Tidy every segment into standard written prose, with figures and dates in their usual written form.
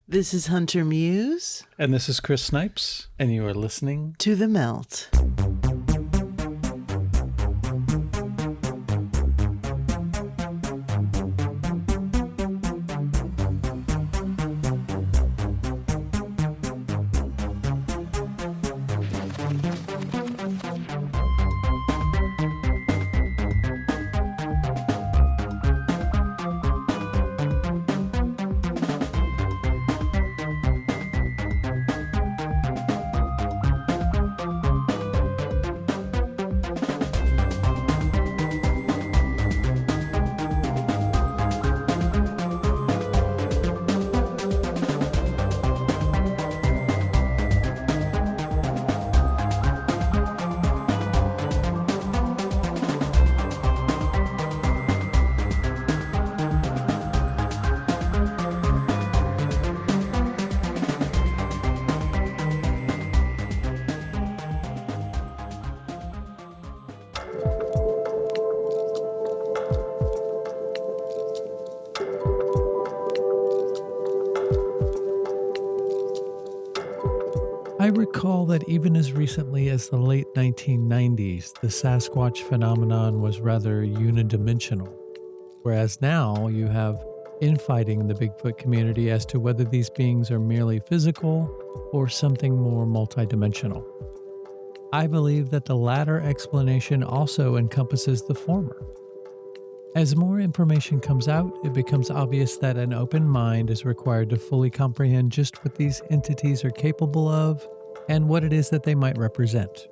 This is Hunter Muse. And this is Chris Snipes, and you are listening to The Melt. I recall that even as recently as the late 1990s, the Sasquatch phenomenon was rather unidimensional, whereas now you have infighting in the Bigfoot community as to whether these beings are merely physical or something more multidimensional. I believe that the latter explanation also encompasses the former. As more information comes out, it becomes obvious that an open mind is required to fully comprehend just what these entities are capable of and what it is that they might represent.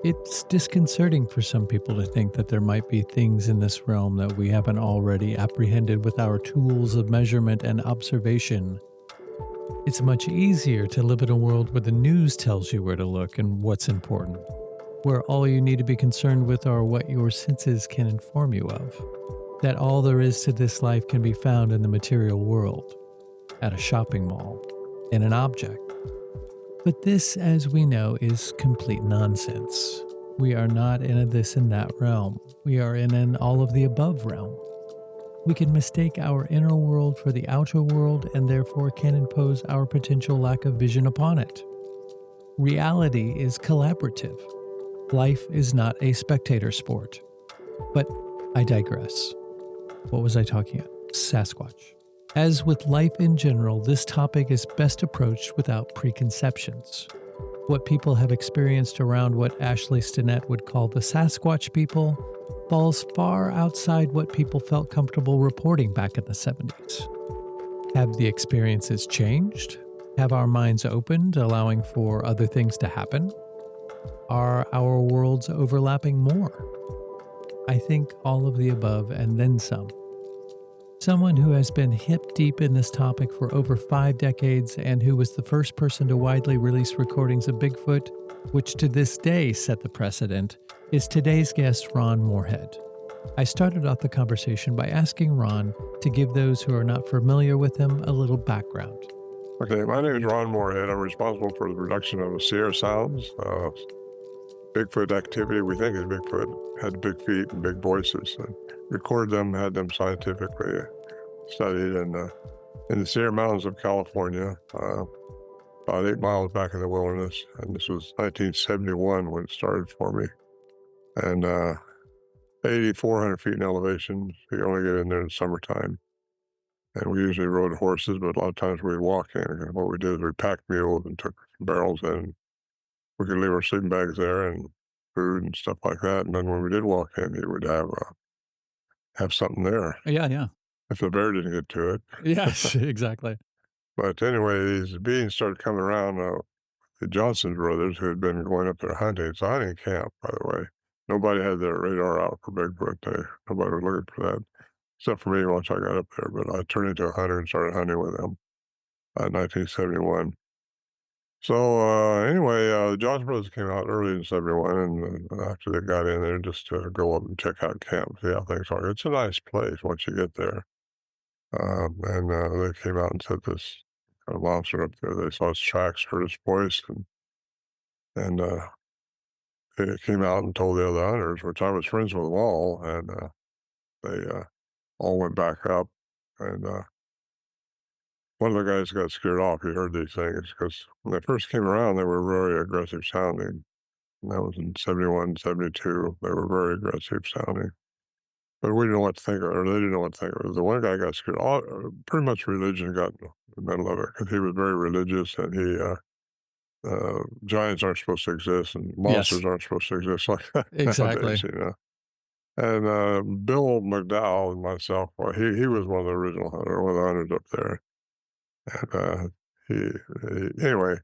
It's disconcerting for some people to think that there might be things in this realm that we haven't already apprehended with our tools of measurement and observation. It's much easier to live in a world where the news tells you where to look and what's important, where all you need to be concerned with are what your senses can inform you of, that all there is to this life can be found in the material world, at a shopping mall, in an object. But this, as we know, is complete nonsense. We are not in a this and that realm. We are in an all of the above realm. We can mistake our inner world for the outer world and therefore can impose our potential lack of vision upon it. Reality is collaborative. Life is not a spectator sport. But I digress. What was I talking about? Sasquatch. As with life in general, this topic is best approached without preconceptions. What people have experienced around what Ashley Stinnett would call the Sasquatch people falls far outside what people felt comfortable reporting back in the 70s. Have the experiences changed? Have our minds opened, allowing for other things to happen? Are our worlds overlapping more? I think all of the above and then some. Someone who has been hip deep in this topic for over 5 decades and who was the first person to widely release recordings of Bigfoot, which to this day set the precedent, is today's guest Ron Morehead. I started off the conversation by asking Ron to give those who are not familiar with him a little background. Okay, my name is Ron Morehead. I'm responsible for the production of the Sierra Sounds. Bigfoot activity, we think is Bigfoot, had big feet and big voices. And recorded them, had them scientifically studied in the Sierra Mountains of California, about 8 miles back in the wilderness. And this was 1971 when it started for me. And 8,400 feet in elevation. You only get in there in the summertime. And we usually rode horses, but a lot of times we'd walk in. And what we did is we packed mules and took barrels in. We could leave our sleeping bags there and food and stuff like that. And then when we did walk in, he would have something there. Yeah. If the bear didn't get to it. Yes, exactly. But anyway, these beings started coming around. The Johnson brothers, who had been going up there hunting. It's a hunting camp, by the way. Nobody had their radar out for Bigfoot. Nobody was looking for that, except for me once I got up there. But I turned into a hunter and started hunting with them in 1971. So anyway, the Johnson brothers came out early in 71, and after they got in there just to go up and check out camp, see how things are. It's a nice place once you get there. And they came out and said this kind of monster up there. They saw his tracks, heard his voice, and they came out and told the other hunters, which I was friends with them all, and they all went back up, and one of the guys got scared off. He heard these things because when they first came around, they were very aggressive sounding. And that was in 71, 72. They were very aggressive sounding. But we didn't know what to think of it, or they didn't know what to think of it. The one guy got scared. Pretty much religion got in the middle of it because he was very religious and giants aren't supposed to exist and Yes, monsters aren't supposed to exist like that nowadays, exactly. you know. And Bill McDowell and myself, well, he was one of the original hunter, one of the hunters up there. And anyway,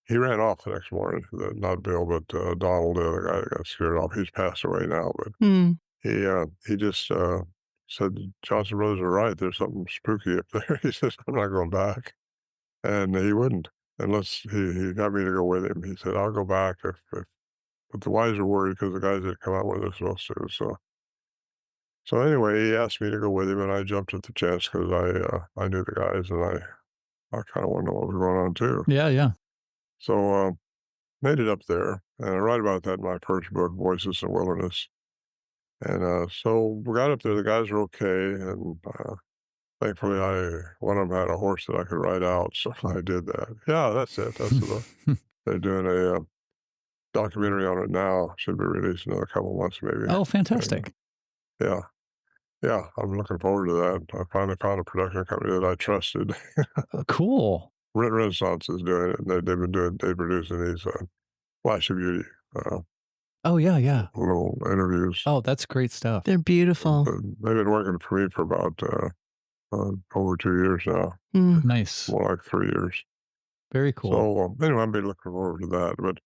he ran off the next morning. Not Bill, but Donald, the other guy that got scared off. He's passed away now, but Hmm. he just said, Johnson Brothers are right. There's something spooky up there. He says, I'm not going back. And he wouldn't unless he got me to go with him. He said, I'll go back if but the wives are worried because the guys that come out with us supposed to. So anyway, he asked me to go with him, and I jumped at the chance because I knew the guys, and I kind of wanted to know what was going on too. Yeah, yeah. So made it up there, and I write about that in my first book, Voices in Wilderness. And so we got up there. The guys were okay, and thankfully, one of them had a horse that I could ride out, so I did that. Yeah, that's it. That's the they're doing a documentary on it now. Should be released in another couple of months, maybe. Oh, And fantastic. yeah, yeah, I'm looking forward to that. I finally found a production company that I trusted. Cool. Renaissance is doing it. And they've been producing these Flash of Beauty uh, Oh, yeah, yeah. little interviews. Oh, that's great stuff. They're beautiful. They've been working for me for about over 2 years now, Hmm. Nice. more like 3 years. Very cool. So anyway, I've been looking forward to that. But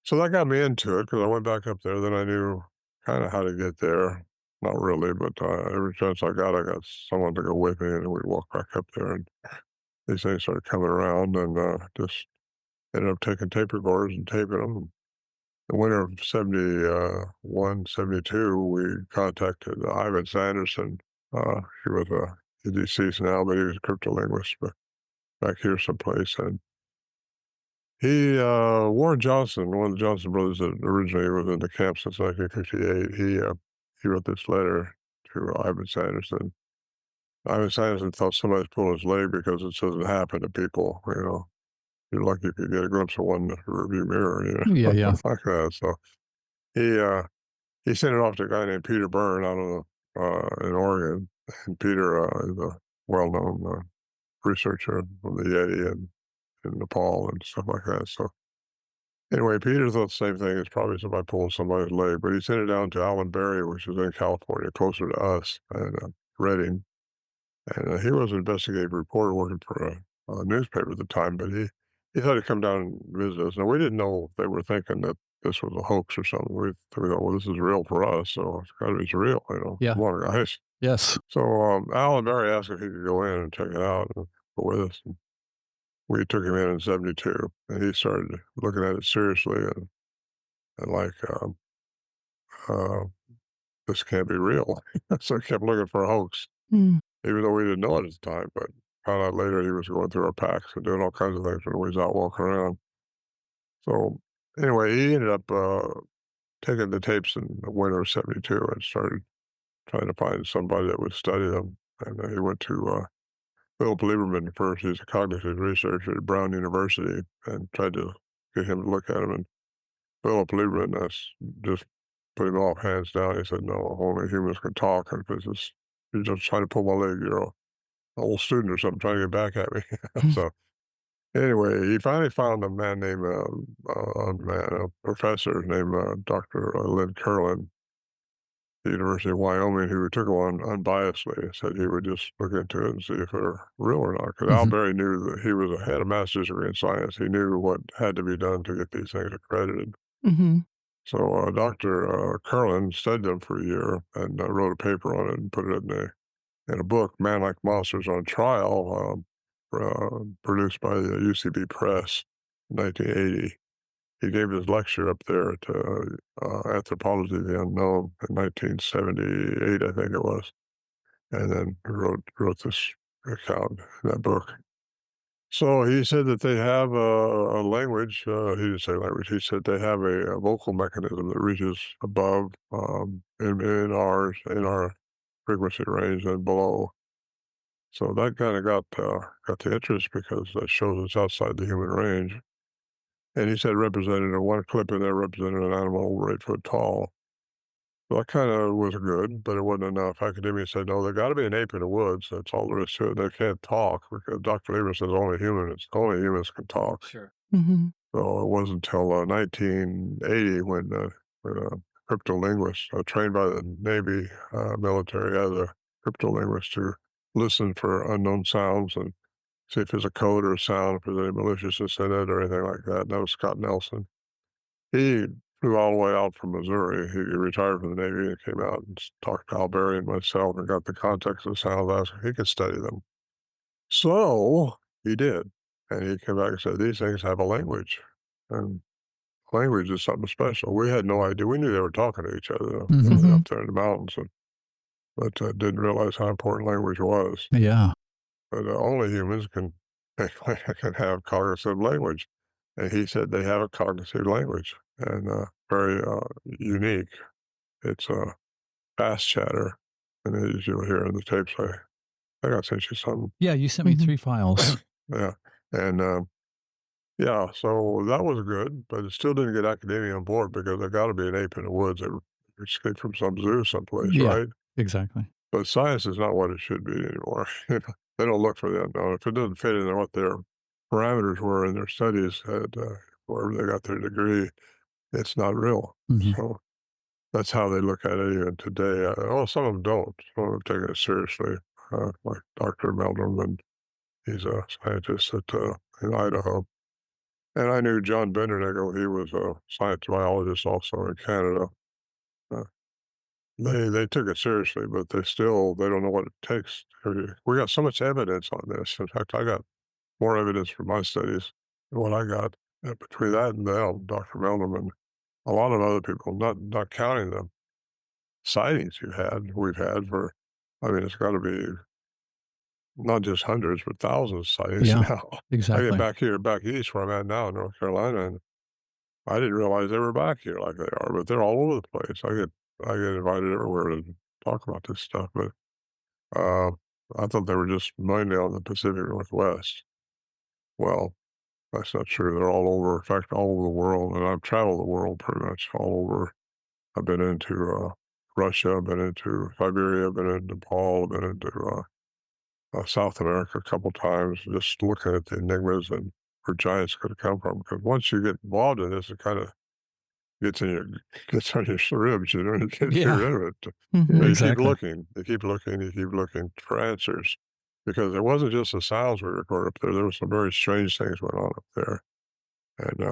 so that got me into it because I went back up there. Then I knew kind of how to get there. Not really, but every chance I got someone to go with me, and we'd walk back up there. And these things started coming around, and just ended up taking tape recorders and taping them. The winter of 71, 72, we contacted Ivan Sanderson. He was he's deceased now, but he was a cryptolinguist, but back here someplace. And Warren Johnson, one of the Johnson brothers that originally was in the camp since 1958, he wrote this letter to Ivan Sanderson. Ivan Sanderson thought somebody's pulling his leg because it doesn't happen to people, you know. You're lucky if you get a glimpse of one in the rearview mirror, you Yeah, know, yeah. like that. So he uh, he sent it off to a guy named Peter Byrne out of in Oregon, and Peter is a well-known researcher from the Yeti and in Nepal and stuff like that. So anyway, Peter thought the same thing. It's probably somebody pulling somebody's leg, but he sent it down to Allen Berry, which is in California, closer to us, and Redding. And he was an investigative reporter working for a newspaper at the time, but he thought he'd come down and visit us. Now, we didn't know if they were thinking that this was a hoax or something. We thought, well, this is real for us, so it's got to be real, you know. Yeah. Come on, guys. Yes. So Alan Barry asked if he could go in and check it out and go with us. And we took him in 72, and he started looking at it seriously and like, uh, this can't be real. So he kept looking for a hoax, Hmm. even though we didn't know it at the time, but found out later he was going through our packs and doing all kinds of things when we was out walking around. So anyway, he ended up taking the tapes in the winter of 72 and started trying to find somebody that would study them. And he went to Philip Lieberman first. He's a cognitive researcher at Brown University and tried to get him to look at them. And Philip Lieberman just put him off hands down. He said, no, only humans can talk. And if you're just trying to pull my leg, you're an old student or something trying to get back at me. So anyway, he finally found a man named, a professor named Dr. Lynn Curlin, the University of Wyoming, who took him on unbiasedly and said he would just look into it and see if they're real or not. Because Al Mhm. Berry knew that had a master's degree in science. He knew what had to be done to get these things accredited. Hmm. So Dr. Curlin studied them for a year and wrote a paper on it and put it in a book, Man Like Monsters on Trial, produced by the UCB Press in 1980. He gave his lecture up there at Anthropology of the Unknown in 1978, I think it was, and then wrote this account in that book. So he said that they have a language. He didn't say language. He said they have a vocal mechanism that reaches above in our frequency range and below. So that kind of got the interest because that shows it's outside the human range. And he said represented in one clip in there represented an animal over 8 foot tall. So that kind of was good, but it wasn't enough. Academia said, no, there got to be an ape in the woods. That's all there is to it. They can't talk because Dr. Lieber says only humans can talk. Sure. Mm-hmm. So it wasn't until 1980 when cryptolinguists trained by the Navy military as a cryptolinguist to listen for unknown sounds and see if there's a code or a sound, if there's any maliciousness in it or anything like that. And that was Scott Nelson. He flew all the way out from Missouri. He retired from the Navy and came out and talked to Al Berry and myself and got the context of the sounds. He could study them. So he did. And he came back and said, these things have a language. And language is something special. We had no idea. We knew they were talking to each other Mhm. up there in the mountains, but didn't realize how important language was. Yeah. But only humans can can have cognitive language. And he said they have a cognitive language and very unique. It's a fast chatter. And as you'll hear in the tapes, I got to send you something. Yeah, you sent me Mhm. 3 files. Yeah. And yeah, so that was good, but it still didn't get academia on board because there got to be an ape in the woods that escaped from some zoo someplace, Yeah. right? Exactly. But science is not what it should be anymore. They don't look for the unknown. If it doesn't fit into what their parameters were in their studies at wherever they got their degree, it's not real. Mhm. So that's how they look at it even today. Some of them don't. Some of them take it seriously, like Dr. Meldrum, and he's a scientist in Idaho. And I knew John Bendernickel. He was a science biologist also in Canada. Uh, they took it seriously, but they don't know what it takes. We got so much evidence on this. In fact, I got more evidence from my studies than what I got between that and them, Dr. Meldrum, and a lot of other people. Not counting the sightings we've had for. I mean, it's got to be not just hundreds, but thousands of sightings Yeah. now. I get Exactly. back east where I'm at now in North Carolina, and I didn't realize they were back here like they are, but they're all over the place. I get invited everywhere to talk about this stuff, but uh, I thought they were just mainly on the Pacific Northwest. Well, that's not true. They're all over. In fact, all over the world, and I've traveled the world pretty much all over. I've been into Russia. I've been into Siberia. I've been into Nepal. I've been into South America a couple times, just looking at the enigmas and where giants could have come from. Because once you get involved in this, it kind of gets in your gets on your ribs, you know, you can't get Yeah. rid of it. Yeah, But Mhm. you keep exactly. looking, you keep looking for answers. Because it wasn't just the sounds we recorded up there. There were some very strange things went on up there. And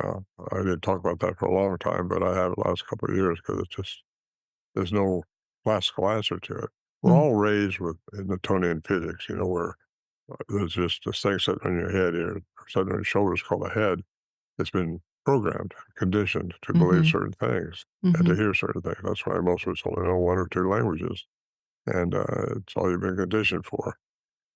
I didn't talk about that for a long time, but I have the last couple of years because it's just there's no classical answer to it. We're Mm. all raised with in Newtonian physics, you know, where there's just this thing sitting on your head here, sitting on your shoulders called a head. It's been programmed, conditioned to believe Mhm. certain things and to Mhm. hear certain things. That's why most of us only know one or two languages, and it's all you've been conditioned for.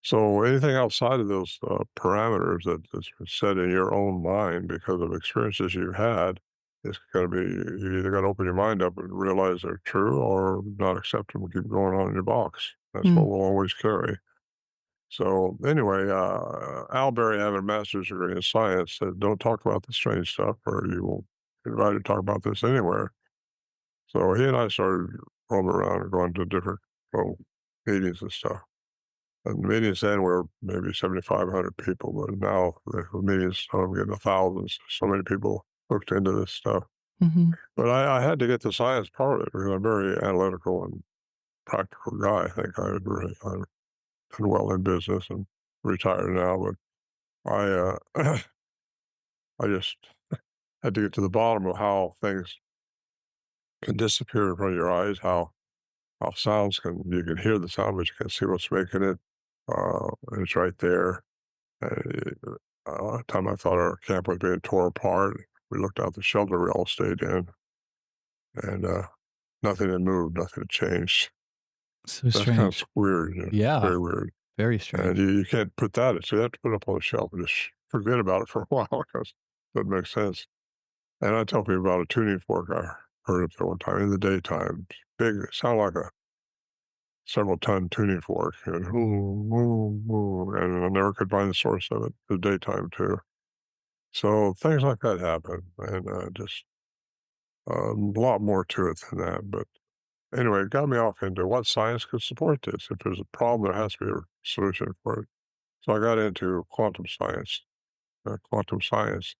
So anything outside of those parameters that's been set in your own mind because of experiences you've had, it's going to be you either got to open your mind up and realize they're true, or not accept them and keep going on in your box. That's what Mm. we'll always carry. So anyway, Al Berry having a master's degree in science said, "Don't talk about the strange stuff, or you will be invited to talk about this anywhere." So he and I started roaming around and going to different little meetings and stuff. And the meetings then were maybe 7,500 people, but now the meetings I'm getting to thousands. So many people hooked into this stuff. Mhm. But I had to get the science part of it because I'm a very analytical and practical guy. I think I've done well in business and retired now, but I just had to get to the bottom of how things can disappear in front of your eyes, how sounds you can hear the sound, but you can't see what's making it. And it's right there. One time I thought our camp was being torn apart. We looked out the shelter we all stayed in, and nothing had moved, nothing had changed. So That's kind of strange. weird, you know, Yeah. very weird. Very And strange. you can't put that, so you have to put it up on the shelf and just forget about it for a while because it doesn't make sense. And I tell people about a tuning fork I heard up there one time in the daytime. Big, it sounded like several-ton tuning fork, and and I never could find the source of it. The daytime too. So things like that happen, and just a lot more to it than that. But anyway, it got me off into what science could support this. If there's a problem, there has to be a solution for it. So I got into quantum science. Quantum science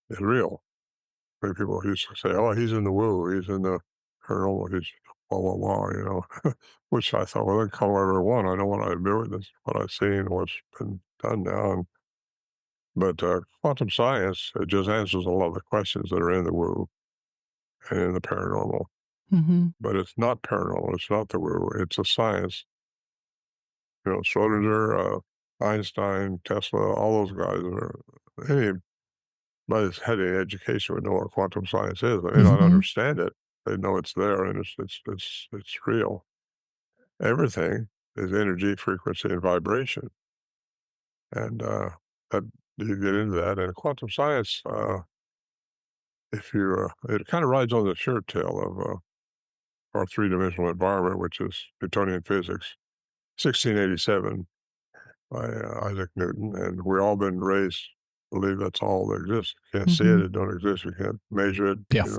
is real. Many people used to say, "Oh, he's in the woo, he's in the paranormal, he's blah blah blah," which I thought, well, they call whatever I want. I know what I do with this, what I've seen, what's been done now. But quantum science, it just answers a lot of the questions that are in the woo and in the paranormal. Mm-hmm. But it's not paranormal. It's not the woo. It's a science. Schrodinger, Einstein, Tesla, all those guys are anybody that's had any education would know what quantum science is. They may not Mm-hmm. understand it. They know it's there and it's real. Everything is energy, frequency, and vibration. And that you get into that. And quantum science, if you it kind of rides on the shirt tail of our three-dimensional environment, which is Newtonian physics, 1687 by Isaac Newton, and we've all been raised to believe that's all that exists. You can't see it; Mm-hmm. it don't exist. You can't measure it. Yeah. It's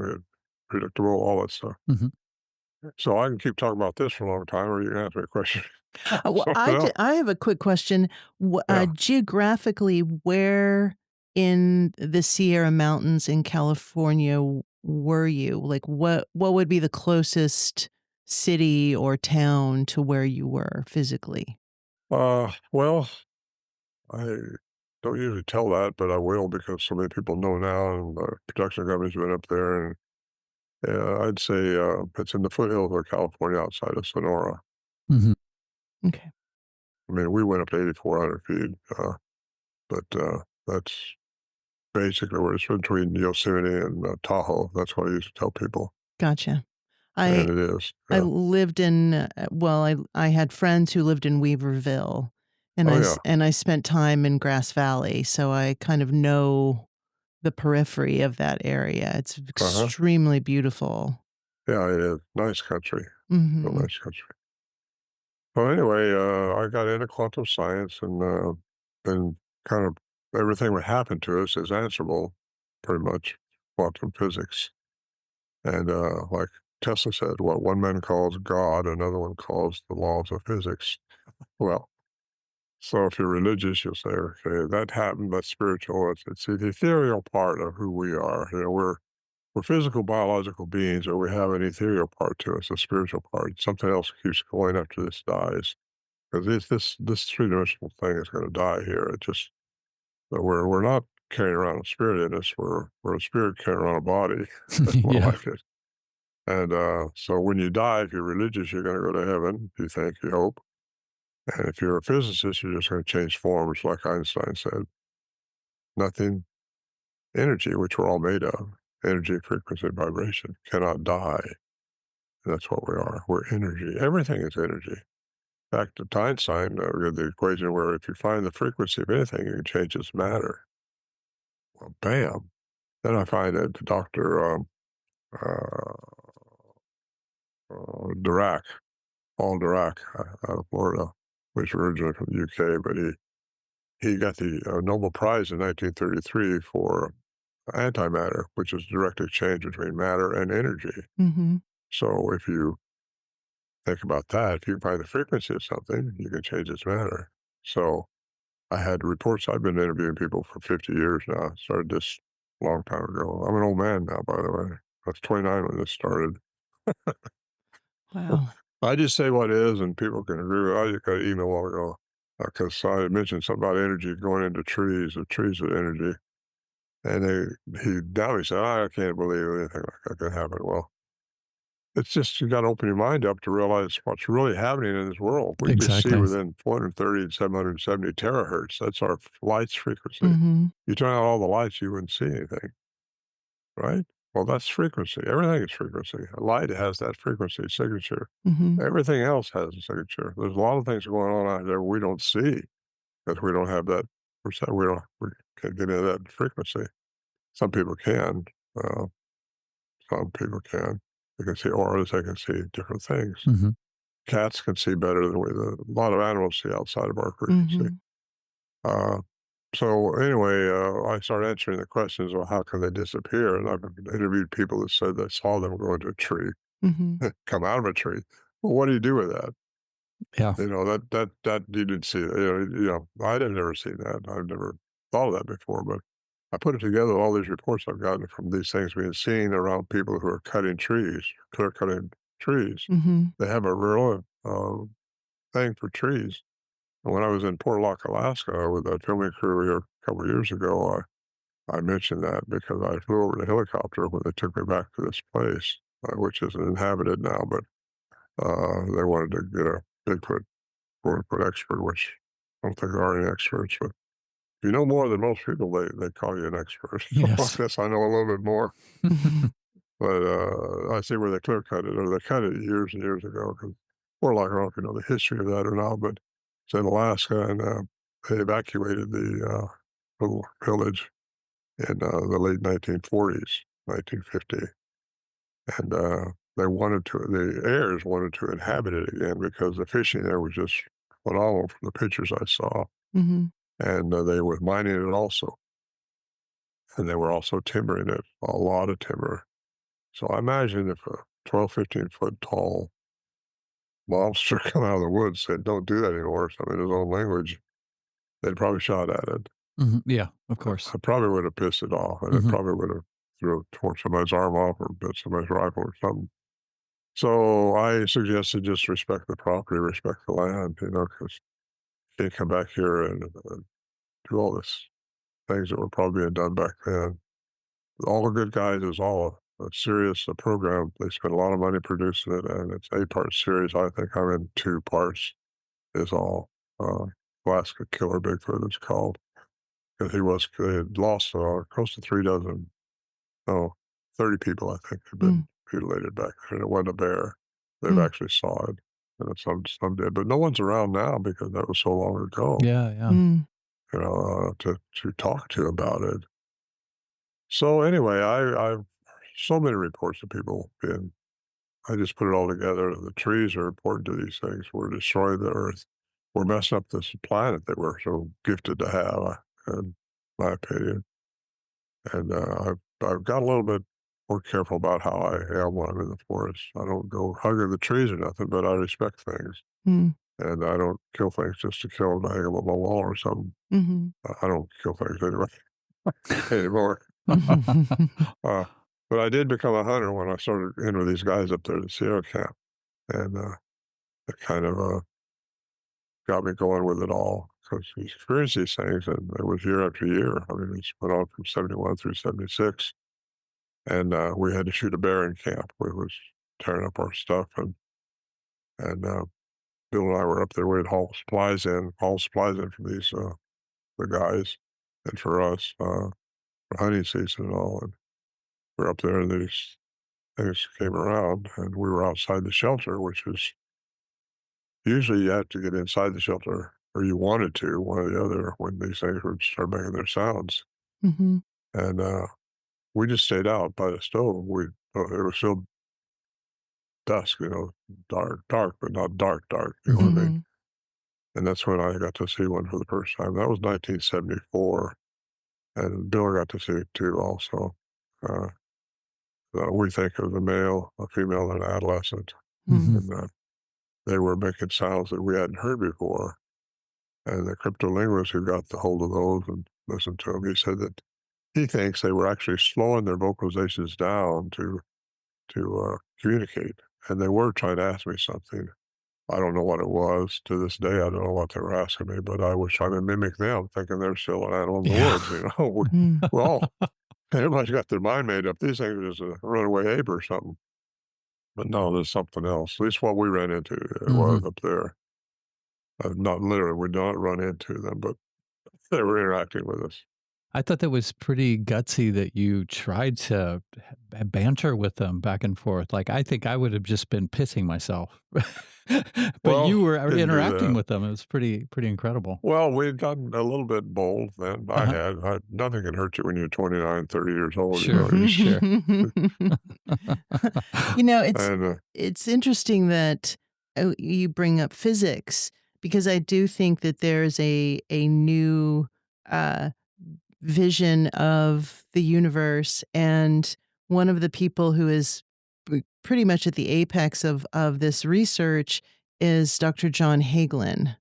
predictable, all that stuff. Mhm. So I can keep talking about this for a long time, or you can ask me a question. Well, Something else. I have a quick question. Yeah. Geographically, where in the Sierra Mountains in California were you? Like, what would be the closest city or town to where you were physically? Well, I don't usually tell that, but I will because so many people know now, and the production company's been up there, and yeah, I'd say it's in the foothills of California, outside of Sonora. Mhm. Okay, I mean, we went up to 8,400 feet, but that's basically where it's between Yosemite and Tahoe. That's what I used to tell people, gotcha. I and it is. I Yeah. lived in well, I had friends who lived in Weaverville, Oh yeah. and I spent time in Grass Valley, so I kind of know the periphery of that area. It's Uh huh. extremely beautiful. Yeah, it is nice country. Real Mhm. nice country. Well, anyway, I got into quantum science, and then kind of everything that happened to us is answerable, pretty much, quantum physics. And like Tesla said, what one man calls God, another one calls the laws of physics. Well, so if you're religious, you'll say, okay, that happened, that's spiritual. It's the ethereal part of who we are. We're physical, biological beings, or we have an ethereal part to us, a spiritual part. Something else keeps going after this dies. Because this three-dimensional thing is going to die here. It just but we're not carrying around a spirit in us. We're a spirit carrying around a body, more Yeah. like it. And so when you die, if you're religious, you're going to go to heaven. You think, you hope. And if you're a physicist, you're just going to change forms, like Einstein said. Nothing, energy, which we're all made of, energy, frequency, vibration, cannot die. And that's what we are. We're energy. Everything is energy. Back to Einstein, we had the equation where if you find the frequency of anything, you can change its matter. Well, bam. Then I find that Dr. Uh, Dirac, Paul Dirac, out of Florida, was originally from the UK, but he got the Nobel Prize in 1933 for antimatter, which is direct exchange between matter and energy. Mhm. So if you think about that, if you find the frequency of something, you can change its matter. So I had reports. I've been interviewing people for 50 years now. I started this a long time ago. I'm an old man now, by the way. I was 29 when this started. Wow. I just say what is, and people can agree with. I just got an email a while ago because I had mentioned something about energy going into trees. The trees with energy, and he now he said, "I can't believe anything like that can happen." Well, it's just you got to open your mind up to realize what's really happening in this world. We just see Exactly. within 430 and 770 terahertz. That's our light's frequency. Mhm. You turn out all the lights, you wouldn't see anything, right? Well, that's frequency. Everything is frequency. Light has that frequency signature. Mhm. Everything else has a signature. There's a lot of things going on out there we don't see because we don't have that percent. We can't get into that frequency. Some people can. Uh, some people can. They can see auras. They can see different things. Mhm. cats can see better than a lot of animals see outside of our frequency. Mhm. Uh, so anyway, I started answering the questions, well, how can they disappear? And I've interviewed people that said they saw them go into a tree, Mhm. come out of a tree. Well, what do you do with that? Yeah. That you didn't see that. I'd have never seen that. I've never thought of that before, but I put it together with all these reports I've gotten from these things being seen around people who are cutting trees, clear cutting trees. Mhm. They have a real thing for trees. And when I was in Port Lock, Alaska, with that filming crew here a couple of years ago, I mentioned that because I flew over in a helicopter when they took me back to this place, which isn't inhabited now, but they wanted to get a Bigfoot quote unquote expert, which I don't think there are any experts, but if you know more than most people, they call you an expert. So I Yes. guess I know a little bit more. Mhm. But I see where they clear cut it, or they cut it years and years ago. Because, or like, I don't know if you know the history of that or not, but it's in Alaska, and they evacuated the little village in the late 1940s, 1950, and the heirs wanted to inhabit it again because the fishing there was just phenomenal from the pictures I saw, Mhm. and they were mining it also, and they were also timbering it, a lot of timber. So I imagine if a 12, 15-foot tall monster come out of the woods said, "Don't do that anymore," so in his own language, they'd probably shot at it. Mhm. Yeah, of course. I probably would have pissed it off, and it Mhm. probably would have torn somebody's arm off or bit somebody's rifle or something. So I suggested just respect the property, respect the land, because you can't come back here and do all this things that were probably being done back then. All the good guys is all a serious program. They spent a lot of money producing it, and it's 8-part series. I think I'm in 2 parts is all. Uh, Alaska Killer Bigfoot, it's called, because they had lost close to 3 dozen, no, 30 people, I think, had been Mm. mutilated back there, and it wasn't a bear. They've Mm. actually saw it, and some did, but no one's around now because that was so long ago, Yeah, yeah. Mm. to talk to about it. So anyway, I've so many reports of people being. I just put it all together. The trees are important to these things. We're destroying the earth. We're messing up this planet that we're so gifted to have, in my opinion. And I've got a little bit more careful about how I am when I'm in the forest. I don't go hugging the trees or nothing, but I respect things. Mm. And I don't kill things just to kill them, hang them on my wall or something. Mhm. I don't kill things anyway anymore. Mhm. Uh, but I did become a hunter when I started in with these guys up there at the Sierra camp. And it kind of got me going with it all because we experienced these things, and it was year after year. I mean, it went on from 71 through 76, and we had to shoot a bear in camp. We was tearing up our stuff, and Bill and I were up there. We'd haul supplies in from these the guys, and for us for hunting season and all. And we're up there, and these things came around, and we were outside the shelter, which is usually you have to get inside the shelter, or you wanted to, one or the other, when these things would start making their sounds. Mhm. And we just stayed out by the stove. It was still dusk, dark, dark, but not dark, dark. You know what I mean? Mhm. And that's when I got to see one for the first time. That was 1974, and Bill got to see it too. Also, uh, we think of the male, a female, and an adolescent, Mhm. and they were making sounds that we hadn't heard before. And the cryptolinguist who got the hold of those and listened to them, he said that he thinks they were actually slowing their vocalizations down to communicate, and they were trying to ask me something. I don't know what it was. To this day, I don't know what they were asking me, but I was trying to mimic them, thinking they're still an animal in the Yeah. woods. We, Mm. well, everybody's got their mind made up. These things are just a runaway ape or something. But no, there's something else. At least what we ran into, it was Mhm. up there. Not literally, we did not run into them, but they were interacting with us. I thought that was pretty gutsy that you tried to banter with them back and forth. Like, I think I would have just been pissing myself. But Well, you were didn't do interacting that. with them. It was pretty incredible. Well, we'd gotten a little bit bold then. Uh-huh. Nothing can hurt you when you're 29, 30 years old, Sure, sure. You know, it's and it's interesting that you bring up physics because I do think that there's a new uh, vision of the universe, and one of the people who is pretty much at the apex of this research is Dr. John Hagelin,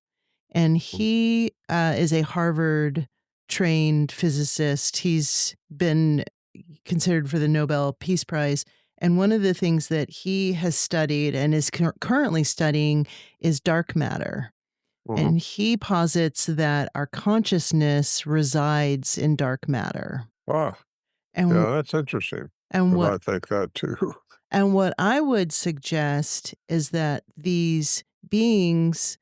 and he is a Harvard trained physicist. He's been considered for the Nobel Peace Prize. And one of the things that he has studied and is currently studying is dark matter. Hmm. And he posits that our consciousness resides in dark matter. Ah, And yeah, that's interesting and because what I think that too. and what I would suggest is that these beings,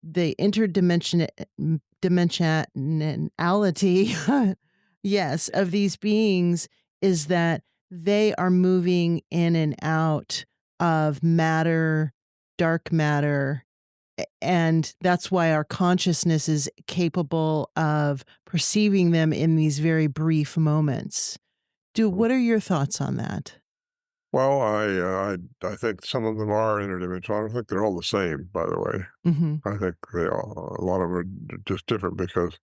the dimensionality, yes, of these beings is that they are moving in and out of matter, dark matter, and that's why our consciousness is capable of perceiving them in these very brief moments. What are your thoughts on that? Well, I think some of them are interdimensional. I don't think they're all the same, by the way. Mhm. I think a lot of them are just different because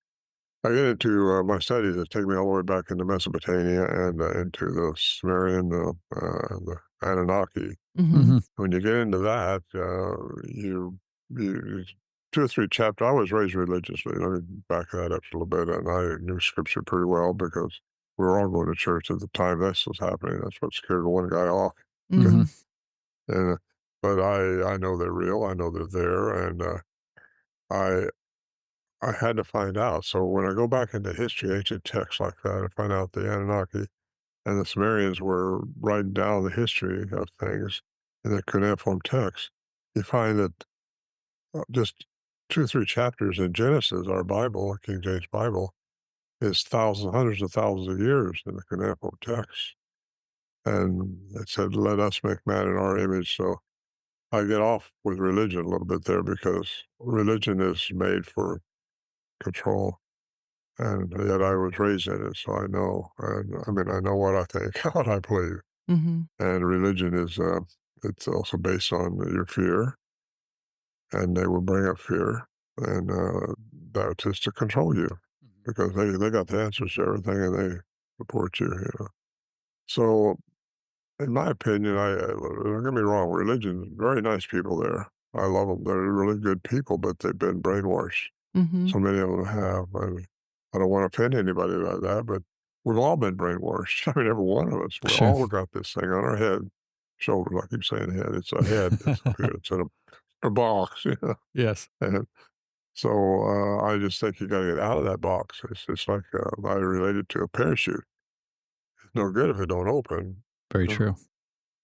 I get into my studies that take me all the way back into Mesopotamia and into the Sumerian, the Anunnaki. Mhm. Hmm. When you get into that, it's 2 or 3 chapters. I was raised religiously. Let me back that up a little bit, and I knew Scripture pretty well because we were all going to church at the time this was happening. That's what scared one guy off. Hmm. Mhm. And, but I know they're real. I know they're there, and I I had to find out. So when I go back into history, ancient texts like that, I find out the Anunnaki and the Sumerians were writing down the history of things in the cuneiform text. You find that just 2 or 3 chapters in Genesis, our Bible, King James Bible, is thousands, hundreds of thousands of years in the cuneiform text. And it said, "Let us make man in our image." So I get off with religion a little bit there because religion is made for control. And yet I was raised in it, so I know. And I mean, I know what I think, what I believe. Mhm. And religion is, it's also based on your fear, and they will bring up fear, and that's just to control you because they got the answers to everything and they support you. So, in my opinion, don't get me wrong, religion, very nice people there. I love them. They're really good people, but they've been brainwashed. Mhm. So many of them have. I don't want to offend anybody about that, but we've all been brainwashed. I mean, every one of us. We Sure. all got this thing on our head, shoulders. I keep saying head. It's a head. It's up here. It's in a box. Yes. And so I just think you got to get out of that box. It's just like I relate it to a parachute. It's no good if it don't open. Very You know, true.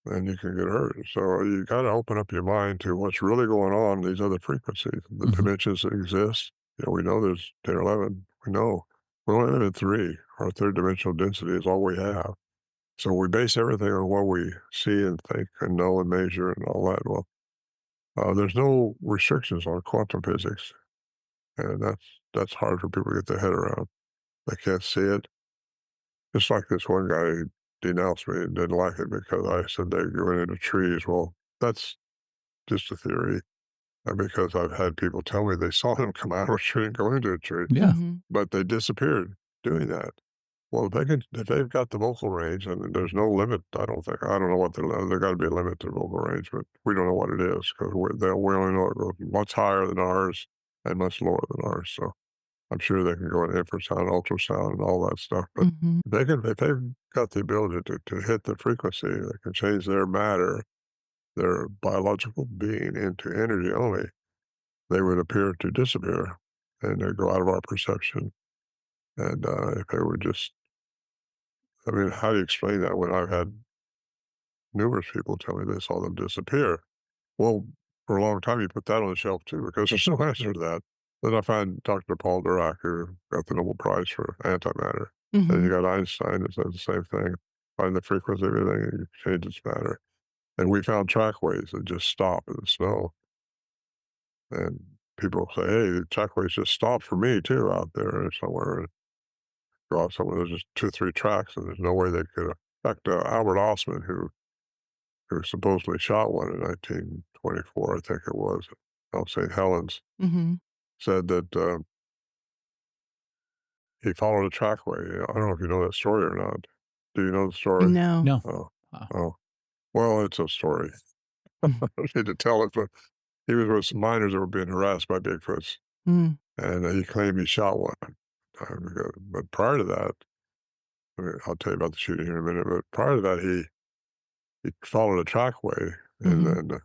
and you can get hurt. So you got to open up your mind to what's really going on in these other frequencies, the Hmm. dimensions that exist. We know there's 10 or 11. We know. We only live in three. Our third dimensional density is all we have. So we base everything on what we see and think and know and measure and all that. Well, there's no restrictions on quantum physics, and that's hard for people to get their head around. They can't see it. Just like this one guy denounced me and didn't like it because I said they go into trees. Well, that's just a theory, because I've had people tell me they saw them come out of a tree and go into a tree, Yeah. Mhm. but they disappeared doing that. Well, if they've got the vocal range, and there's no limit, I don't think. I don't know what there got to be a limit to vocal range, but we don't know what it is because we only know it goes much higher than ours and much lower than ours. So I'm sure they can go in infrasound, ultrasound, and all that stuff. But Mhm. if they've got the ability to hit the frequency, they can change their matter, their biological being into energy only. They would appear to disappear and they go out of our perception. And if they were just, I mean, how do you explain that when I've had numerous people tell me they saw them disappear? Well, for a long time, you put that on the shelf too, because there's no answer to that. Then I find Dr. Paul Dirac, who got the Nobel Prize for antimatter. And you Mhm. got Einstein that says the same thing. Find the frequency of everything, and you change its matter. And we found trackways that just stop in the snow. And people say, hey, the trackways just stopped for me too out there somewhere. And go out somewhere, there's just 2 or 3 tracks, and there's no way they could. In fact, Albert Osman, who who supposedly shot one in 1924, I think it was, out St. Helens, Mhm. said that he followed a trackway. I don't know if you know that story or not. Do you know the story? No. No. Oh, Wow. oh. Well, it's a story. I Mm. don't need to tell it, but he was with some miners that were being harassed by Bigfoots, Mm. and he claimed he shot one time ago. But prior to that, I'll tell you about the shooting here in a minute. But prior to that, he followed a trackway in, Mhm. in the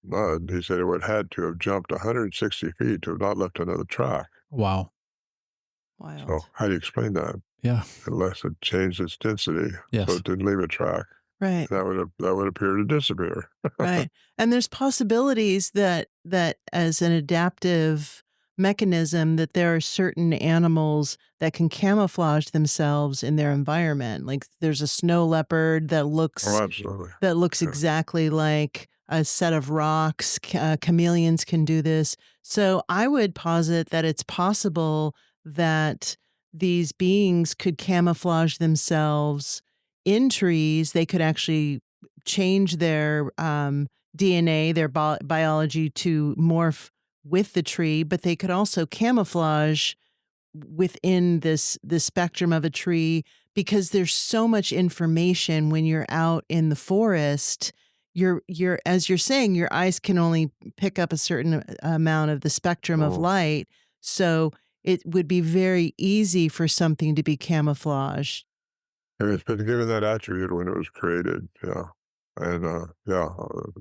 mud. He said it would had to have jumped 160 feet to have not left another track. Wow. So Wild. how do you explain that? Yeah. Unless it changed its density so Yes. it didn't leave a track. Right. That would appear to disappear. Right. And there's possibilities that as an adaptive mechanism that there are certain animals that can camouflage themselves in their environment. Like there's a snow leopard Oh, absolutely. that looks Yeah. exactly like a set of rocks. Chameleons can do this. So I would posit that it's possible that these beings could camouflage themselves in trees. They could actually change their DNA, their biology to morph with the tree, but they could also camouflage within this spectrum of a tree because there's so much information when you're out in the forest. You're as you're saying, your eyes can only pick up a certain amount of the spectrum of Mm. light. So it would be very easy for something to be camouflaged. And it's been given that attribute when it was created. Yeah. And yeah,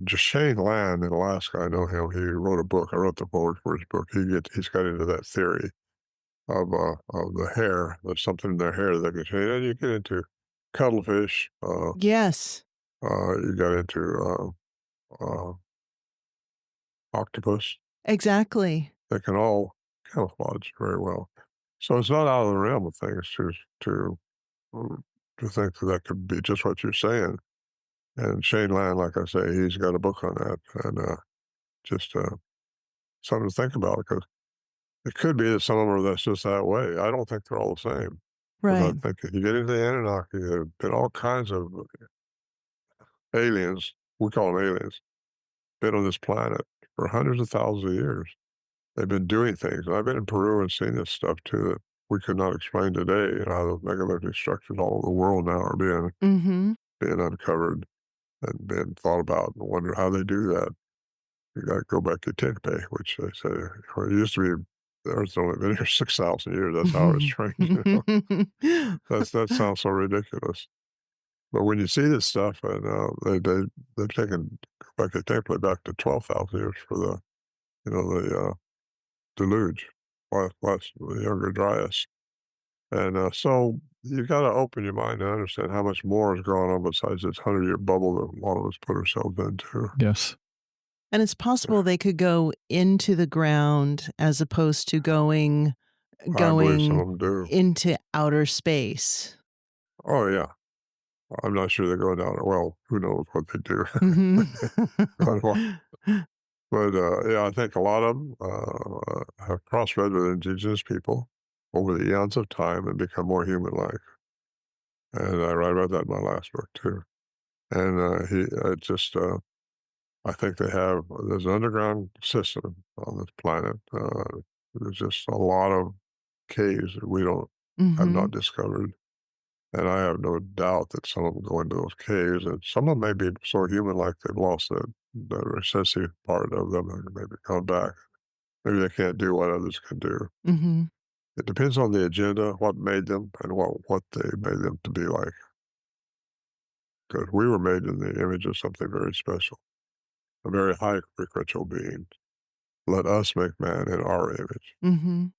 just Shane Land in Alaska, I know him. He wrote a book. I wrote the forward for his book. He's got into that theory of the hair. There's something in their hair that can change. And you get into cuttlefish. Yes, You got into octopus. exactly. They can all camouflage very well. So it's not out of the realm of things to uh, to think that that could be just what you're saying. And Shane Land, like I say, he's got a book on that, and just something to think about because it could be that some of them are that's just that way. I don't think they're all the same, because I Right. think if you get into the Anunnaki, there have been all kinds of aliens. We call them aliens. Been on this planet for hundreds of thousands of years. They've been doing things. And I've been in Peru and seen this stuff too that we could not explain today. You know, how those megalithic structures all over the world now are Mhm. being uncovered and being thought about, and wonder how they do that. You got to go back to Tempe, which they say well, it used to be the Earth's only been here 6,000 years. That's how it's trained. You know, that sounds so ridiculous. But when you see this stuff, and they've taken go back to Tempe back to 12,000 years for the the deluge, the younger Dryas, and so you got to open your mind and understand how much more is going on besides this 100-year bubble that a lot of us put ourselves into. Yes. And it's possible they could go into the ground as opposed to I believe some going of them do. into outer space. Oh yeah, I'm not sure they're going down. Well, who knows what they do? Mhm. But yeah, I think a lot of them have crossbred with indigenous people over the eons of time and become more human-like. And I write about that in my last book too. And I think there's an underground system on this planet. There's just a lot of caves that we don't have not Mhm. discovered. And I have no doubt that some of them go into those caves, and some of them may be so human-like they've lost the recessive part of them and maybe come back. Maybe they can't do what others can do. Mhm. It depends on the agenda, what made them, and what they made them to be like. Because we were made in the image of something very special, a very high frequential being. Let us make man in our image. Mhm.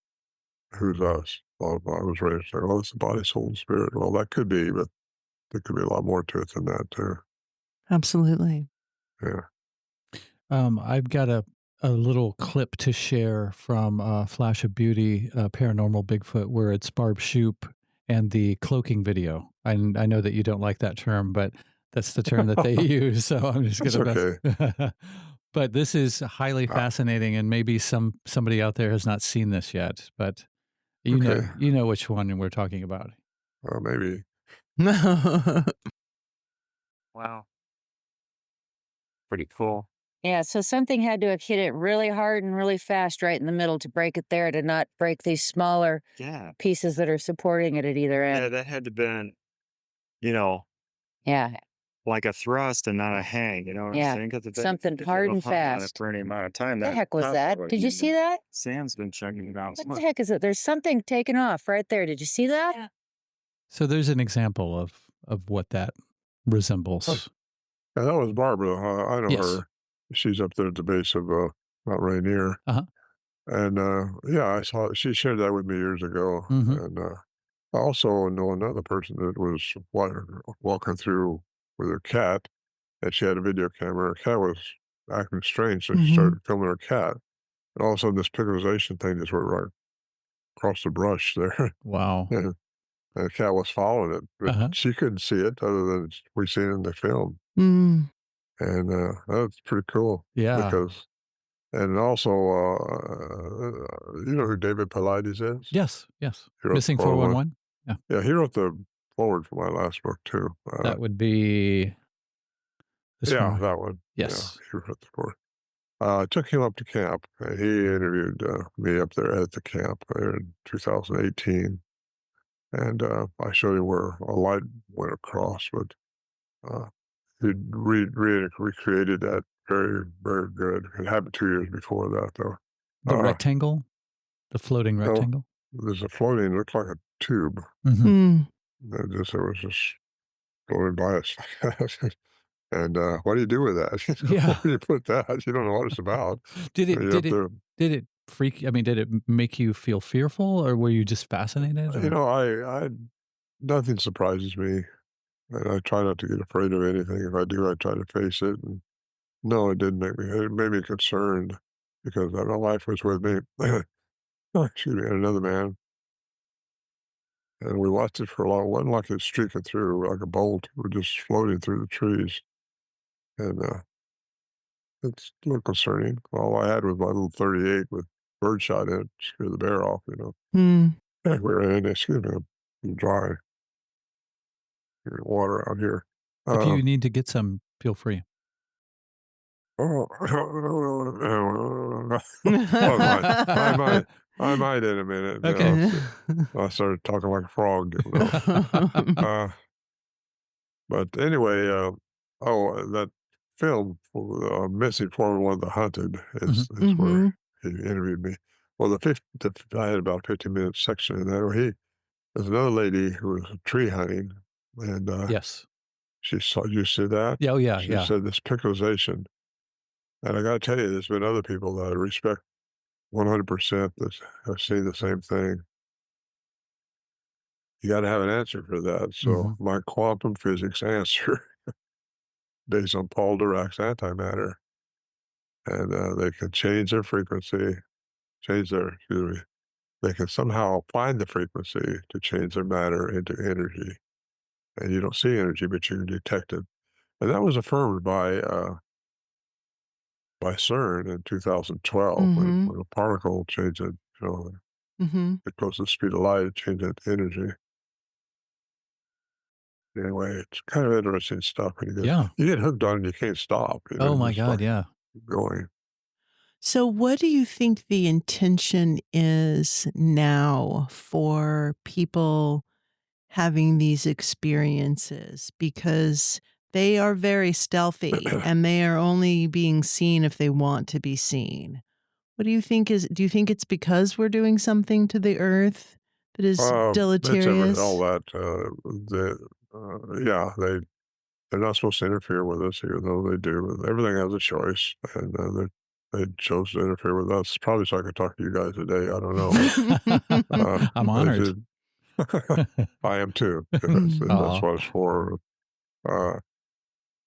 Who's us? Well, I was raised to say, well, it's the body, soul, and spirit. Well, that could be, but there could be a lot more to it than that, too. Absolutely. Yeah. I've got a little clip to share from Flash of Beauty, Paranormal Bigfoot, where it's Barb Shoop and the cloaking video. I know that you don't like that term, but that's the term that they use. So I'm just That's gonna mess. okay. But this is highly Uh, fascinating, and maybe somebody out there has not seen this yet. But okay. you know which one we're talking about. Maybe. No. Wow. pretty cool. Yeah, so something had to have hit it really hard and really fast right in the middle to break it there to not break these smaller Yeah. pieces that are supporting it at either Yeah, end. that had to been, you know, Yeah, like a thrust and not a hang, you know what I'm yeah. saying? Because Something if hard they'd have and hung on it fast. for any amount of time, The that heck was top that? would Did you see have that? Sam's been checking it out. What the heck is it? There's something taken off right there. Did you see that? Yeah. So there's an example of what that Huh. resembles. Yeah, that was Barbara. I know Yes. her. She's up there at the base of Mount Rainier. Uh-huh. And yeah, I saw she shared that with me years ago. Mhm. And I also know another person that was walking through with her cat, and she had a video camera. Her cat was acting strange, so she Mhm. started filming her cat. And all of a sudden, this picturization thing just went right across the brush there. Wow. And the cat was following it, but Uh-huh. she couldn't see it other than we seen it in the film. Mm. And that's pretty cool Yeah. because, and also, you know who David Paulides is? Yes, yes. He wrote the Missing foreword. 411? Yeah. Yeah, he wrote the foreword for my last book too. That would be this one Yeah, right. that one. Yeah, Yes. he wrote the foreword. I took him up to camp, and he interviewed me up there at the camp there in 2018. And I showed him where a light went across, but uh, he recreated that very, very good. It happened 2 years before that, though. The rectangle? The floating No, rectangle? there's a floating, looked like a tube. Mhm. Mm. It was just floating by us. And what do you do with that? Where Yeah. do you put that? You don't know what it's about. Did And it you did have it to, did it freak I mean, did it make you feel fearful, or were you just fascinated, you or know, I nothing surprises me, and I try not to get afraid of anything. If I do, I try to face it. And no, it didn't make me. It made me concerned because my wife was with me. Excuse me, and another man, and we watched it for a long. It wasn't like it's streaking through like a bolt. We're just floating through the trees, and it's a little concerning. All I had was my little 38 with birdshot in it, to scare the bear off. Mm. Hey, we're in. Excuse me, I'm dry. Water out here. if Uh, you need to get some, feel free. oh, I might, I might in a minute. Okay. I started talking like a frog. Uh, but anyway, that film, Missing 411 The Hunted, Mhm. is where Mhm. he interviewed me. Well, I had about a 15-minute section in there. There's another lady who was tree hunting, and Yes. she saw, you see that? Yeah, oh, yeah, She yeah. said this picturization. And I got to tell you, there's been other people that I respect 100% that have seen the same thing. You got to have an answer for that. So Mhm. my quantum physics answer, based on Paul Dirac's antimatter, and they can change their frequency, excuse me, they can somehow find the frequency to change their matter into energy. And you don't see energy, but you can detect it. And that was affirmed by CERN in 2012 Mhm. when a particle changed it, Mhm. it goes to the speed of light, it changed it to energy. Anyway, it's kind of interesting stuff, and Yeah. you get hooked on it and you can't stop, Oh you my just god, start yeah. going. So, what do you think the intention is now for people having these experiences? Because they are very stealthy and they are only being seen if they want to be seen. What do you think do you think it's because we're doing something to the earth that is It's everything, all deleterious? that, yeah, they're not supposed to interfere with us, even though they do. Everything has a choice, and they chose to interfere with us. Probably so I could talk to you guys today. I don't know, but I'm they honored. did. I am too. That's Aw. what it's for. Uh,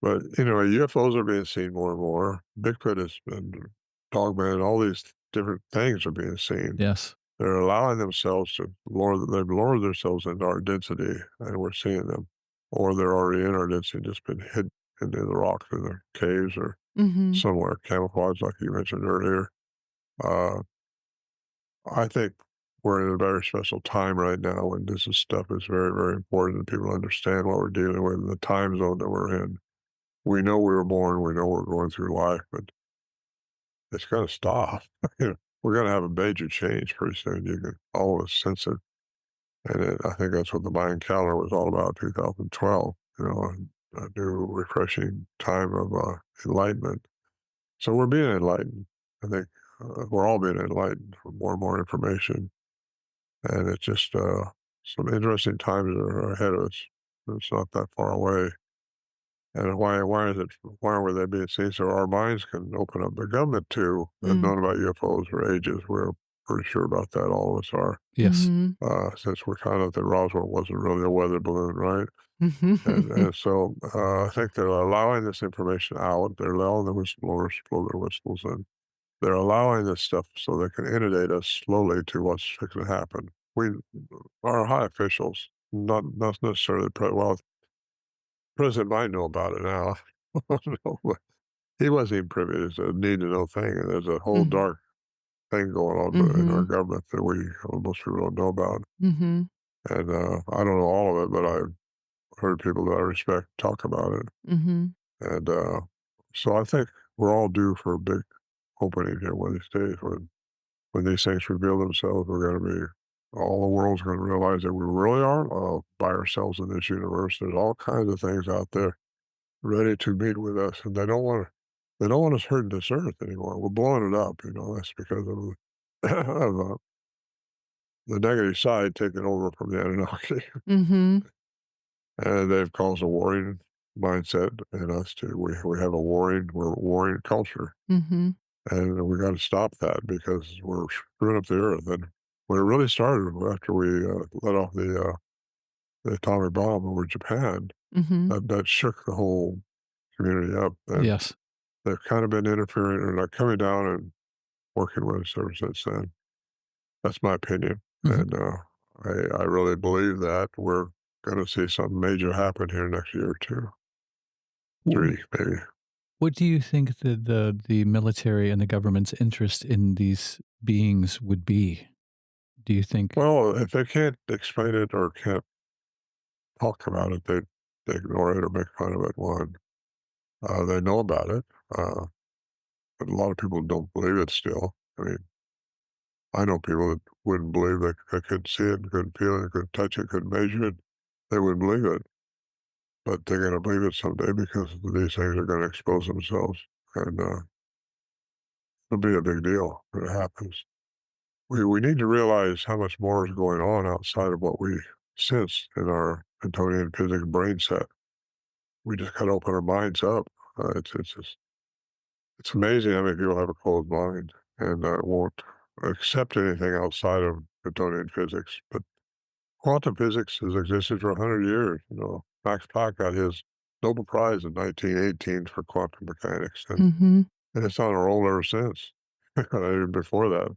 but UFOs are being seen more and more. Bigfoot has been, Dogman, all these different things are being seen. Yes. They're allowing themselves to they've lowered themselves into our density, and we're seeing them. Or they're already in our density, just been hid into the rocks in the caves or Mhm. somewhere, camouflage, like you mentioned earlier. Uh, I think we're in a very special time right now when stuff is very, very important and people understand what we're dealing with and the time zone that we're in. we know we were born, we know we're going through life, but it's going to stop. You know, we're going to have a major change pretty soon. You can always sense it. And I think that's what the Mayan calendar was all about, 2012, a new refreshing time of enlightenment. So we're being enlightened. I think we're all being enlightened for more and more information. And it's just some interesting times that are ahead of us. It's not that far away. And why are they being seen? So our minds can open up. The government too has Mm. known about UFOs for ages. We're pretty sure about that. All of us are, Yes. Mhm. since we're kind of that Roswell wasn't really a weather balloon, right? And Mhm. and so I think they're allowing this information out. They're allowing the whistleblowers to blow their whistles, and they're allowing this stuff so they can inundate us slowly to what's fixing to happen. We, our high officials, not necessarily well, President might know about it now. I don't know, but he wasn't even privy. It's a need to know thing, and there's a whole Mhm. dark thing going on in our Mhm. government that most people don't know about. Mhm. And I don't know all of it, but I've heard people that I respect talk about it. Mhm. And so I think we're all due for a big opening here one of these days when these things reveal themselves. We're going to be all the world's going to realize that we really are by ourselves in this universe. There's all kinds of things out there ready to meet with us, and they don't want us hurting this earth anymore. We're blowing it up, That's because of, of the negative side taking over from the Anunnaki, Mhm. and they've caused a warring mindset in us too. We have we're a warring culture, Mhm. and we got to stop that because we're screwing up the earth. And when it really started after we let off the atomic bomb over Japan, Mhm. that shook the whole community up, and Yes. they've kind of been interfering or like coming down and working with us ever since then. That's my opinion. Mhm. And I really believe that we're going to see something major happen here next year or two, W- three, maybe. What do you think that the military and the government's interest in these beings would be? Do you think? Well, if they can't explain it or can't talk about it, they ignore it or make fun of it. One, they know about it, but a lot of people don't believe it still. I mean, I know people that wouldn't believe they couldn't see it, couldn't feel it, couldn't touch it, couldn't measure it. They wouldn't believe it. But they're gonna believe it someday because these things are gonna expose themselves, and, it'll be a big deal when it happens. We need to realize how much more is going on outside of what we sense in our Newtonian physics brain set. We just gotta open our minds up. It's just it's amazing how many people have a closed mind and, won't accept anything outside of Newtonian physics, but quantum physics has existed for 100 years, Max Planck got his Nobel Prize in 1918 for quantum mechanics, Mhm. and it's on a roll ever since, even before that.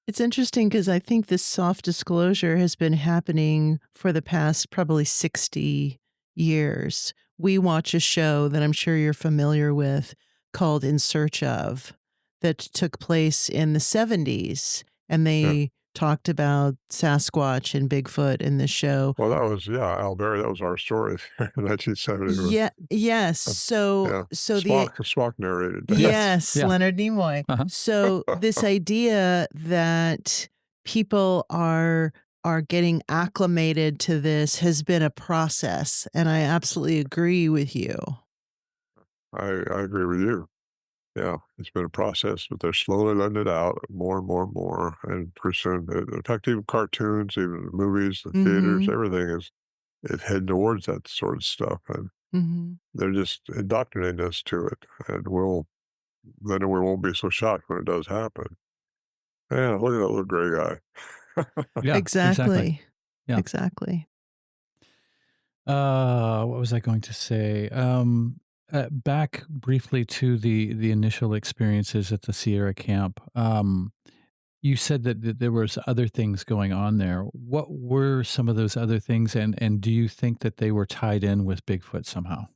It's interesting because I think this soft disclosure has been happening for the past probably 60 years. We watch a show that I'm sure you're familiar with called In Search Of that took place in the 70s, and Yeah. they talked about Sasquatch and Bigfoot in the show. Well, that was Al Berry, that was our story in 1970 with, Yeah, yes. uh, So yeah, so the Spock narrated that. Yes. Yes, Yeah. Leonard Nimoy. Uh-huh. So this idea that people are getting acclimated to this has been a process, and I absolutely agree with you. I agree with you. Yeah, it's been a process, but they're slowly letting it out more and more and more, and pretty soon, in fact, even cartoons, even the movies, the theaters, Mhm. everything is heading towards that sort of stuff, and Mhm. they're just indoctrinating us to it, and then we won't be so shocked when it does happen. Yeah, look at that little gray guy. Yeah. Exactly. Exactly. Yeah. Exactly. What was I going to say? Back briefly to the initial experiences at the Sierra camp. You said that there was other things going on there. What were some of those other things, and do you think that they were tied in with Bigfoot somehow?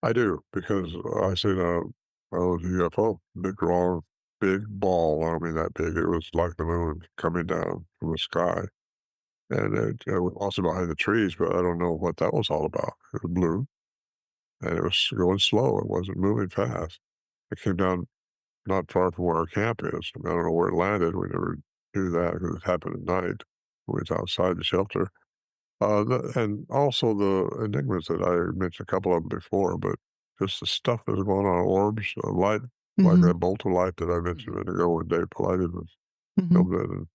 I do, because I seen a UFO, big ball, I don't mean that big, it was like the moon coming down from the sky, and it was also behind the trees, but I don't know what that was all about. It was blue, and it was going slow. It wasn't moving fast. It came down not far from where our camp is. I mean, I don't know where it landed. We never knew that because it happened at night. We was outside the shelter. And also the enigmas that I mentioned a couple of them before, but just the stuff that's going on, orbs, light, like Mhm. that bolt of light that I mentioned a minute ago when Dave Politis was Mhm. filmed it.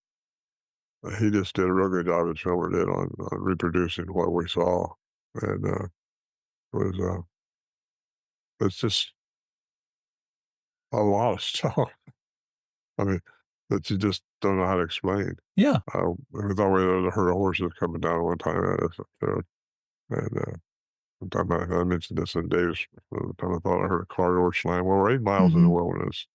And he just did a real good job, as Filmer did, on reproducing what we saw. And it was, it's just a lot of stuff. I mean, that you just don't know how to explain. Yeah. We thought we had heard of horses coming down one time at us up there. And one time I mentioned this in Davis, the time I thought I heard a car door slam. Well, we're 8 miles in the Mhm. wilderness.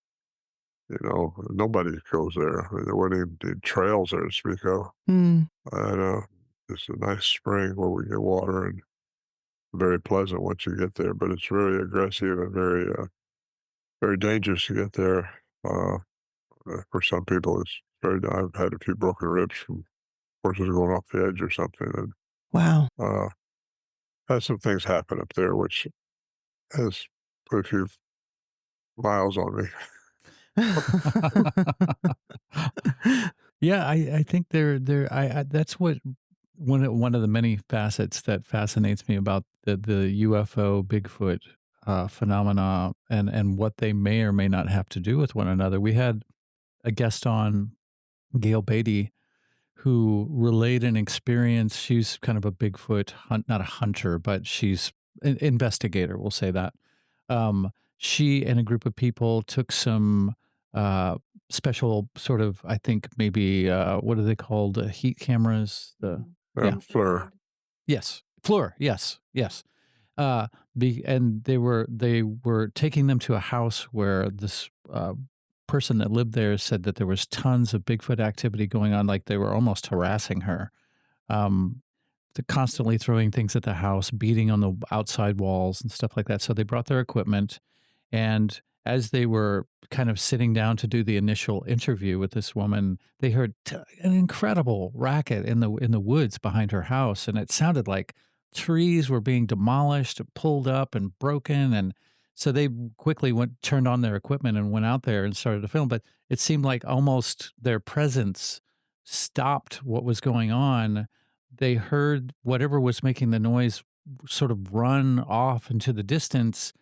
You know, nobody goes there. I mean, there weren't even any trails there to speak of. Mm. And it's a nice spring where we get water and very pleasant once you get there, but it's very aggressive and very dangerous to get there. Uh, for some people, it's very. I've had a few broken ribs from horses going off the edge or something, and Wow. uh, had some things happen up there, which has put a few miles on me. Yeah, I think I that's what one of the many facets that fascinates me about the UFO Bigfoot phenomena and what they may or may not have to do with one another. We had a guest on, Gail Beatty, who relayed an experience. She's kind of a Bigfoot not a hunter, but she's an investigator. We'll say that. She and a group of people took some uh, special sort of, I think maybe what are they called? Heat cameras. Yeah, Fleur. yes, FLIR. Yes, yes. Uh, and they were taking them to a house where this person that lived there said that there was tons of Bigfoot activity going on, like they were almost harassing her. Um, constantly throwing things at the house, beating on the outside walls and stuff like that. So they brought their equipment, and as they were kind of sitting down to do the initial interview with this woman, they heard an incredible racket in the woods behind her house, and it sounded like trees were being demolished, pulled up, and broken. And so they quickly turned on their equipment and went out there and started to film. But it seemed like almost their presence stopped what was going on. They heard whatever was making the noise sort of run off into the distance,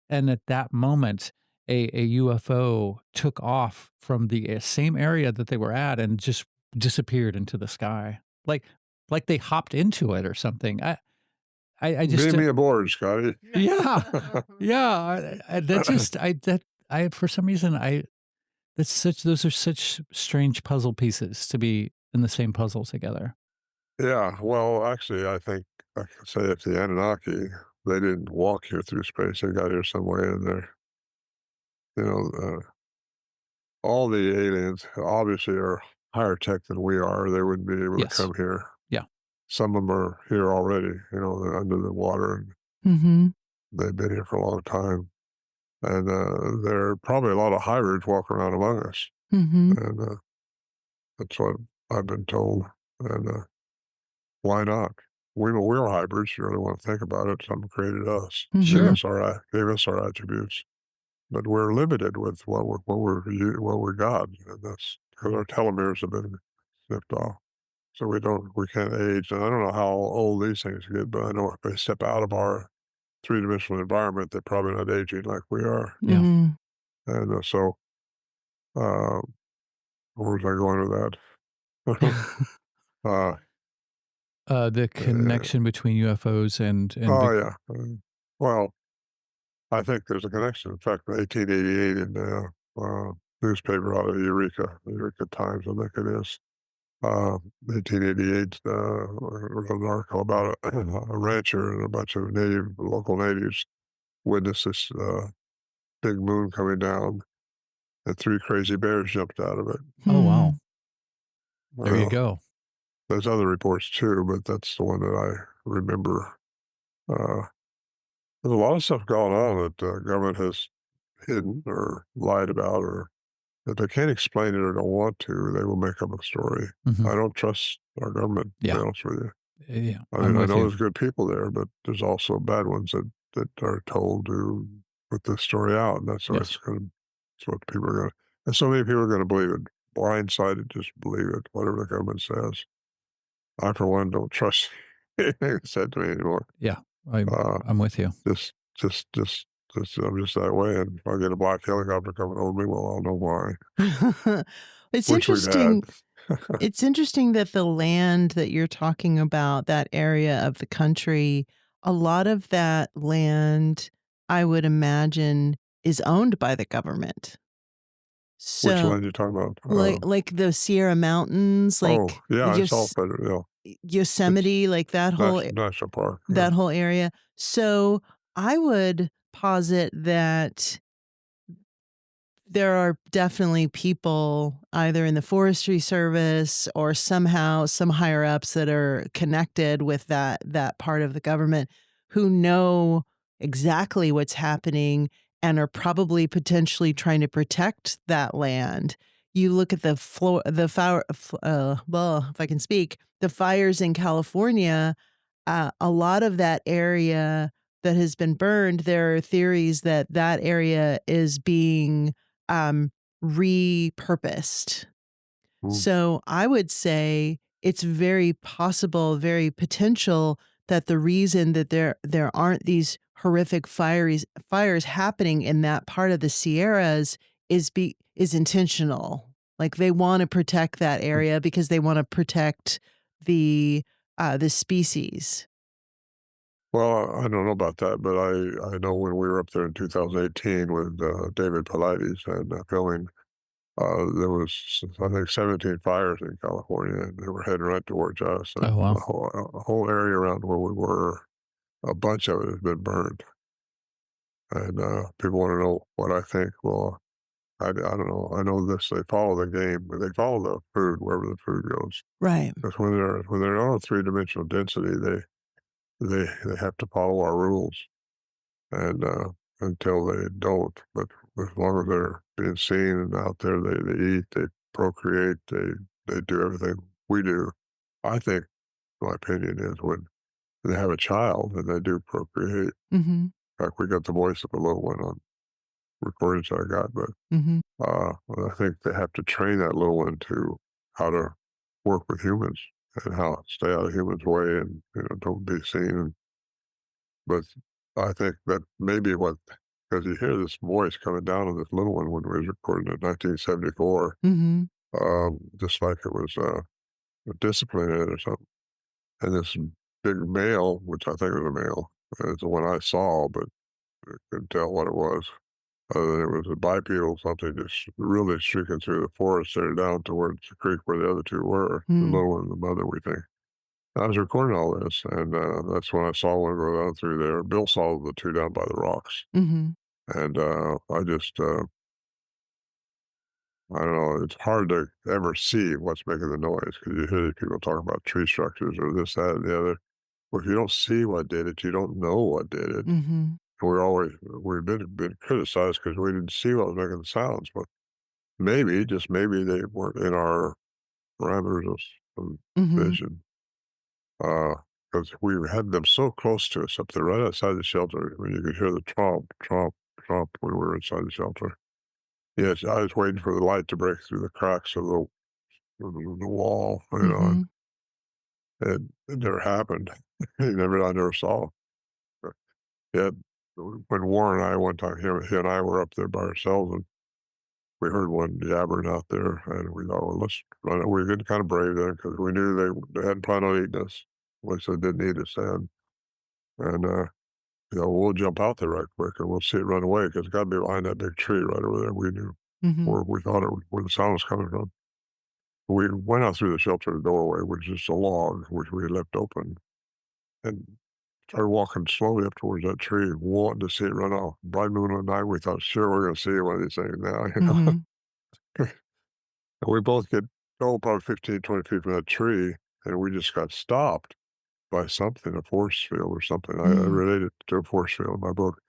and at that moment, a UFO took off from the same area that they were at and just disappeared into the sky, like they hopped into it or something. I just Beam me aboard, Scotty. yeah, yeah. That just I for some reason that's such those are such strange puzzle pieces to be in the same puzzle together. Yeah, well, actually, I think I can say if the Anunnaki, they didn't walk here through space, they got here some way in there. You know, all the aliens obviously are higher tech than we are. They wouldn't be able to Yes. come here. Yeah. Some of them are here already, you know, they're under the water and Mhm. they've been here for a long time. And there are probably a lot of hybrids walking around among us. Mhm. And that's what I've been told. And why not? We're hybrids. You really want to think about it. Someone created us, Mhm. gave us our attributes, but we're limited with what we got, and that's because our telomeres have been snipped off. So we can't age. And I don't know how old these things get, but I know if they step out of our three-dimensional environment, they're probably not aging like we are. Yeah. Mhm. And so, uh, where was I going with that? uh, The uh, connection between UFOs and oh big. yeah. Well, I think there's a connection. In fact, 1888 in the newspaper out of Eureka, the Eureka Times, I think it is. 1888 wrote an article about a rancher and a bunch of local natives witnessed this big moon coming down, and three crazy bears jumped out of it. Oh, wow. Hmm. There you Well, go. there's other reports too, but that's the one that I remember. Uh, there's a lot of stuff going on that government has hidden or lied about, or if they can't explain it or don't want to, they will make up a story. Mhm. I don't trust our government, to be Yeah. honest with you. Yeah, I I'm mean, I with know you. there's good people there, but there's also bad ones that that are told to put this story out, and Yes. that's what people are gonna and so many people are gonna believe it. Blindsided, just believe it, whatever the government says. I, for one, don't trust anything that's said to me anymore. Yeah. I'm Uh, I'm with you. just just just I'm just that way, and if I get a black helicopter coming over me, well, I'll know why, It's which we've had. interesting. It's interesting that the land that you're talking about, that area of the country, a lot of that land, I would imagine, is owned by the government. Which So, land you talking about? like the Sierra Mountains, Oh, like yeah, it's all federal, it's Yosemite, like national park, yeah. that whole area. So, I would posit that there are definitely people either in the forestry service or somehow some higher ups that are connected with that part of the government who know exactly what's happening and are probably potentially trying to protect that land. You look at the fire, well, if I can speak, the fires in California, a lot of that area that has been burned, there are theories that that area is being um, repurposed. Mm. So I would say it's very possible, very potential that the reason that there aren't these horrific fires happening in that part of the Sierras is intentional. Like they want to protect that area because they want to protect the species. Well, I don't know about that, but I know when we were up there in 2018 with David Paulides and filming, there was, I think, 17 fires in California, and they were heading right towards us. Oh, And wow. the whole area around where we were, a bunch of it has been burned. And people want to know what I think. Well, I don't know. I know this. They follow the game, but they follow the food wherever the food goes. Right. Because when they're on a three-dimensional density, they have to follow our rules, and until they don't. But as long as they're being seen and out there, they eat, they procreate, they do everything we do. I think my opinion is when they have a child and they do procreate. Mhm. In fact, we got the voice of a little one on recordings I got, but Mhm. well, I think they have to train that little one to how to work with humans and how to stay out of humans' way and don't be seen. But I think that maybe what because you hear this voice coming down on this little one when we was recording in 1974, Mhm. just like it was disciplining it or something. And this big male, which I think was a male, is the one I saw, but I couldn't tell what it was. Other than it was a bipedal something just really streaking through the forest there down towards the creek where the other two were, the Mm. little one and the mother, we think. I was recording all this, and that's when I saw one go down through there. Bill saw the two down by the rocks, Mhm. and I don't know. It's hard to ever see what's making the noise because you hear these people talk about tree structures or this, that, and the other. Well, if you don't see what did it, you don't know what did it. Mhm. And we've been criticized because we didn't see what was making the sounds, but maybe, just maybe, they weren't in our parameters of Mhm. vision. Because we had them so close to us up there, right outside the shelter. When you could hear the tromp, tromp, tromp when we were inside the shelter. Yes, I was waiting for the light to break through the cracks of the wall, Mhm. it never happened. I never saw. But yet, when Warren and I one time, he and I were up there by ourselves, and we heard one jabbering out there, and we thought, well, let's run. We were getting kind of brave then because we knew they hadn't planned on eating us. At least they didn't eat us then. And we'll jump out there right quick and we'll see it run away because it's got to be behind that big tree right over there. We knew Mhm. where we thought where the sound was coming from. We went out through the shelter doorway, which is a log, which we had left open, and started walking slowly up towards that tree, wanting to see it run off. Bright moonlit night, we thought, sure, we're going to see one of these things now. Mhm. And we both get, probably 15, 20 feet from that tree, and we just got stopped by something, a force field or something. I Mm. relate it to a force field in my book.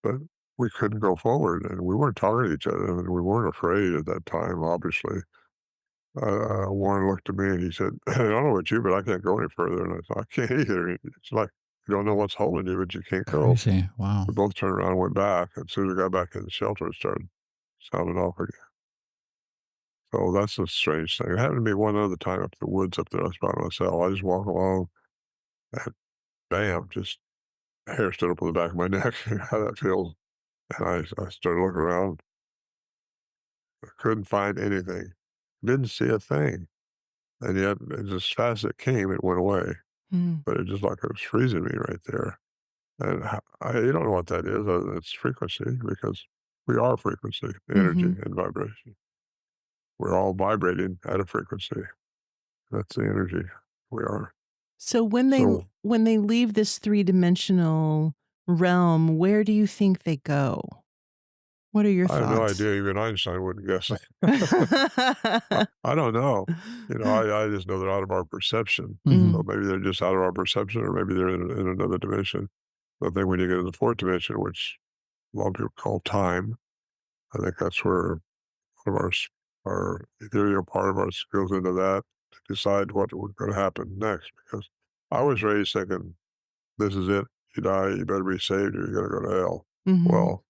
But we couldn't go forward, and we weren't talking to each other, and we weren't afraid at that time, obviously. Warren looked at me and he said, I don't know about you, but I can't go any further. And I said, I can't either. It's like You don't know what's holding you, but you can't go. Crazy. Wow. We both turned around and went back. And as soon as we got back in the shelter, it started sounding off again. So that's a strange thing. It happened to me one other time up in the woods up there. I was by myself. I just walk along and bam, just hair stood up on the back of my neck. You know how that feels. And I started looking around. I couldn't find anything. Didn't see a thing. And yet, as fast as it came, it went away. Mm. But it just like it was freezing me right there. And you don't know what that is. Other than it's frequency because we are frequency, energy, Mhm. and vibration. We're all vibrating at a frequency. That's the energy we are. So So when they leave this three-dimensional realm, where do you think they go? What are your I have no thoughts? idea. Even Einstein wouldn't guess. I don't know. I just know they're out of our perception. Hmm. So Mm, maybe they're just out of our perception, or maybe they're in another dimension. But then when you get to the fourth dimension, which a lot of people call time, I think that's where one of our ethereal part of us goes into that to decide what was going to happen next. Because I was raised thinking, this is it. You die, you better be saved, or you're going to go to hell. mhm, Well,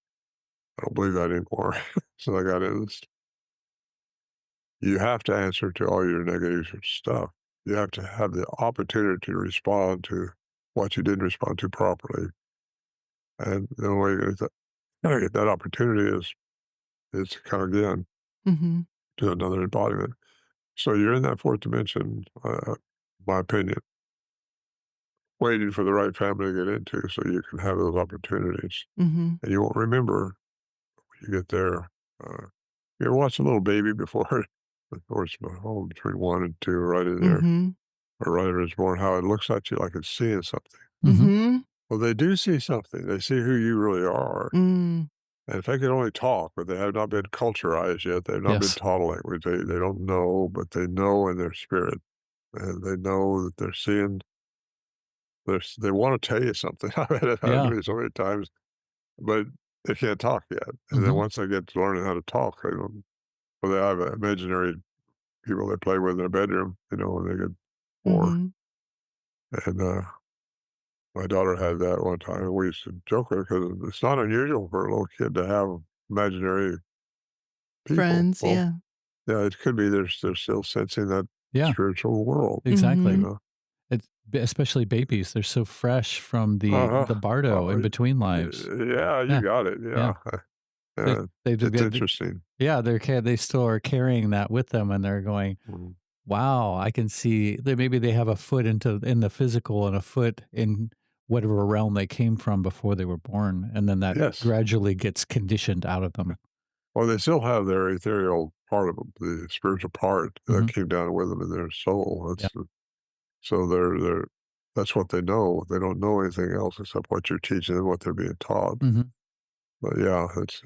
I don't believe that anymore. So I got into this. You have to answer to all your negative stuff. You have to have the opportunity to respond to what you didn't respond to properly. And the only way you're gonna get that opportunity is to come again mhm, to another embodiment. So you're in that fourth dimension, my opinion, waiting for the right family to get into so you can have those opportunities. mhm, And you won't remember when you get there. You ever watch a little baby before it's between 1 and 2, right in there, mhm, or right as it's born, how it looks at you like it's seeing something. Hmm. mhm, Well, they do see something. They see who you really are. mm, And if they can only talk, but they have not been culturized yet, they've not been Yes. taught a language. They don't know, but they know in their spirit. And they know that they're seeing, they want to tell you something. I've had it happen to Yeah. me so many times, but they can't talk yet. And then Hmm. once they get to learning how to talk, they don't, well, they have imaginary people they play with in their bedroom, when they get 4. mhm, And my daughter had that one time, and we used to joke with her because it's not unusual for a little kid to have imaginary people. friends, Well, yeah, yeah, it could be they're still sensing that Yeah. spiritual world, you Exactly. mhm, know? Especially babies. They're so fresh from Uh-huh. the bardo in between lives. Yeah, you Yeah. got it. Yeah. Yeah. They Yeah. they It's get interesting. yeah, they still are carrying that with them, and they're going, Mm. "Wow, I can see." Maybe they have a foot in the physical and a foot in whatever realm they came from before they were born, and then that Yes. gradually gets conditioned out of them. Well, they still have their ethereal part of them, the spiritual part that Hmm. came down with them in their soul. Yeah. So they're that's what they know. They don't know anything else except what you're teaching them, what they're being taught. Hmm. But yeah, it's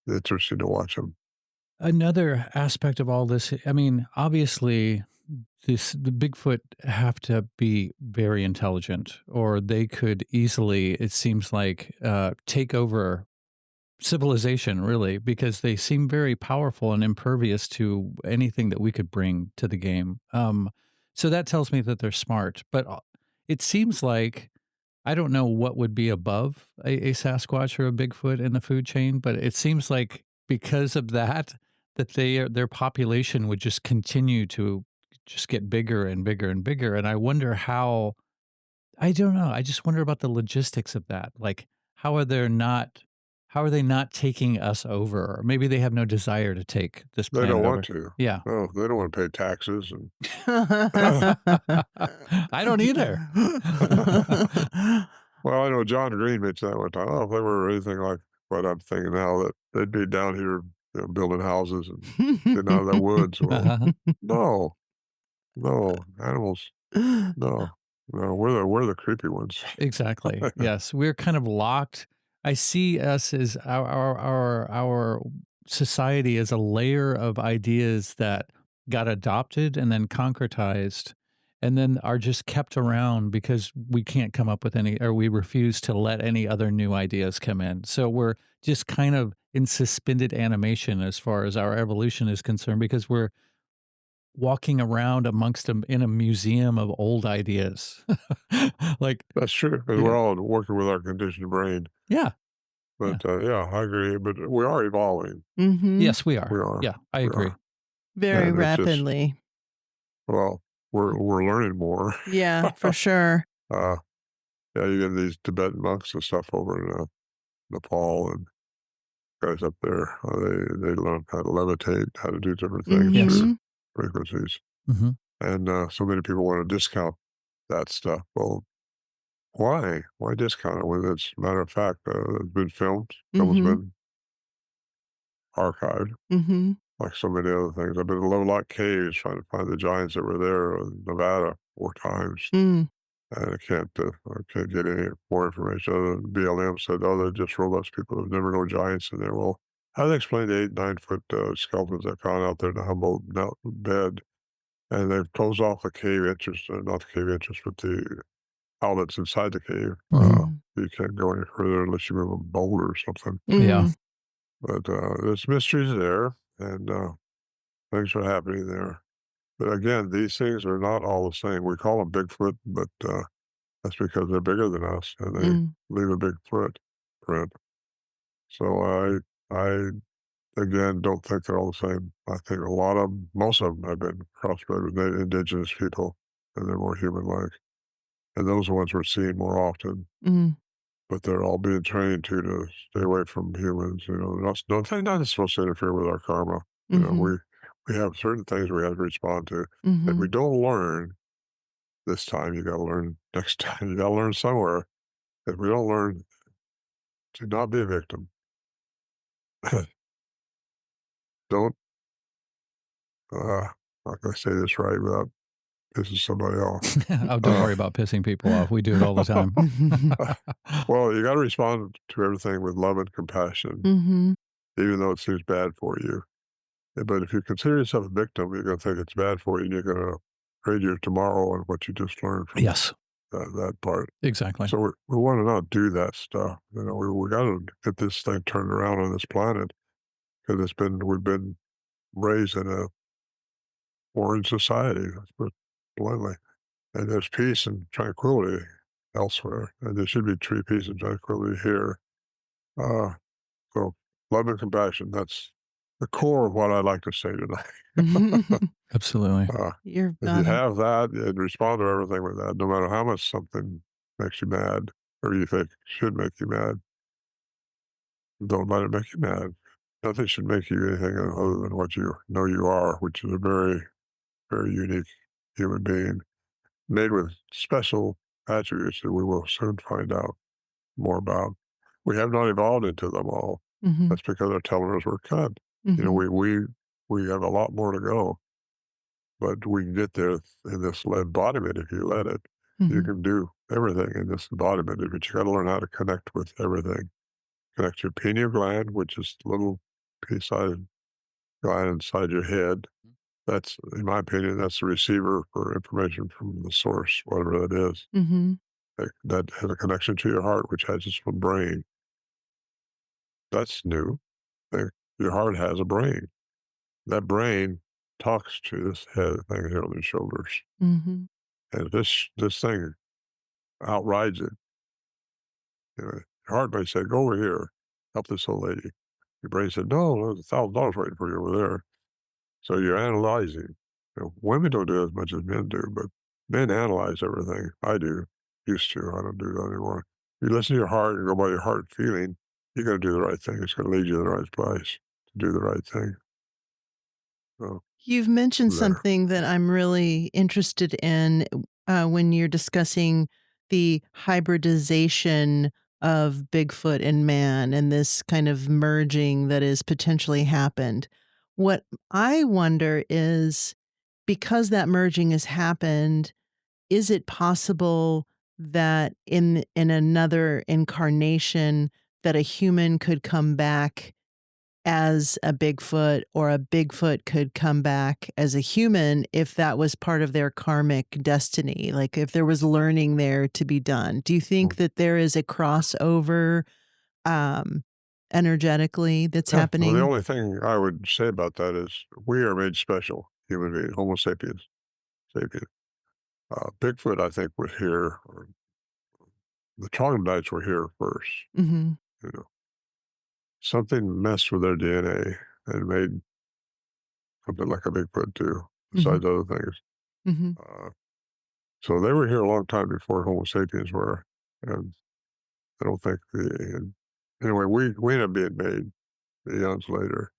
interesting to watch them. Another aspect of all this, I mean, obviously, the Bigfoot have to be very intelligent, or they could easily, it seems like, take over civilization, really, because they seem very powerful and impervious to anything that we could bring to the game. So that tells me that they're smart, but it seems like I don't know what would be above a Sasquatch or a Bigfoot in the food chain, but it seems like because of that, their population would just continue to just get bigger and bigger and bigger. And I wonder how, I don't know. I just wonder about the logistics of that. Like, how are they not, how are they not taking us over? Or maybe they have no desire to take this They don't planet want over. to. Yeah. Oh, they don't want to pay taxes and I don't either. well, I know John Green mentioned that one time. Oh, if they were anything like what I'm thinking now, that they'd be down here, building houses and getting out of the woods. Well, Uh-huh. no, no, animals, no, no, we're the creepy ones. Exactly. Yes, we're kind of locked. I see us as our society as a layer of ideas that got adopted and then concretized, and then are just kept around because we can't come up with any, or we refuse to let any other new ideas come in. So we're just kind of in suspended animation as far as our evolution is concerned because walking around amongst them in a museum of old ideas. Like, That's true, because yeah, we're all working with our conditioned brain. yeah, yeah. But yeah, I agree. But we are evolving. Mhm. Yes, we We are. are. Yeah, I We agree. are. Very And it's just, rapidly. well, we're learning more. Yeah, for sure. uh, yeah, you get these Tibetan monks and stuff over in Nepal and guys up there. They learn how to levitate, how to do different things through Yes. Mhm. frequencies. Mhm. And so many people want to discount that stuff. Well, why? Why discount it when it's matter of fact it's been filmed, film's Mhm. been archived, Mhm. like so many other things. I've been in Lovelock Caves trying to find the giants that were there in Nevada 4 times. Mm. And I can't get any more information other than BLM said, oh, they're just robust people. There's never no giants in there. Well, how do they explain the 8, 9 foot skeletons they found out there in the Humboldt bed? And they've closed off the cave entrance, not the cave entrance, but the outlets inside the cave. Mhm. Mhm. You can't go any further unless you move a boulder or something. Yeah. Mm. But there's mysteries there, and things are happening there. But again, these things are not all the same. We call them Bigfoot, but that's because they're bigger than us and they Mm. leave a big footprint. So I again don't think they're all the same. I think a lot of them, most of them have been crossbred with indigenous people, and they're more human-like. And those ones we're seeing more often. Mm. But they're all being trained to stay away from humans. You know, they're not supposed to interfere with our karma. You know, Mhm. we have certain things we have to respond to. If we Mhm. don't learn this time, you got to learn next time. You got to learn somewhere. If we don't learn to not be a victim, don't. How can I say this right without pissing somebody off? Oh, don't Uh, worry about pissing people off. We do it all the time. well, you got to respond to everything with love and compassion, Mhm. even though it seems bad for you. But if you consider yourself a victim, you're going to think it's bad for you, and you're going to trade your tomorrow on what you just learned from Yes, that part. exactly. So we want to not do that stuff. You know, we got to get this thing turned around on this planet because we've been raised in a foreign society. Let's put it bluntly, and there's peace and tranquility elsewhere, and there should be true peace and tranquility here. Uh, so love and compassion. That's the core of what I'd like to say tonight. Absolutely. Uh, You're if you on it. have that and respond to everything with that, no matter how much something makes you mad or you think should make you mad, don't let it make you mad. Nothing should make you anything other than what you know you are, which is a very, very unique human being made with special attributes that we will soon find out more about. We have not evolved into them all. Mhm. That's because our telomeres were cut. You know, Mhm. we have a lot more to go. But we can get there in this embodiment if you let it. You Mhm. can do everything in this embodiment, but you got to learn how to connect with everything. Connect your pineal gland, which is the little pea-sized gland inside your head. That's, in my opinion, that's the receiver for information from the source, whatever that is. Mhm. That has a connection to your heart, which has its own brain. That's new. Your heart has a brain. That brain talks to this head thing here on the shoulders. Mhm. And this thing outrides it. You know, your heart may say, "Go over here, help this old lady." Your brain said, "No, there's $1,000 waiting for you over there." So you're analyzing. You know, women don't do it as much as men do, but men analyze everything. I do. Used to. I don't do that anymore. You listen to your heart and go by your heart feeling, you're going to do the right thing. It's going to lead you to the right place to do the right thing. So You've mentioned there. something that I'm really interested in when you're discussing the hybridization of Bigfoot and man and this kind of merging that has potentially happened. What I wonder is because that merging has happened, is it possible that in another incarnation that a human could come back as a Bigfoot or a Bigfoot could come back as a human if that was part of their karmic destiny, like if there was learning there to be done? Do you think that there is a crossover, um, energetically that's Yeah. Well, the happening? only thing I would say about that is we are made special. human being, Homo sapiens, sapien. Bigfoot, I think, was here, or the troglodytes were here first. Mhm. You know, something messed with their DNA and made something like a Bigfoot do, Mhm. besides other things. Mhm. Uh, so they were here a long time before Homo sapiens were, and I don't think anyway, we ended up being made eons later.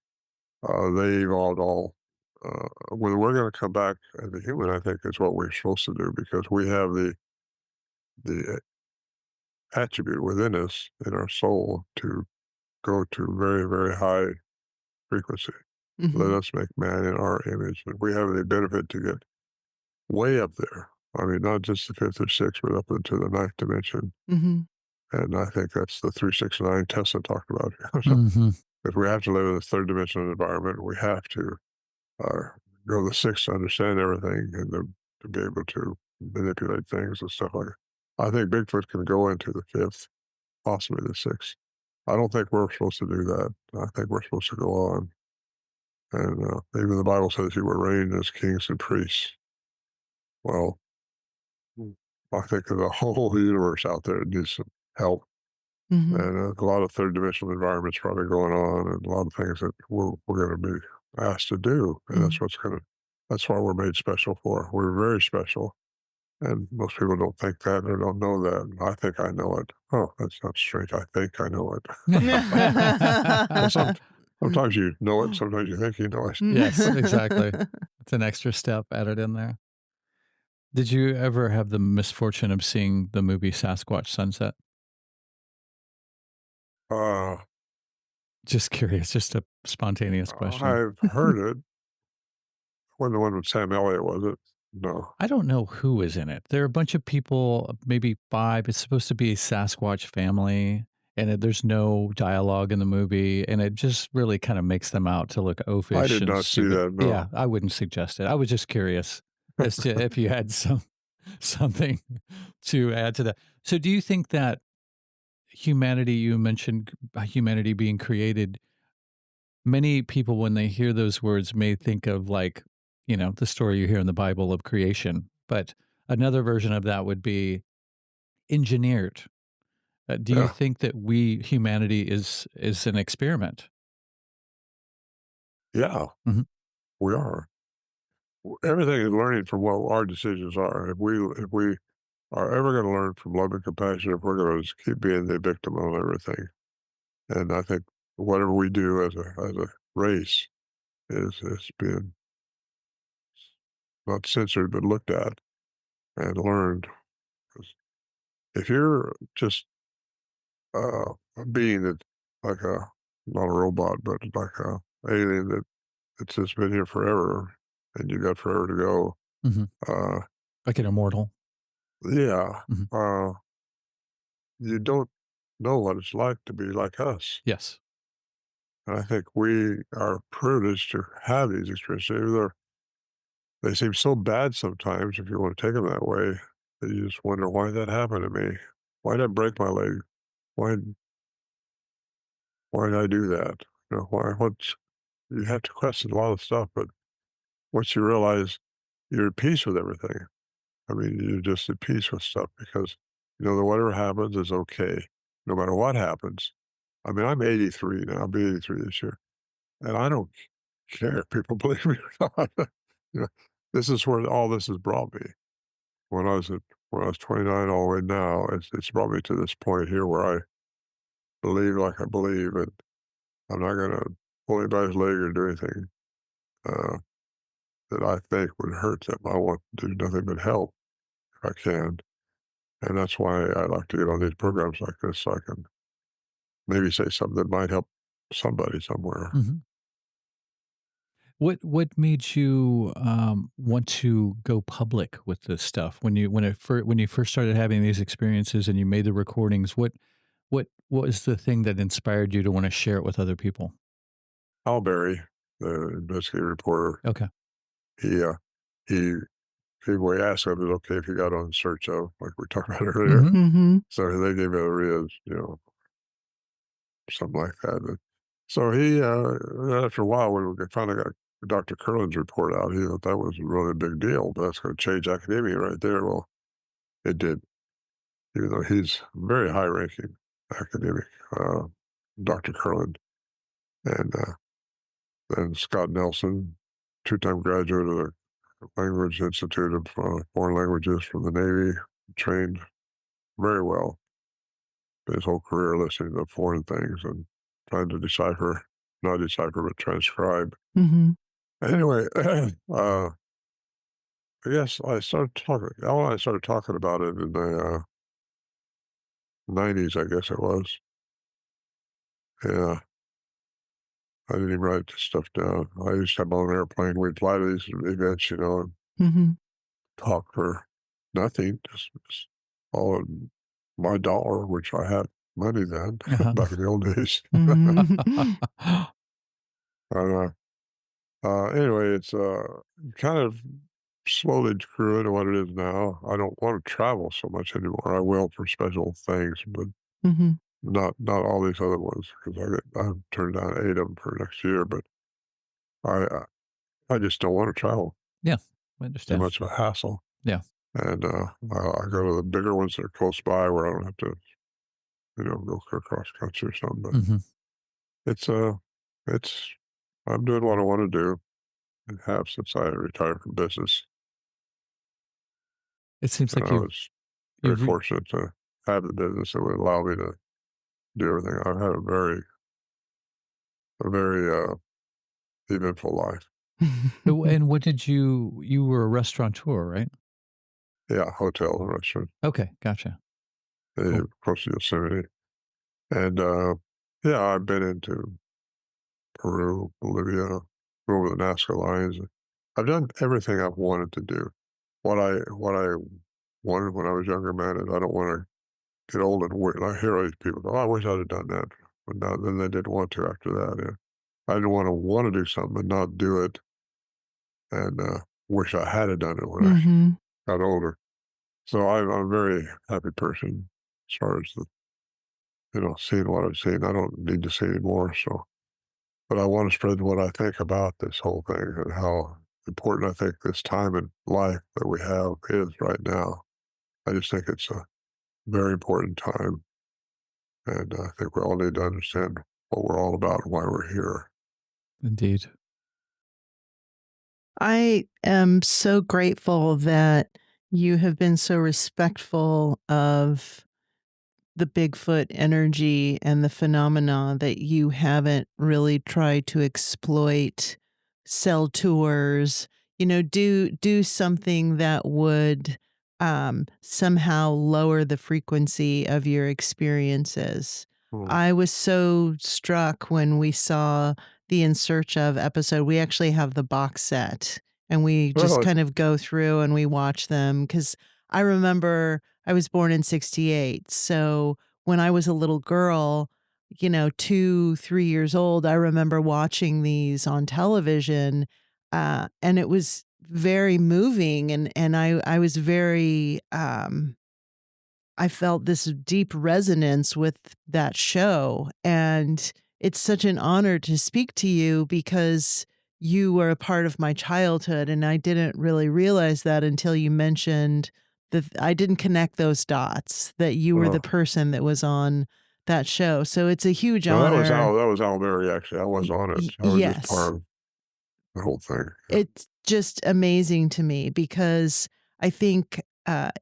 They evolved all. When we're going to come back as a human, I think is what we're supposed to do because we have the attribute within us in our soul to go to very very high frequency. Let Mhm. us make man in our image, and we have the benefit to get way up there. I mean, not just the fifth or sixth, but up into the ninth dimension. Mhm. And I think that's the 369 Tesla talked about. So Hmm. if we have to live in a third dimensional environment, we have to uh, go to the sixth to understand everything and to be able to manipulate things and stuff like that. I think Bigfoot can go into the fifth, possibly the sixth. I don't think we're supposed to do that. I think we're supposed to go on. And even the Bible says you will reign as kings and priests. Well, I think there's a whole universe out there that needs some help. Mhm. And a lot of third dimensional environments probably going on, and a lot of things that we're going to be asked to do. And Mhm. that's why we're made special for. We're very special. And most people don't think that or don't know that. And I think I know it. Oh, that's not strange. I think I know it. Well, sometimes you know it, sometimes you think you know it. Yes, exactly. It's an extra step added in there. Did you ever have the misfortune of seeing the movie Sasquatch Sunset? Uh, Just curious, just a spontaneous question. I've heard it. When the one with Sam Elliott, was it? No, I don't know who is in it. There are a bunch of people, maybe 5. It's supposed to be a Sasquatch family, and there's no dialogue in the movie, and it just really kind of makes them out to look I oafish did and not see stupid. that. No. Yeah, I wouldn't suggest it. I was just curious as to if you had something to add to that. So do you think that humanity, you mentioned humanity being created, many people, when they hear those words, may think of like, the story you hear in the Bible of creation. But another version of that would be engineered. Do you Yeah, think that humanity, is an experiment? yeah, Hmm. we are. Everything is learning from what our decisions are. If we are ever going to learn from love and compassion, if we're going to just keep being the victim of everything, and I think whatever we do as a race is being not censored but looked at and learned. 'Cause if you're just a being that like a not a robot but like a alien that's just been here forever and you got forever to go, Hmm. uh, Like an immortal. yeah, Hmm. uh, you don't know what it's like to be like us. Yes. And I think we are privileged to have these experiences. They seem so bad sometimes if you want to take them that way that you just wonder why that happened to me. Why did I break my leg? Why why did I do that? What's you have to question a lot of stuff, but once you realize you're at peace with everything, I mean, you're just at peace with stuff because you know that whatever happens is okay, no matter what happens. I mean, I'm 83 now. I'll be 83 this year, and I don't care if people believe me or not. You know, this is where all this has brought me. When I was at when I was 29 all the way now, it's brought me to this point here where I believe like I believe, and I'm not gonna pull anybody's leg or do anything uh, that I think would hurt them. I want to do nothing but help if I can, and that's why I like to get on these programs like this so I can maybe say something that might help somebody somewhere. Hmm. What made you want to go public with this stuff when you first started having these experiences and you made the recordings? What was the thing that inspired you to want to share it with other people? Al Berry, the investigative reporter, Okay. he he we asked him, "Is it okay if you got on search of," like we talked about earlier. Hmm. Mhm. So they gave it a Riz, something like that. So he, after a while, when we finally got Dr. Curlin's report out, he thought that was really a big deal. That's going to change academia right there. Well, it did, even though he's very high-ranking academic, Dr. Curlin, and then Scott Nelson, two-time graduate of the Language Institute of Foreign Languages from the Navy, trained very well his whole career listening to foreign things and trying to decipher, not decipher, but transcribe. Mhm. Anyway, I guess I started talking. Al and I started talking about it in the '90s, I guess it was. Yeah, I didn't even write this stuff down. I used to have my own airplane. We'd fly to these events, and Mhm. talk for nothing, just all in my dollar, which I had money then back in the old days. Mhm. And, anyway, it's kind of slowly grew into what it is now. I don't want to travel so much anymore. I will for special things, but Mhm. not all these other ones because I've turned down 8 of them for next year. But I just don't want to travel. Yeah, I Too understand. much of a hassle. Yeah. And I go to the bigger ones that are close by where I don't have to, go across country or something. But Mhm. it's it's I'm doing what I want to do and have since I retired from business. It seems And like I was very you've re fortunate to have the business that would allow me to do everything. I've had a very eventful life. oh, and what did you were a restaurateur, right? Yeah, hotel and restaurant, Okay, gotcha. Cool. close to Yosemite. And yeah, I've been into Peru, Bolivia, over the Nazca lines. I've done everything I've wanted to do. What I wanted when I was younger, man, is I don't want to get old and wait. I hear all these people go, "Oh, I wish I'd have done that," but now then they didn't want to after that. Yeah. I didn't want to do something and not do it, and wish I had have done it when I Mhm. got older. So I'm a very happy person as far as seeing what I've seen. I don't need to see anymore. So, but I want to spread what I think about this whole thing and how important I think this time in life that we have is right now. I just think it's a very important time, and I think we all need to understand what we're all about and why we're here. Indeed. I am so grateful that you have been so respectful of the Bigfoot energy and the phenomena that you haven't really tried to exploit, sell tours, do something that would somehow lower the frequency of your experiences. Hmm. I was so struck when we saw the In Search of episode. We actually have the box set and we just Really? kind of go through and we watch them because I remember I was born in '68. So when I was a little girl, 2, 3 years old, I remember watching these on television. And it was very moving. And I was very, I felt this deep resonance with that show. And it's such an honor to speak to you because you were a part of my childhood. And I didn't really realize that until you mentioned that I didn't connect those dots, that you were Uh, the person that was on that show. So it's a huge no, that was honor. Al. That was Al Berry. Actually, I was on it. I was just Yes. part of the whole thing. Yeah. It's just amazing to me because I think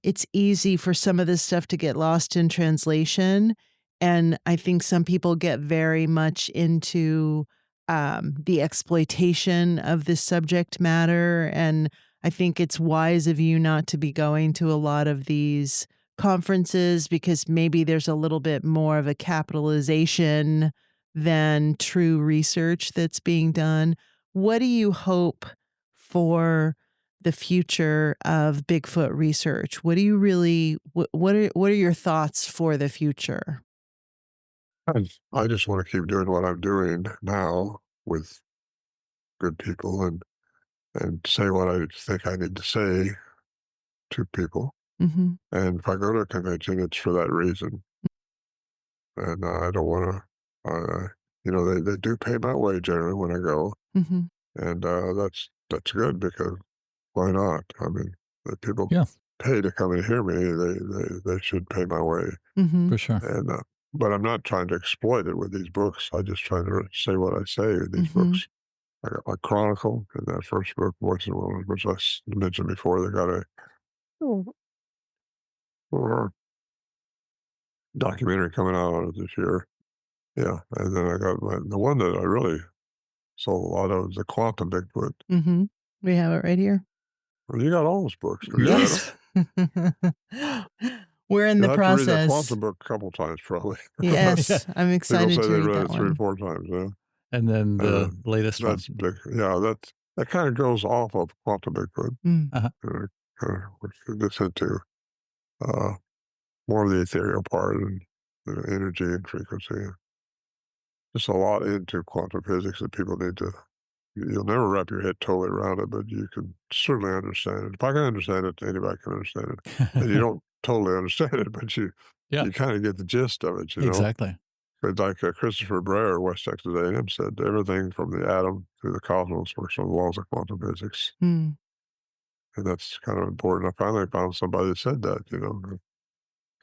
it's easy for some of this stuff to get lost in translation. And I think some people get very much into the exploitation of this subject matter. And I think it's wise of you not to be going to a lot of these conferences because maybe there's a little bit more of a capitalization than true research that's being done. What do you hope for the future of Bigfoot research? What do you really what are your thoughts for the future? I just want to keep doing what I'm doing now with good people and say what I think I need to say to people. Mhm. And if I go to a convention, it's for that reason. And I don't want to, they do pay my way generally when I go. Mhm. and that's good because why not? I mean, the people Yeah, pay to come and hear me. They should pay my way, Mhm. for sure. and but I'm not trying to exploit it with these books. I just try to say what I say in these Mhm. books. I got my chronicle in that first book, Voice of the Wilderness, which mentioned before. They got a uh, documentary coming out on it this year. Yeah, and then I got the one that I really sold a lot of is the Quantum Bigfoot. Mhm. We have it right here. Well, you got all those books. Have you read them? Yes. We're in the You'll have to read that process. Quantum book a couple times, probably. Yeah. Yes, I'm People excited say to they read read that it three or one. four times. Yeah, And then and the latest one. that's big. Yeah, that kind of goes off of Quantum Bigfoot. Mm. Uh-huh. Which gets into uh, more of the ethereal part and the energy and frequency. Just a lot into quantum physics that people need to. You'll never wrap your head totally around it, but you can certainly understand it. If I can understand it, anybody can understand it. And you don't totally understand it, but Yeah, you kind of get the gist of it, you know. exactly. But like Christopher Brer, West Texas A&M, said, everything from the atom to the cosmos works on the laws of quantum physics, Mm. and that's kind of important. I finally found somebody that said that, you know,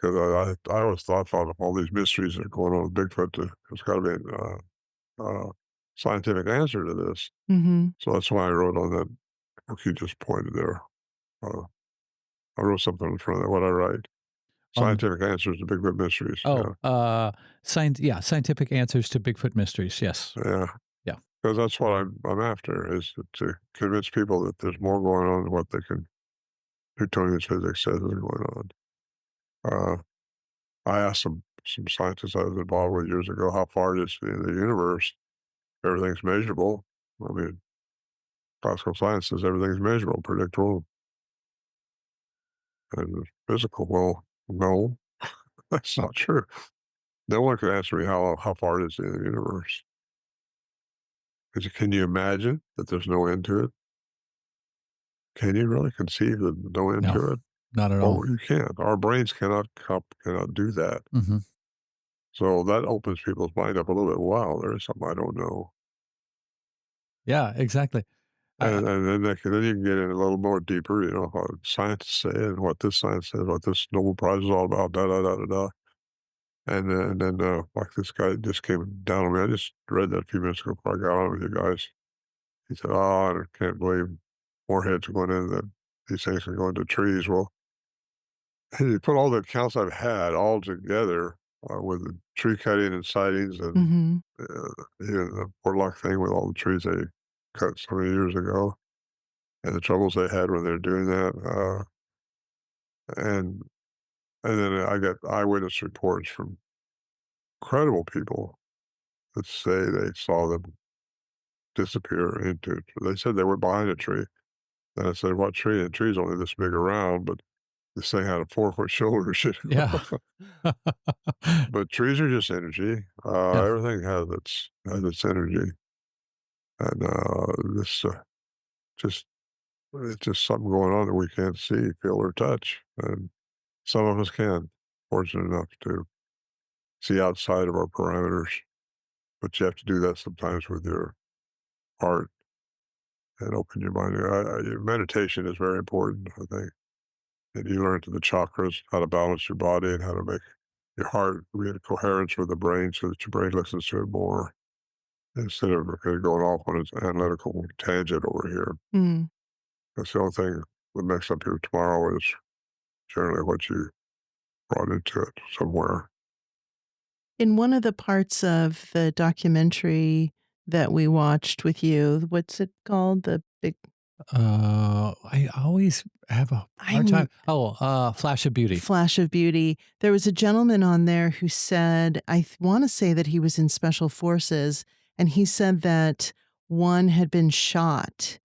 because I always thought of all these mysteries that are going on with Bigfoot. There's got to be scientific answer to this. Mhm. So that's why I wrote on that book you just pointed there. Uh, I wrote something in front of that, what I write. On Scientific answers to Bigfoot mysteries. oh, Yeah. scientific answers to Bigfoot mysteries. Yes. Yeah. Yeah. Because that's what I'm after is to convince people that there's more going on than what Newtonian physics says is going on. Uh, I asked some scientists I was involved with years ago how far it is to the end of the universe. Everything's measurable. I mean, classical science says everything's measurable, predictable, and physical. Well, no, that's not true. No one can answer me how far it is to the end of the universe. Can you imagine that there's no end to it? Can you really conceive of no end No, to it? not at all. Well, you can't. Our brains cannot do that. Hmm. So that opens people's mind up a little bit. Wow, there is something I don't know, Yeah, exactly. and then then you can get in a little more deeper. You know what scientists say and what this science says, what this Nobel Prize is all about. Da da da da da. And then like this guy just came down on me. I just read that a few minutes ago before I got on with you guys. He said, "Oh, I can't believe Morehead's going in that these things can go into trees." Well, he put all the accounts I've had all together with the tree cutting and sightings and Mhm. even the Portlock thing with all the trees they cut so many years ago and the troubles they had when they were doing that. And and then I got eyewitness reports from credible people that say they saw them disappear into it. They said they were behind a tree. And I said, "What tree?" And the tree's only this big around, but this thing had a 4-foot shoulder. Yeah. But trees are just energy. Yeah. Everything has its energy, and this just it's just something going on that we can't see, feel, or touch. And some of us can, fortunate enough to see outside of our parameters. But you have to do that sometimes with your heart and open your mind. Meditation is very important, I think. And you learn to the chakras, how to balance your body and how to make your heart be in coherence with the brain so that your brain listens to it more instead of going off on its analytical tangent over here. Mm. That's the only thing that makes up your tomorrow is generally what you brought into it somewhere. In one of the parts of the documentary that we watched with you, what's it called? The big I always have a hard I'm time. Oh, Flash of Beauty. Flash of Beauty. There was a gentleman on there who said, want to say that he was in special forces, and he said that one had been shot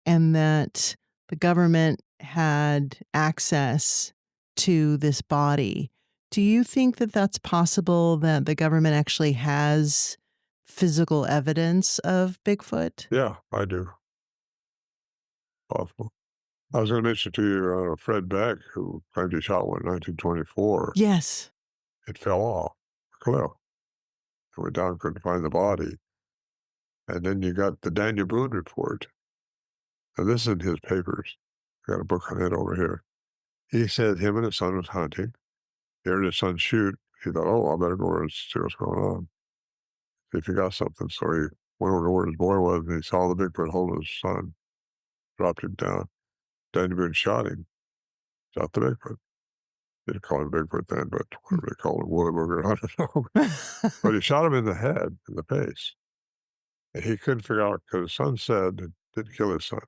and that the government had access to this body. Do you think that that's possible that the government actually has physical evidence of Bigfoot? Yeah, I do. Possible. I was going to mention to you Fred Beck, who claimed he shot one in 1924. Yes. It fell off a cliff. It went down, couldn't find the body. And then you got the Daniel Boone report. And this is in his papers. I got a book on it over here. He said him and his son was hunting. He heard his son shoot. He thought, oh, I better go over and see what's going on. See if he got something. So he went over to where his boy was, and he saw the Bigfoot holding his son, dropped him down. Daniel Boone shot him, shot the Bigfoot. They didn't call him Bigfoot then, but whatever they called him, Woolly Booger, I don't know. But he shot him in the head, in the face. And he couldn't figure out, because his son said, it didn't kill his son.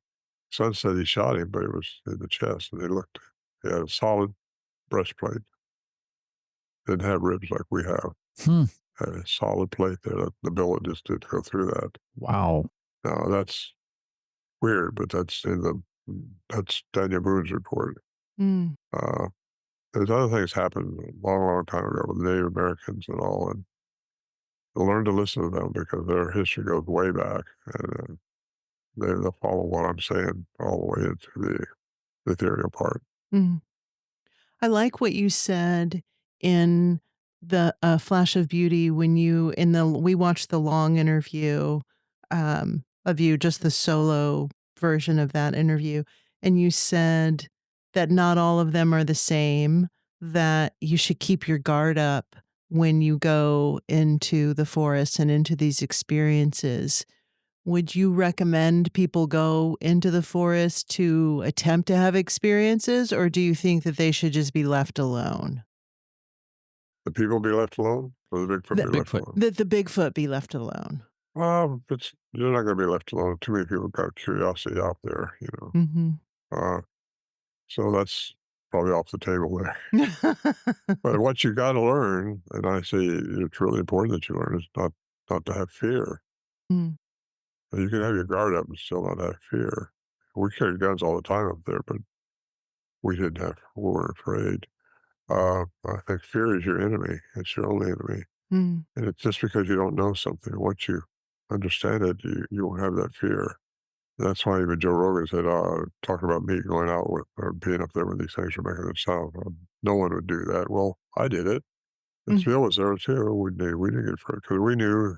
His son said he shot him, but it was in the chest. And they looked, he had a solid breastplate. Didn't have ribs like we have. Hmm. Had a solid plate there. The bullet just didn't go through that. Wow. Now, that's weird, but that's Daniel Boone's report. Mm. There's other things happened a long, long time ago with the Native Americans and all, and I learn to listen to them because their history goes way back, and they'll follow what I'm saying all the way into the ethereal part. Mm. I like what you said in the Flash of Beauty when you in the we watched the long interview of you, just the solo version of that interview, and you said that not all of them are the same, that you should keep your guard up when you go into the forest and into these experiences. Would you recommend people go into the forest to attempt to have experiences, or do you think that they should just be left alone? The people be left alone, or the Bigfoot The be left Bigfoot. alone? That the Bigfoot be left alone. You're not going to be left alone. Too many people got curiosity out there, you know. Mhm. Uh, so that's probably off the table there. But what you got to learn, and I say it's really important that you learn, is not to have fear. Mm, You can have your guard up and still not have fear. We carried guns all the time up there, but we weren't afraid. I think fear is your enemy. It's your only enemy. mm, And it's just because you don't know something. Once you understand it, you won't have that fear. That's why even Joe Rogan said, talking about me going out with or being up there when these things were making a sound. No one would do that. Well, I did it. And mm. Phil was there too. We didn't get afraid because we knew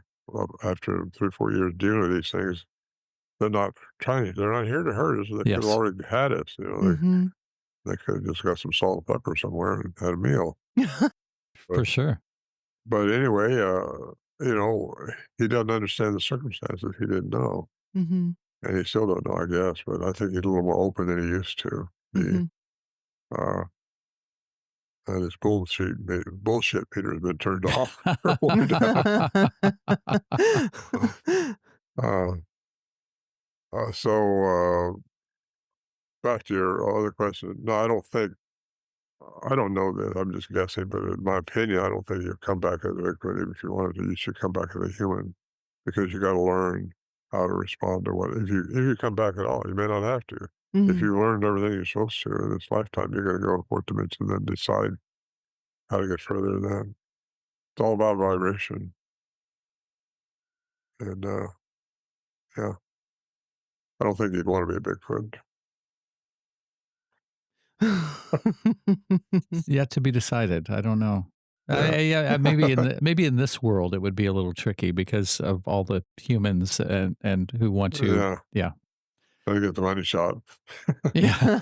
after 3 or 4 years dealing with these things, they're not here to hurt us. They could have Yes. already had us. Mhm. They could have just got some salt and pepper somewhere and had a meal. For But sure. but anyway, you know, he doesn't understand the circumstances. He didn't know. Mhm. And he still don't know, I guess, but I think he's a little more open than he used to be. Mhm. Uh, and his bullshit meter has been turned off or wind down. Uh, so back to your other question. No, I don't know that. I'm just guessing, but in my opinion, I don't think you come back as a Bigfoot. Even if you wanted to, you should come back as a human because you got to learn how to respond to what. If you come back at all, you may not have to. If Mhm. you learned everything you're supposed to in this lifetime, you're going to go to fourth dimension and then decide how to get further than that. It's all about vibration. And yeah, I don't think you'd want to be a Bigfoot. Yet to be decided. I don't know. Yeah, Yeah, maybe in this world it would be a little tricky because of all the humans and who want to. yeah. Yeah. Gotta get the money shot. Yeah.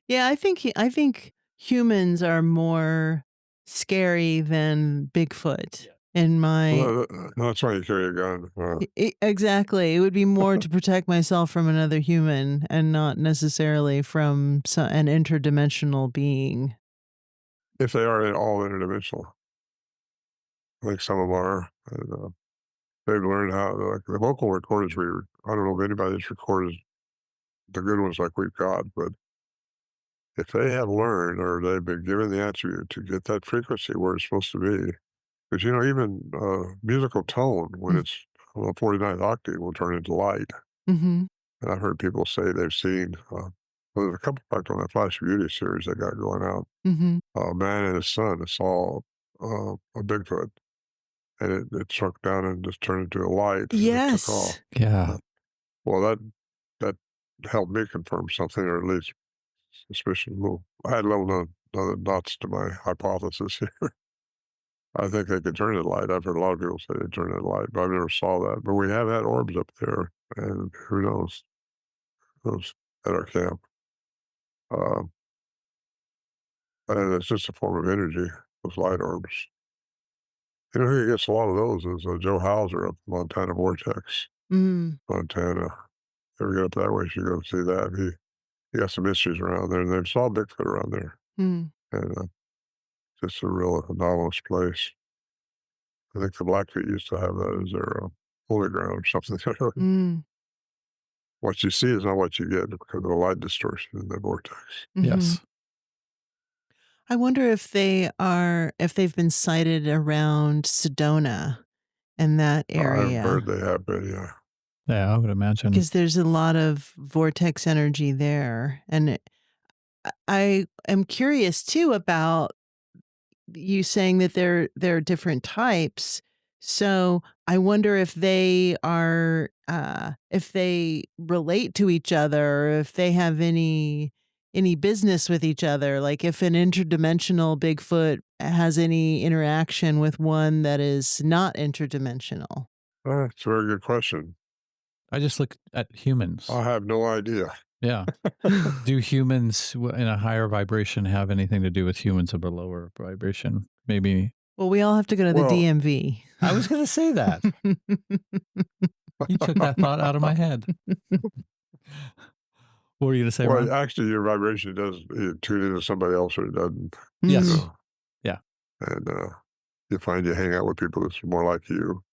Yeah, I think humans are more scary than Bigfoot in my Well, that's why you carry a gun. exactly. It would be more to protect myself from another human and not necessarily from an interdimensional being. If they are all interdimensional, I think some of them are. And, they've learned how, like the vocal recorders I don't know if anybody that's recorded the good ones like we've got, but if they have learned or they've been given the attribute to get that frequency where it's supposed to be, because, even musical tone, when Mm, it's on the 49th octave, will turn into light. mhm. And I've heard people say they've seen, well, there's a couple fact on that Flash of Beauty series they got going out. Mhm. A man and his son saw a Bigfoot, and it struck down and just turned into a light, and it took off. Yes. Yeah. Uh, well, that helped me confirm something, or at least suspicion. I had little known other dots to my hypothesis here. I think they could turn it light. I've heard a lot of people say they turn it light, but I've never saw that. But we have had orbs up there, and who knows? Those at our camp. Uh, and it's just a form of energy, those light orbs. You know who gets a lot of those is Joe Hauser up in Montana Vortex, Mm, Montana. Ever get up that way, you should go see that. He got some mysteries around there, and they saw Bigfoot around there. mm, And just a real anomalous place. I think the Blackfeet used to have that as their holy ground or something. mm, What you see is not what you get because of the light distortion in the vortex. mhm. Yes. I wonder if they've been sighted around Sedona and that I've heard area, they have been, yeah. Yeah, I would imagine. because there's a lot of vortex energy there, and I am curious too about you saying that there are different types. So I wonder if they relate to each other, or if they have any business with each other. Like if an interdimensional Bigfoot has any interaction with one that is not interdimensional. That's a very good question. I just look at humans. I have no idea. Yeah. Do humans in a higher vibration have anything to do with humans of a lower vibration? Maybe. Well, we all have to go to the Well, DMV. I was going to say that. You took that thought out of my head. What were you going to say, well, Ron? actually, your vibration does tune into somebody else or it doesn't. You Yes. Mm. know, Yeah. and you find you hang out with people that's more like you.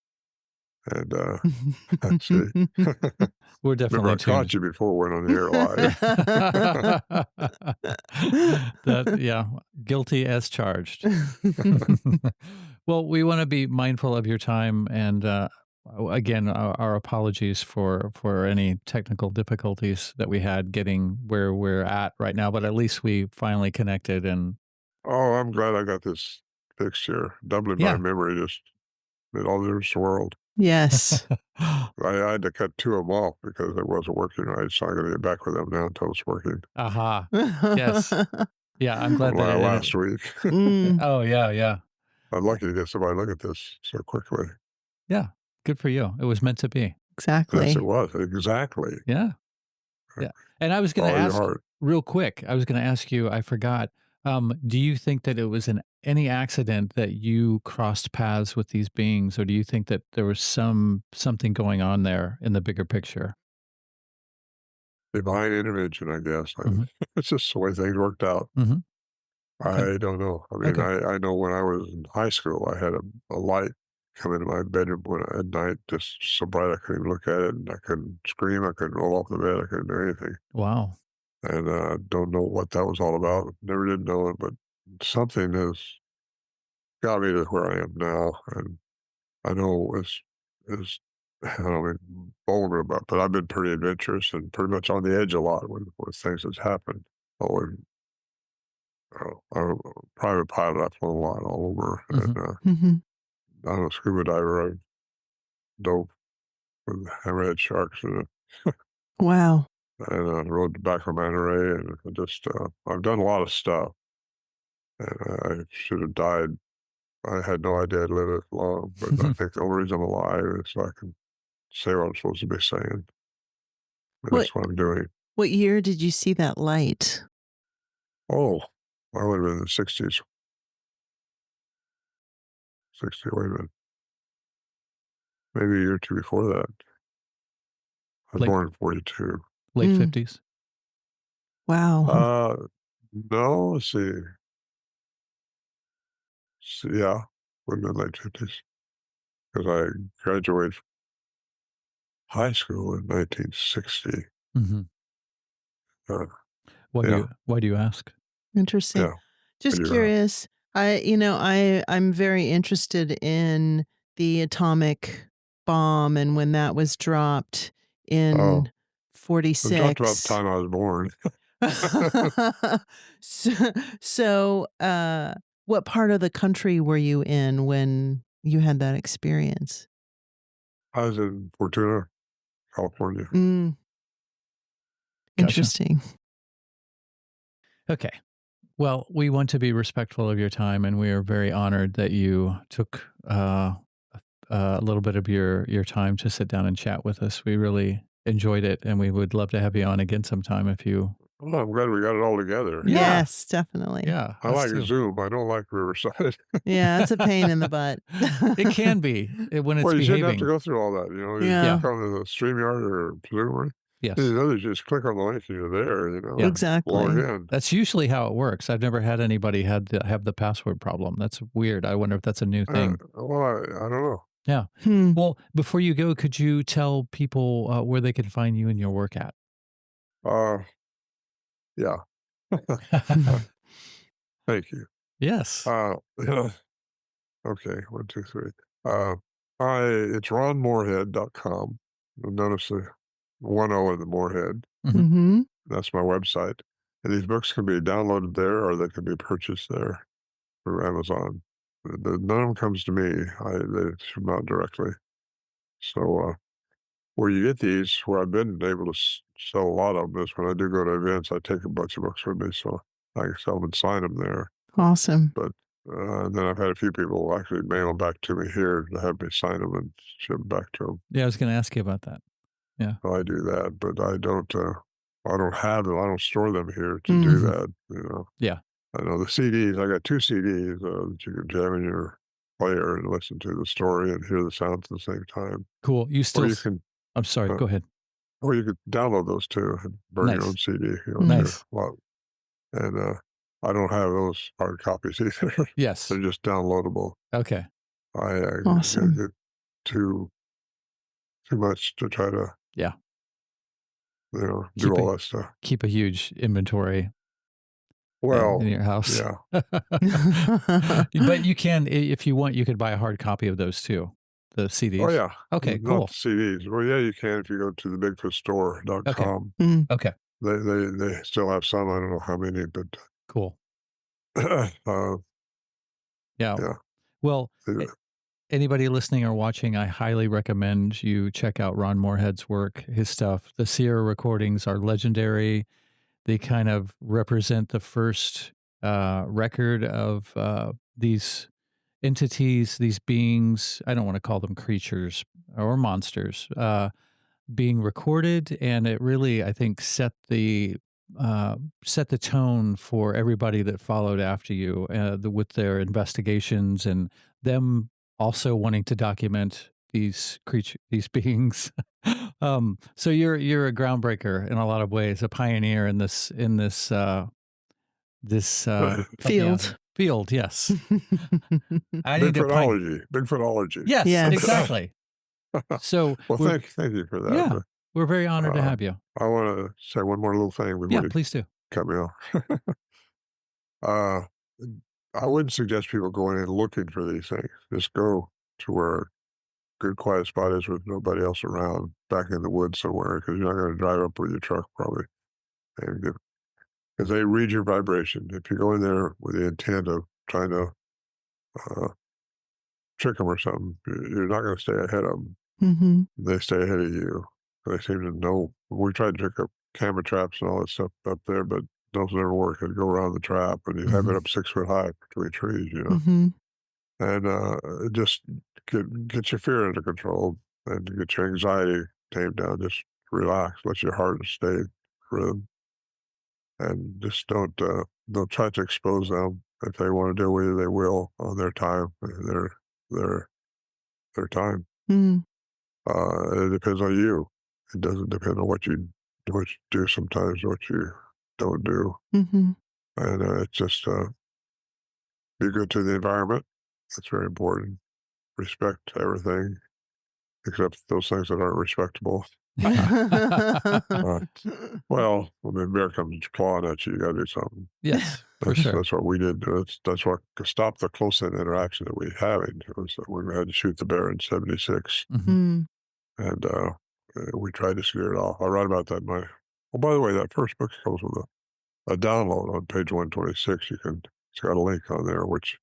And see, We're remember definitely I caught tuned. you before we went on the air live. That, yeah, guilty as charged. Well, we want to be mindful of your time, and again, our apologies for any technical difficulties that we had getting where we're at right now. But at least we finally connected, and Oh, I'm glad I got this fixed here. Doubling my yeah. memory just made all the difference in the world. Yes. I had to cut two of them off because it wasn't working right, so I got to get back with them now until it's working. Aha. Yes. Yeah, I'm glad that Last week. Mm, Oh, yeah, yeah. I'm lucky to get somebody to look at this so quickly. Yeah. Good for you. It was meant to be. Yes, it exactly. was. Exactly. Yeah. Yeah. And I was going to Follow your ask heart. real quick, I was going to ask you, I forgot. Do you think that it was any accident that you crossed paths with these beings, or do you think that there was something going on there in the bigger picture? Divine intervention, I guess. Hmm. It's just the way things worked out. Hmm. Okay. I don't know. I mean, Okay. I know when I was in high school, I had a light come into my bedroom at night, just so bright I couldn't even look at it, and I couldn't scream, I couldn't roll off the bed, I couldn't do anything. Wow. And don't know what that was all about. Never did know it, but something has got me to where I am now, and I know it's I don't mean vulnerable about, but I've been pretty adventurous and pretty much on the edge a lot with things that's happened. Oh, and I'm a private pilot. I've flown a lot all over, and Hmm. Mhm. I'm a scuba diver. I dove with hammerhead sharks Wow. and rode the back of manta ray, and I just I've done a lot of stuff, and I should have died. I had no idea I'd live this long, but I think the only reason I'm alive is so I can say what I'm supposed to be saying. And What that's what I'm doing. what year did you see that light? Oh, I would have been in the 60s. 60, wait a minute. Maybe a year or two before that. I was late born in 42. late Mm, 50s. wow. Uh, no, let's see. Yeah, would have been late 50s because I graduated from high school in 1960. Hmm. Uh, Why do yeah, you ask? Interesting. yeah. When Just you ask. curious. I'm very interested in the atomic bomb and when that was dropped Oh, in we talked about the 46. time I was born. so, so, what part of the country were you in when you had that experience? I was in Fortuna, California. Mm, Gotcha. interesting. Okay. Well, we want to be respectful of your time, and we are very honored that you took a little bit of your time to sit down and chat with us. We really enjoyed it, and we would love to have you on again sometime if you. Well, I'm glad we got it all together. Yeah, Yes, definitely. yeah, I us like too. Zoom. I don't like Riverside. Yeah, it's a pain in the butt. It can be when it's Well, you shouldn't have to behaving. go through all that. You Yeah, Yeah. come to the StreamYard or Zoom, or Yes. you just click on the link and you're there. Yeah. And log exactly. in. That's usually how it works. I've never had anybody have the password problem. That's weird. I wonder if that's a new thing. Well, I don't know. Yeah. Hmm. Well, before you go, could you tell people where they can find you and your work at? Uh, yeah. Thank you. Yes. Okay, 1, 2, 3. Uh, it's ronmorehead.com. You'll notice the 1 O in the Morehead. Mhm. Mm-hmm. That's my website. And these books can be downloaded there or they can be purchased there through Amazon. None of them comes to me. They come out directly. So where you get these, where I've been able to sell a lot of them is when I do go to events, I take a bunch of books with me so I can sell them and sign them there. Awesome. But then I've had a few people actually mail them back to me here to have me sign them and ship them back to them. Yeah, I was going to ask you about that. Yeah. So I do that, but I don't. I don't have them. I don't store them here to do Mhm. that. Yeah. I know the CDs. I got 2 CDs that you can jam in your player and listen to the story and hear the sounds at the same time. Cool. You Or still. you can, I'm sorry. uh, Go ahead. or you could download those too and burn your own Nice. CD. Too. Nice. Well, and I don't have those hard copies either. Yes. They're just downloadable. Okay. I Awesome. get too much to try to Yeah. do Keep all a that stuff. keep a huge inventory in Well, your house. yeah. But you can, if you want, you could buy a hard copy of those too, the Oh CDs. yeah. Okay, Not cool. the CDs. Well, yeah, you can if you go to the Okay. bigfootstore.com. Mm. Okay, They still have some. I don't know how many, but cool. uh, Yeah. yeah. Well, They- anybody listening or watching, I highly recommend you check out Ron Morehead's work, his stuff. The Sierra recordings are legendary. They kind of represent the first record of these entities, these beings. I don't want to call them creatures or monsters, being recorded, and it really, I think, set the tone for everybody that followed after you with their investigations and them also wanting to document these beings. So you're a groundbreaker in a lot of ways, a pioneer in this help me out here. Field. Field. Yes, I need to Bigfootology. Yes, Yes. exactly. So Well, we're thank you for that. yeah, But, we're very honored to uh, have you. I want to say one more little thing before Yeah, you please do. cut me off. uh, I wouldn't suggest people going in looking for these things. Just go to where a good quiet spot is with nobody else around, back in the woods somewhere, because you're not going to drive up with your truck probably. And because they read your vibration. If you go in there with the intent of trying to uh, trick them or something, you're not going to stay ahead of them. Mm-hmm. They stay ahead of you. They seem to know. We tried to trick up camera traps and all that stuff up there, but those never work. It'd go around the trap, and you'd have it up 6 foot high between trees. Mm-hmm. And just get your fear under control and get your anxiety tamed down. Just relax, let your heart stay in rhythm, and just don't try to expose them. If they want to deal with you, they will on their time, their their time. Mm-hmm. It depends on you. It doesn't depend on what you do sometimes, what you don't do, Mm-hmm. and it's just be good to the environment. That's very important. Respect everything except those things that aren't respectable. Uh, well, when the bear comes clawing at you, you got to do something. Yes, for sure. That's what we did. That's what stopped the close-in interaction that we having. It was that we had to shoot the bear in '76, Mhm. Mm. and we tried to scare it off. I write about that in my. Oh, by the way, that first book comes with a download on page 126. It's got a link on there which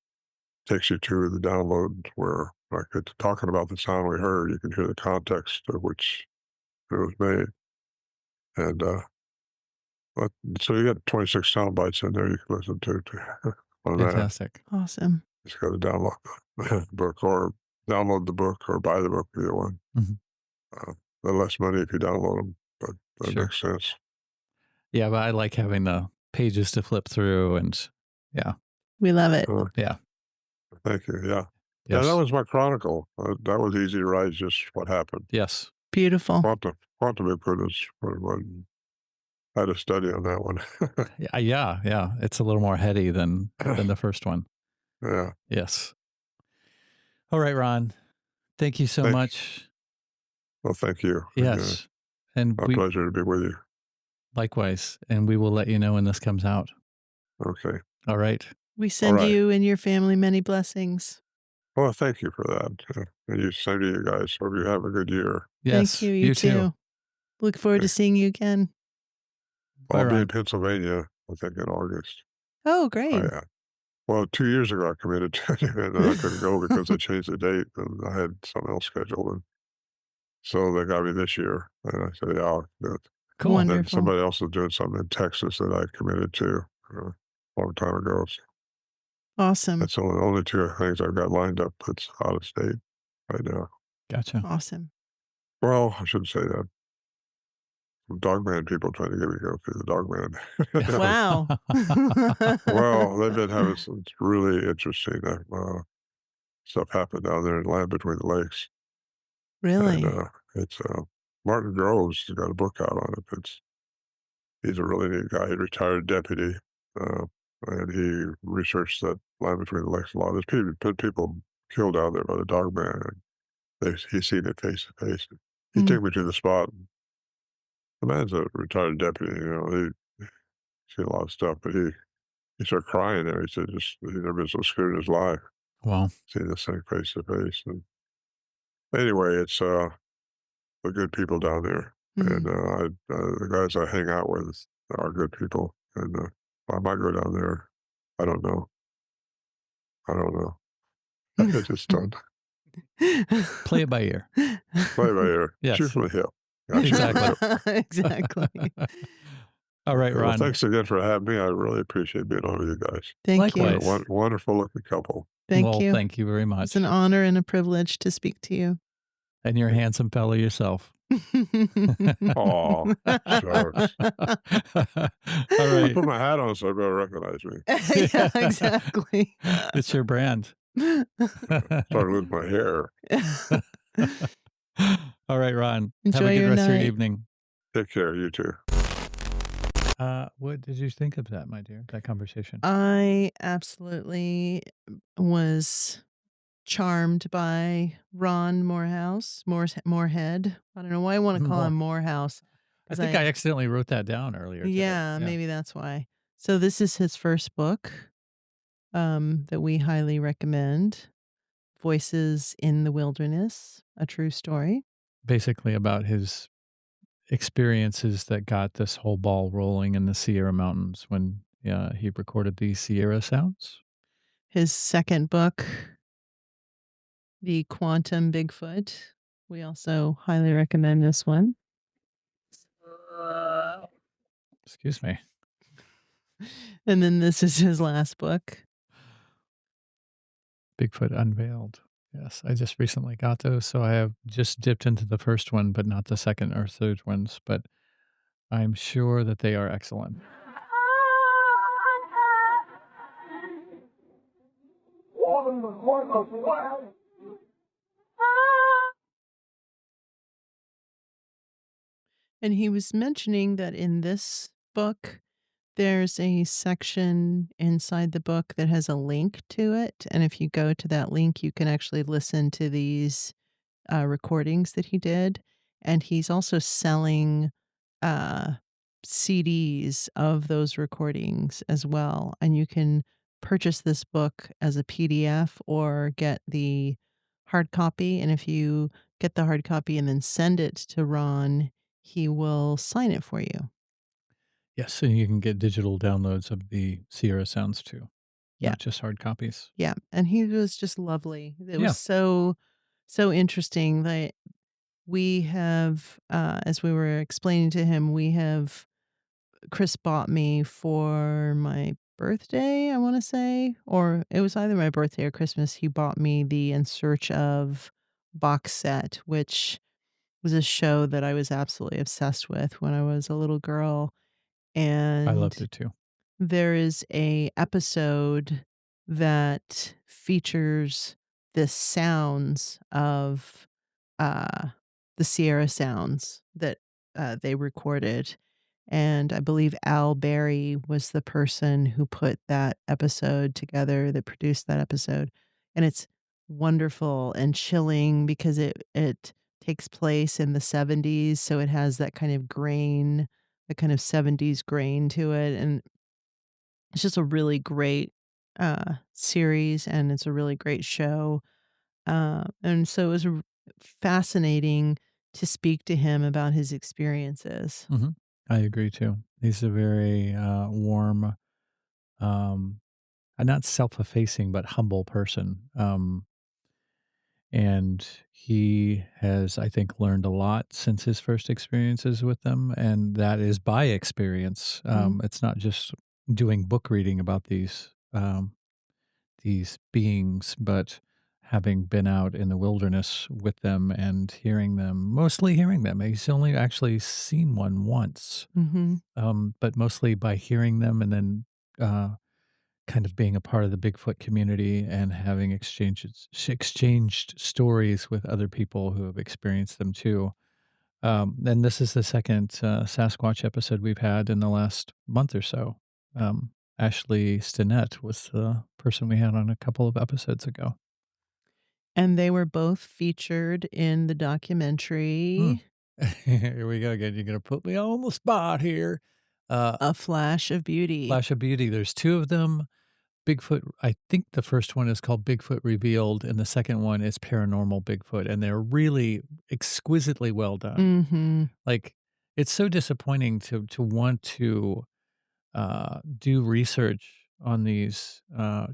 takes you to the download where, like, it's talking about the sound we heard. You can hear the context of which it was made, and But, so you got 26 sound bites in there you can listen to on that. Fantastic. Awesome. Just got to download the book or download the book or buy the book, either one. Mhm. The less money if you download them, but that Sure. makes sense. Yeah, but I like having the pages to flip through and yeah. We love it. Yeah. Thank you. Yeah. Yeah, that Yes. was my chronicle. That was easy to write, just what happened. Yes. Beautiful. Quantum Bigfoot is what I had a study on that one. Yeah. It's a little more heady than the first one. Yeah. Yes. All right, Ron. Thank you so much. Well, thank you. Yes. And A we pleasure to be with you. likewise. And we will let you know when this comes out. Okay. All right. We send right. you and your family many blessings. Well, thank you for that. And you same to you guys. Hope you have a good year. Yes. Thank you. You too. Look forward to Okay. seeing you again. Bye, I'll be in Ron. Pennsylvania, I think, in August. Oh, great. Well, 2 years ago, I committed to it, and then I couldn't go because I changed the date, and I had something else scheduled, and so they got me this year, and I said, "Yeah, I'll do it." Cool. And then Wonderful. somebody else is doing something in Texas that I committed to a long time ago. So Awesome. that's the only 2 things I've got lined up that's out of state right now. Gotcha. Awesome. Well, I shouldn't say that. Dogman people trying to get me to go through the Dogman. Wow. Well, they've been having some really interesting stuff happen down there in land between the lakes. Really? And it's Martin Groves has got a book out on it. He's a really neat guy. He retired deputy, uh, and he researched that land between the lakes a lot. There's people killed out there by the dog man, and he's seen it face to face. He Mm. took me to the spot. The man's a retired deputy. He's seen a lot of stuff, but he started crying there. He said just he never been so scared in his life, Wow. seeing this thing face to face. And anyway, it's the good people down there. And Mm. the guys I hang out with are good people. And I might go down there. I don't know. I don't know. I just don't Play it by ear. play by ear. Yes. Shoot from the hip. I shoot from the hip. Exactly. All right, Well, Ron. thanks again for having me. I really appreciate being on with you guys. Thank you. You're a Likewise. wonderful looking couple. Thank you. Thank you very much. It's an honor and a privilege to speak to you. And you're a handsome fellow yourself. Aw, shucks. All I right. put my hat on so everybody recognize me. Yeah, exactly. It's your brand. Started losing my hair. All right, Ron. Enjoy Have a good your rest of your night. evening. Take care. You too. What did you think of that, my dear? That conversation? I absolutely was charmed by Ron Morehead. I don't know why I want to call him Morehouse. I 'Cause think I accidentally wrote that down earlier today. Yeah, maybe that's why. So this is his first book that we highly recommend. Voices in the Wilderness, a true story. Basically about his experiences that got this whole ball rolling in the Sierra Mountains when he recorded the Sierra sounds. His second book, The Quantum Bigfoot. We also highly recommend this one. Excuse me. And then this is his last book. Bigfoot Unveiled. Yes, I just recently got those, so I have just dipped into the first one, but not the second or third ones, but I'm sure that they are excellent. And he was mentioning that in this book, there's a section inside the book that has a link to it. And if you go to that link, you can actually listen to these recordings that he did. And he's also selling uh, CDs of those recordings as well. And you can purchase this book as a PDF or get the hard copy. And if you get the hard copy and then send it to Ron, he will sign it for you. Yes, and you can get digital downloads of the Sierra sounds too, Yeah. not just hard copies. Yeah. And he was just lovely. It Yeah. was so interesting that we have, as we were explaining to him, we have Chris bought me for my birthday, I wanna say, or it was either my birthday or Christmas. He bought me the In Search of box set, which was a show that I was absolutely obsessed with when I was a little girl, I loved and it too. there is a episode that features the sounds of, uh, the Sierra sounds that, they recorded, and I believe Al Berry was the person who put that episode together, that produced that episode, and it's wonderful and chilling because it takes place in the '70s, so it has that kind of grain, that kind of '70s grain to it, and it's just a really great, series, and it's a really great show, and so it was fascinating to speak to him about his experiences. Mhm. I agree too. He's a very, warm, um, not self-effacing, but humble person, and he has, I think, learned a lot since his first experiences with them, and that is by experience. Mhm, It's not just doing book reading about these beings, but having been out in the wilderness with them and hearing them, mostly hearing them. He's only actually seen one once, mhm. but mostly by hearing them and then uh, kind of being a part of the Bigfoot community and having exchanged stories with other people who have experienced them too. And this is the second Sasquatch episode we've had in the last month or so. Ashley Stinnett was the person we had on a couple of episodes ago. And they were both featured in the Hmm. documentary, Here we go again. You're going to put me on the spot here. Uh, A Flash of Beauty. Flash of Beauty. There's two of them. Bigfoot, I think the first one is called Bigfoot Revealed, and the second one is Paranormal Bigfoot, and they're really exquisitely well done. Mhm. Like, it's so disappointing to want to do research on these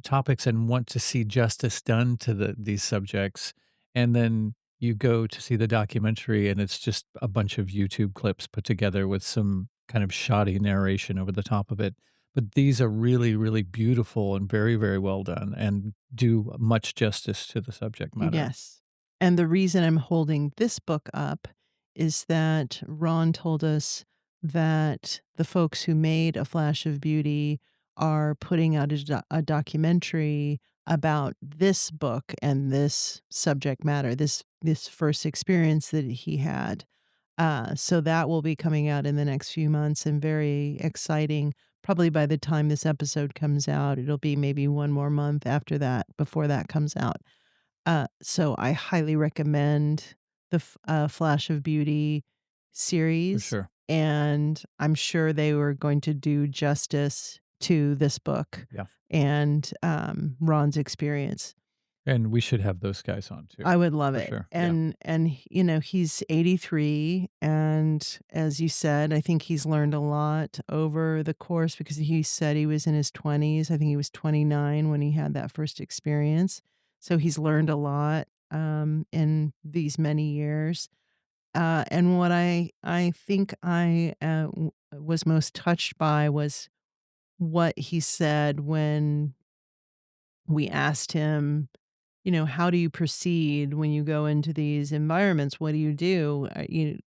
topics and want to see justice done to these subjects, and then you go to see the documentary, and it's just a bunch of YouTube clips put together with some kind of shoddy narration over the top of it. But these are really, really beautiful and very, very well done, and do much justice to the subject matter. Yes. And the reason I'm holding this book up is that Ron told us that the folks who made A Flash of Beauty are putting out a documentary about this book and this subject matter, this first experience that he had. So that will be coming out in the next few months and very exciting. Probably by the time this episode comes out, it'll be maybe one more month after that before that comes out. So I highly recommend the Flash of Beauty For series, sure. and I'm sure they were going to do justice to this book Yeah. and, Ron's experience. And we should have those guys on too. I would love For it, sure. Yeah. and, you know, he's 83, and as you said, I think he's learned a lot over the course because he said he was in his 20s. I think he was 29 when he had that first experience, so he's learned a lot, in these many years, and what I think I, was most touched by was what he said when we asked him, you know, how do you proceed when you go into these environments? What do you do?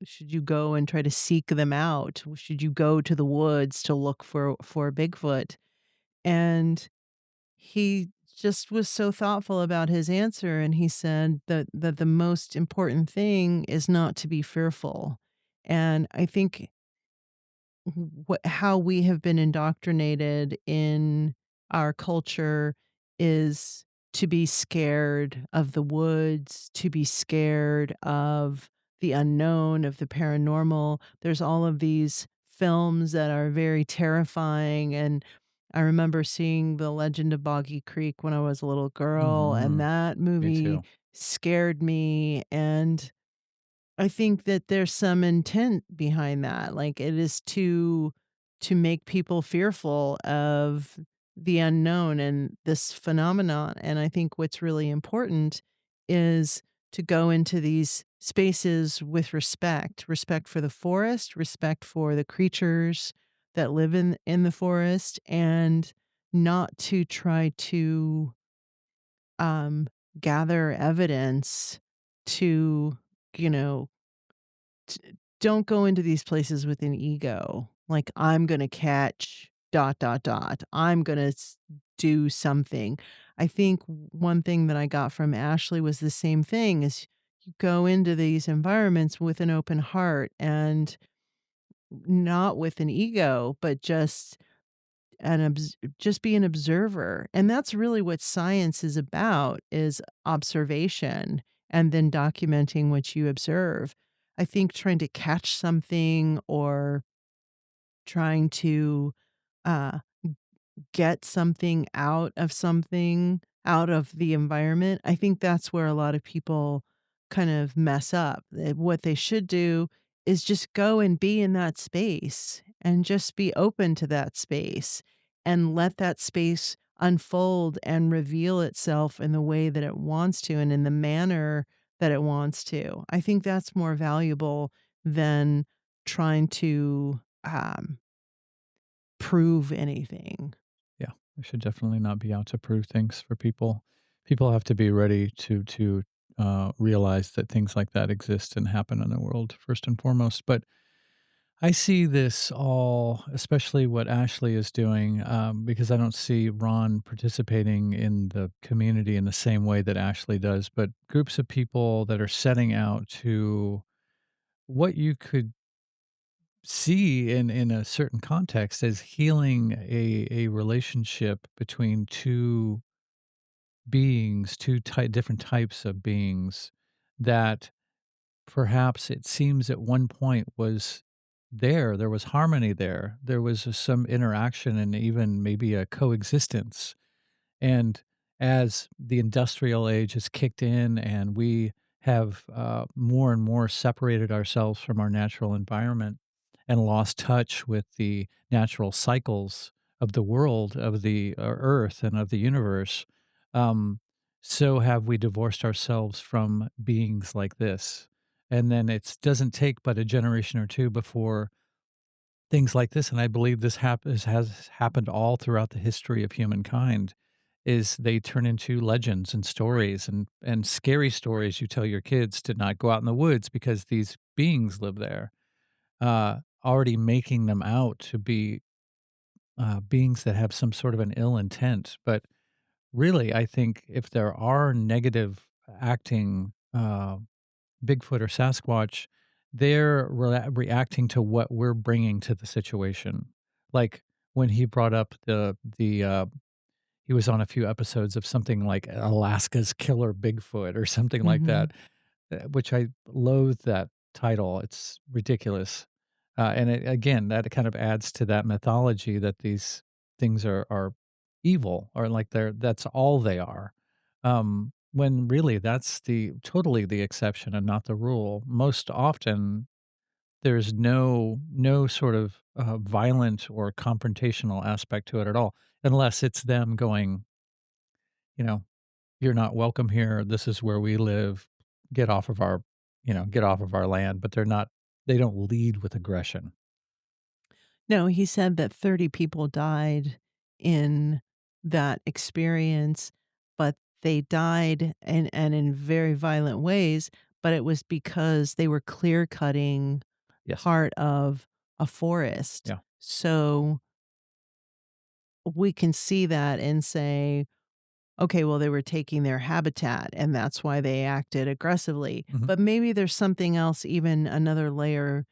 Should you go and try to seek them out? Should you go to the woods to look for Bigfoot? And he just was so thoughtful about his answer, and he said that the most important thing is not to be fearful. And I think how we have been indoctrinated in our culture is to be scared of the woods, to be scared of the unknown, of the paranormal. There's all of these films that are very terrifying, and I remember seeing The Legend of Boggy Creek when I was a little girl, and Mhm. that Me movie too. scared me, and I think that there's some intent behind that, like, it is to make people fearful of the unknown and this phenomenon, and I think what's really important is to go into these spaces with respect, respect for the forest, respect for the creatures, that live in the forest, and not to try to um, gather evidence to, you know, don't go into these places with an ego. Like, I'm going to catch dot, dot, dot. I'm going to do something. I think one thing that I got from Ashley was the same thing is you go into these environments with an open heart and not with an ego, but just be an observer, and that's really what science is about, is observation and then documenting what you observe. I think trying to catch something or trying to, uh get something out of the environment, I think that's where a lot of people kind of mess up. What they should do is just go and be in that space and just be open to that space and let that space unfold and reveal itself in the way that it wants to and in the manner that it wants to. I think that's more valuable than trying to prove anything. Yeah, we should definitely not be out to prove things for people. People have to be ready to realize that things like that exist and happen in the world first and foremost. But I see this all, especially what Ashley is doing, because I don't see Ron participating in the community in the same way that Ashley does. But groups of people that are setting out to what you could see in a certain context as healing a relationship between two beings, different types of beings that perhaps it seems at one point was there was harmony there. There was some interaction and even maybe a coexistence. And as the industrial age has kicked in and we have more and more separated ourselves from our natural environment and lost touch with the natural cycles of the world, of the earth, and of the universe, um, so have we divorced ourselves from beings like this. And then it doesn't take but a generation or two before things like this, and I believe this has happened all throughout the history of humankind, is they turn into legends and stories and scary stories you tell your kids to not go out in the woods because these beings live there, already making them out to be beings that have some sort of an ill intent. But really, I think if there are negative acting Bigfoot or Sasquatch, they're reacting to what we're bringing to the situation. Like when he brought up he was on a few episodes of something like Alaska's Killer Bigfoot or something like Mhm. that, which I loathe that title. It's ridiculous. And again, that kind of adds to that mythology that these things are evil or like that's all they are. When really that's totally the exception and not the rule. Most often there's no sort of violent or confrontational aspect to it at all, unless it's them going, you know, "You're not welcome here. This is where we live. Get off of our, get off of our land." But they don't lead with aggression. No, he said that 30 people died in that experience, but they died and in very violent ways, but it was because they were clear cutting Yes. part of a forest. Yeah. So we can see that and say, okay, well, they were taking their habitat and that's why they acted aggressively. Mhm. But maybe there's something else, even another layer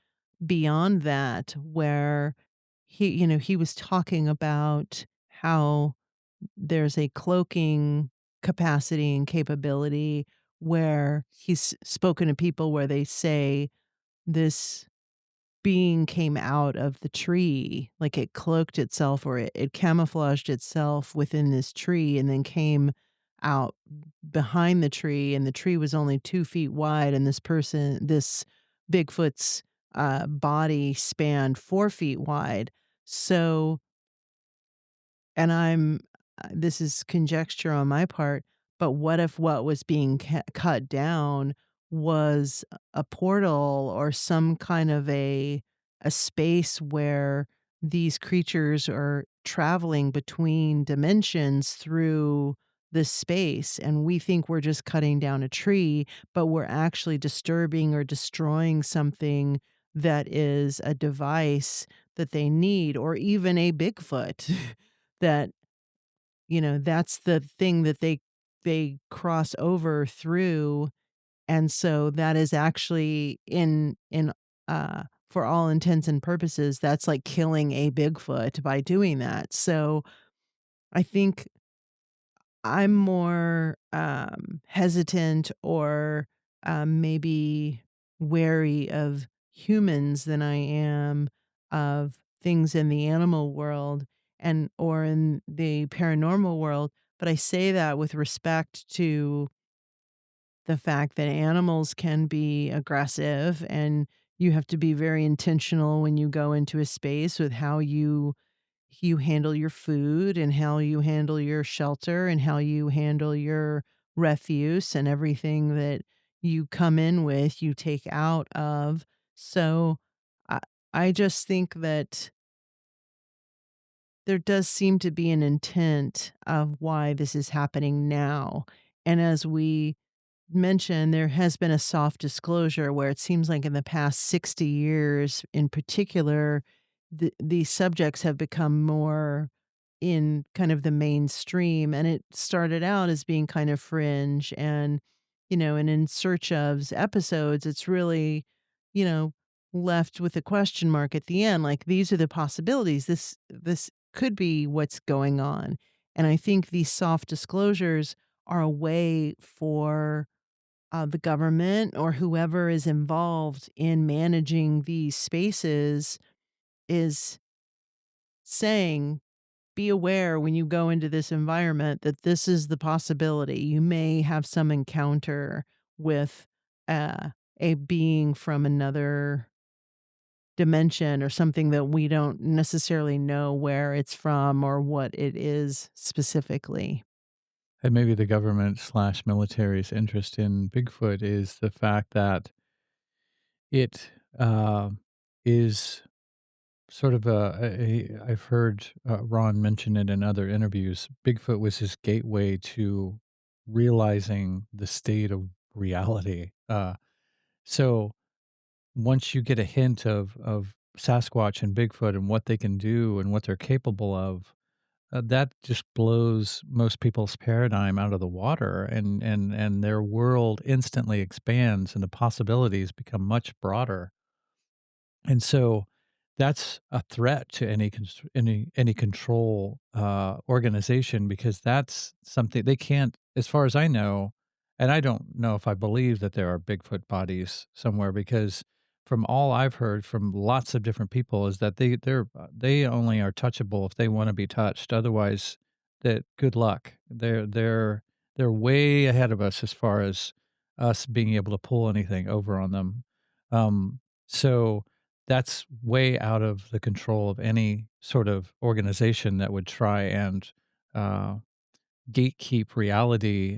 beyond that, where he was talking about how there's a cloaking capacity and capability where he's spoken to people where they say this being came out of the tree, like it cloaked itself or it camouflaged itself within this tree and then came out behind the tree, and the tree was only 2 feet wide, and this Bigfoot's, body spanned 4 feet wide. So and this is conjecture on my part, but what if what was being cut down was a portal or some kind of a space where these creatures are traveling between dimensions through this space, and we think we're just cutting down a tree, but we're actually disturbing or destroying something that is a device that they need, or even a Bigfoot that, that's the thing that they cross over through, and so that is actually for all intents and purposes, that's like killing a Bigfoot by doing that. So I think I'm more hesitant or maybe wary of humans than I am of things in the animal world and or in the paranormal world. But I say that with respect to the fact that animals can be aggressive, and you have to be very intentional when you go into a space with how you handle your food and how you handle your shelter and how you handle your refuse, and everything that you come in with, you take out of. So I, I just think that there does seem to be an intent of why this is happening now. And as we mentioned, there has been a soft disclosure where it seems like in the past 60 years in particular, these subjects have become more in kind of the mainstream. And it started out as being kind of fringe and in search of episodes, it's really, you know, left with a question mark at the end. Like, these are the possibilities. This could be what's going on. And I think these soft disclosures are a way for the government or whoever is involved in managing these spaces is saying, be aware when you go into this environment that this is the possibility. You may have some encounter with uh, a being from another dimension or something that we don't necessarily know where it's from or what it is specifically. And maybe the government slash military's interest in Bigfoot is the fact that it is sort of I've heard Ron mention it in other interviews. Bigfoot was his gateway to realizing the state of reality. So once you get a hint of Sasquatch and Bigfoot and what they can do and what they're capable of, that just blows most people's paradigm out of the water, and their world instantly expands, and the possibilities become much broader. And so that's a threat to any control organization, because that's something they can't, as far as I know, and I don't know if I believe that there are Bigfoot bodies somewhere, because from all I've heard from lots of different people is that they only are touchable if they want to be touched. Otherwise, that good luck. They're way ahead of us as far as us being able to pull anything over on them. So that's way out of the control of any sort of organization that would try and uh, gatekeep reality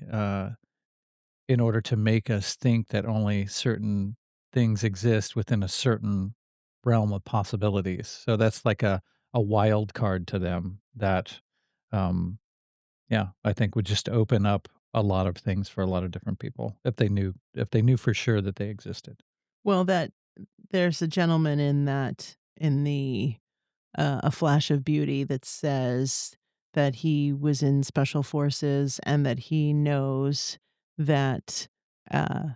in order to make us think that only certain things exist within a certain realm of possibilities. So that's like a wild card to them that, um, yeah, I think would just open up a lot of things for a lot of different people if they knew for sure that they existed. Well, that there's a gentleman in the A Flash of Beauty that says that he was in special forces and that he knows that uh,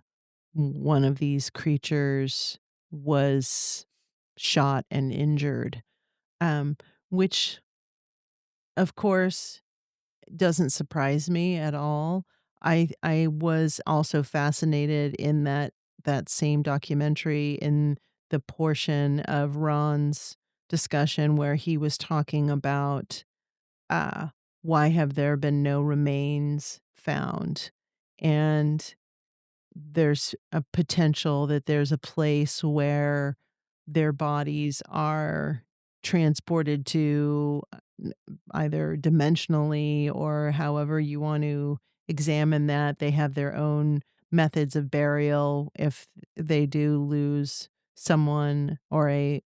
one of these creatures was shot and injured, um, which, of course, doesn't surprise me at all. I was also fascinated in that same documentary in the portion of Ron's discussion where he was talking about, uh, why have there been no remains found? And there's a potential that there's a place where their bodies are transported to, either dimensionally or however you want to examine that. They have their own methods of burial if they do lose someone or a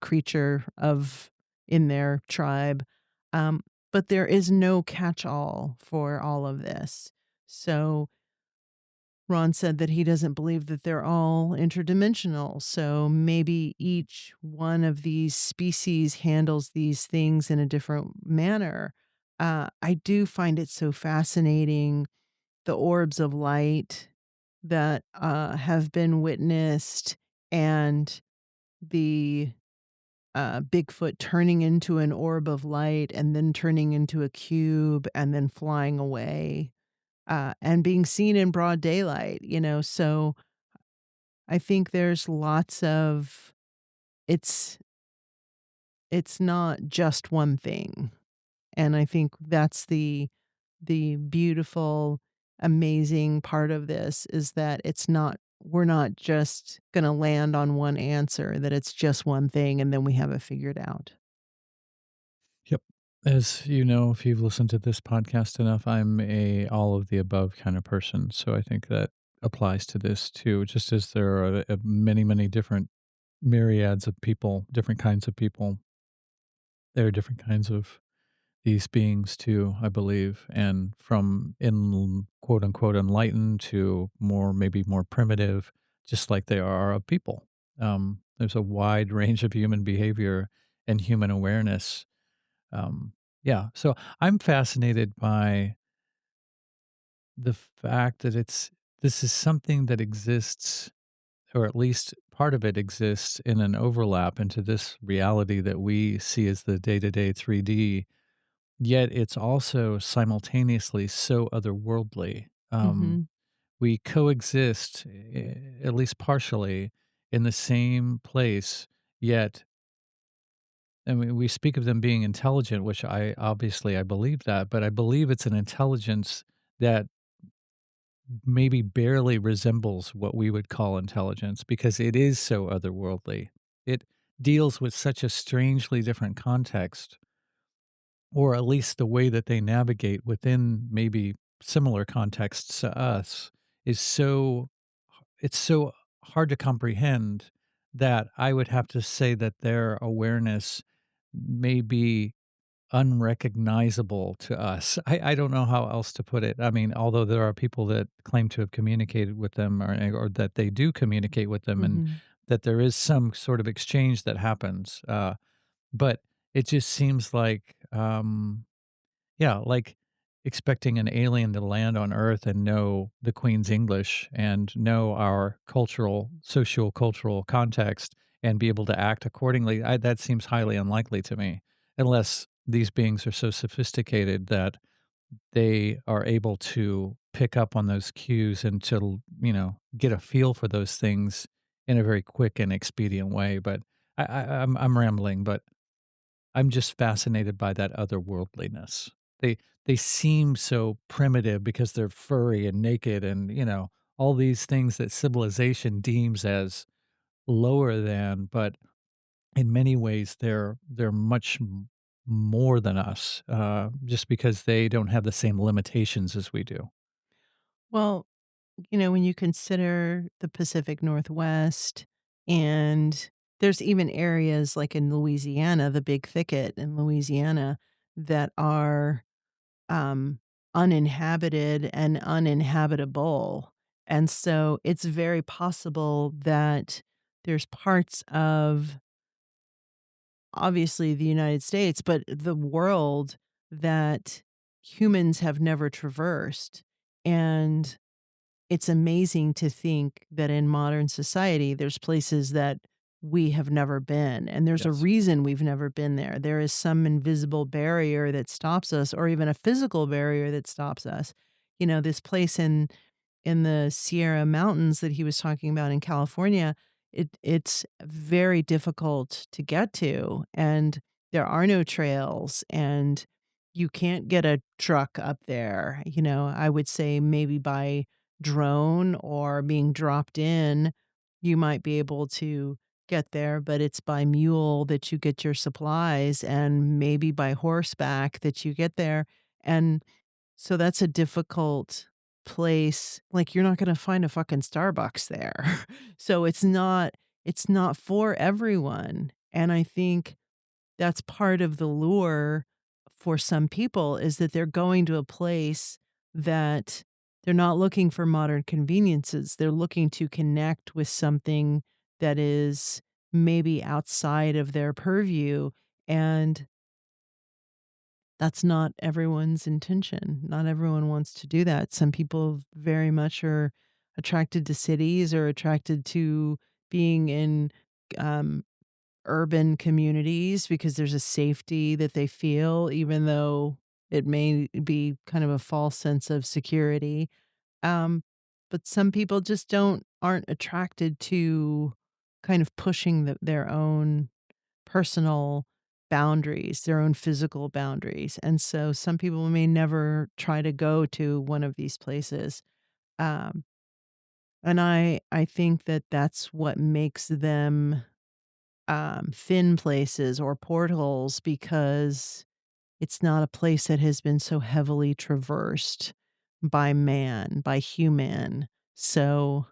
creature of in their tribe. Um, but there is no catch-all for all of this. So Ron said that he doesn't believe that they're all interdimensional. So maybe each one of these species handles these things in a different manner. I do find it so fascinating, the orbs of light that have been witnessed, and the Bigfoot turning into an orb of light and then turning into a cube and then flying away, and being seen in broad daylight, so I think there's lots of it's it's not just one thing, and I think that's the beautiful, amazing part of this is that it's not we're not just gonna land on one answer, that it's just one thing and then we have it figured out. Yep. As you know, if you've listened to this podcast enough, I'm a all of the above kind of person. So I think that applies to this too. Just as there are many, many different myriads of people, different kinds of people, there are different kinds of these beings too, I believe. And from in quote unquote enlightened to more, maybe more primitive, just like they are of people. There's a wide range of human behavior and human awareness. Yeah, so I'm fascinated by the fact that this is something that exists, or at least part of it exists in an overlap into this reality that we see as the day-to-day 3D, yet it's also simultaneously so otherworldly. Mhm. We coexist, at least partially, in the same place, yet I mean, we speak of them being intelligent, which I believe that, but I believe it's an intelligence that maybe barely resembles what we would call intelligence because it is so otherworldly. It deals with such a strangely different context, or at least the way that they navigate within maybe similar contexts to us is it's so hard to comprehend that I would have to say that their awareness may be unrecognizable to us. I don't know how else to put it. I mean, although there are people that claim to have communicated with them, or that they do communicate with them, and Mhm. that there is some sort of exchange that happens. But it just seems like, yeah, like expecting an alien to land on Earth and know the Queen's English and know our socio-cultural context and be able to act accordingly. That seems highly unlikely to me, unless these beings are so sophisticated that they are able to pick up on those cues and to, get a feel for those things in a very quick and expedient way. But I'm rambling, but I'm just fascinated by that otherworldliness. They seem so primitive because they're furry and naked and, all these things that civilization deems as lower than, but in many ways they're much more than us, just because they don't have the same limitations as we do. Well, when you consider the Pacific Northwest, and there's even areas like in Louisiana, the Big Thicket in Louisiana, that are um, uninhabited and uninhabitable. And so it's very possible that there's parts of obviously the United States, but the world that humans have never traversed. And it's amazing to think that in modern society, there's places that we have never been, and there's a Yes. reason we've never been there. There is some invisible barrier that stops us, or even a physical barrier that stops us. This place in the Sierra Mountains that he was talking about in California, it's very difficult to get to, and there are no trails, and you can't get a truck up there. I would say maybe by drone or being dropped in, you might be able to get there, but it's by mule that you get your supplies and maybe by horseback that you get there. And so that's a difficult place. Like, you're not gonna find a fucking Starbucks there. So it's not for everyone. And I think that's part of the lure for some people is that they're going to a place that they're not looking for modern conveniences. They're looking to connect with something that is maybe outside of their purview. And that's not everyone's intention. Not everyone wants to do that. Some people very much are attracted to cities or attracted to being in um, urban communities because there's a safety that they feel, even though it may be kind of a false sense of security. Um, but some people just aren't attracted to kind of pushing their own personal boundaries, their own physical boundaries. And so some people may never try to go to one of these places. Um, and I think that that's what makes them thin places or portals because it's not a place that has been so heavily traversed by man, by human. So,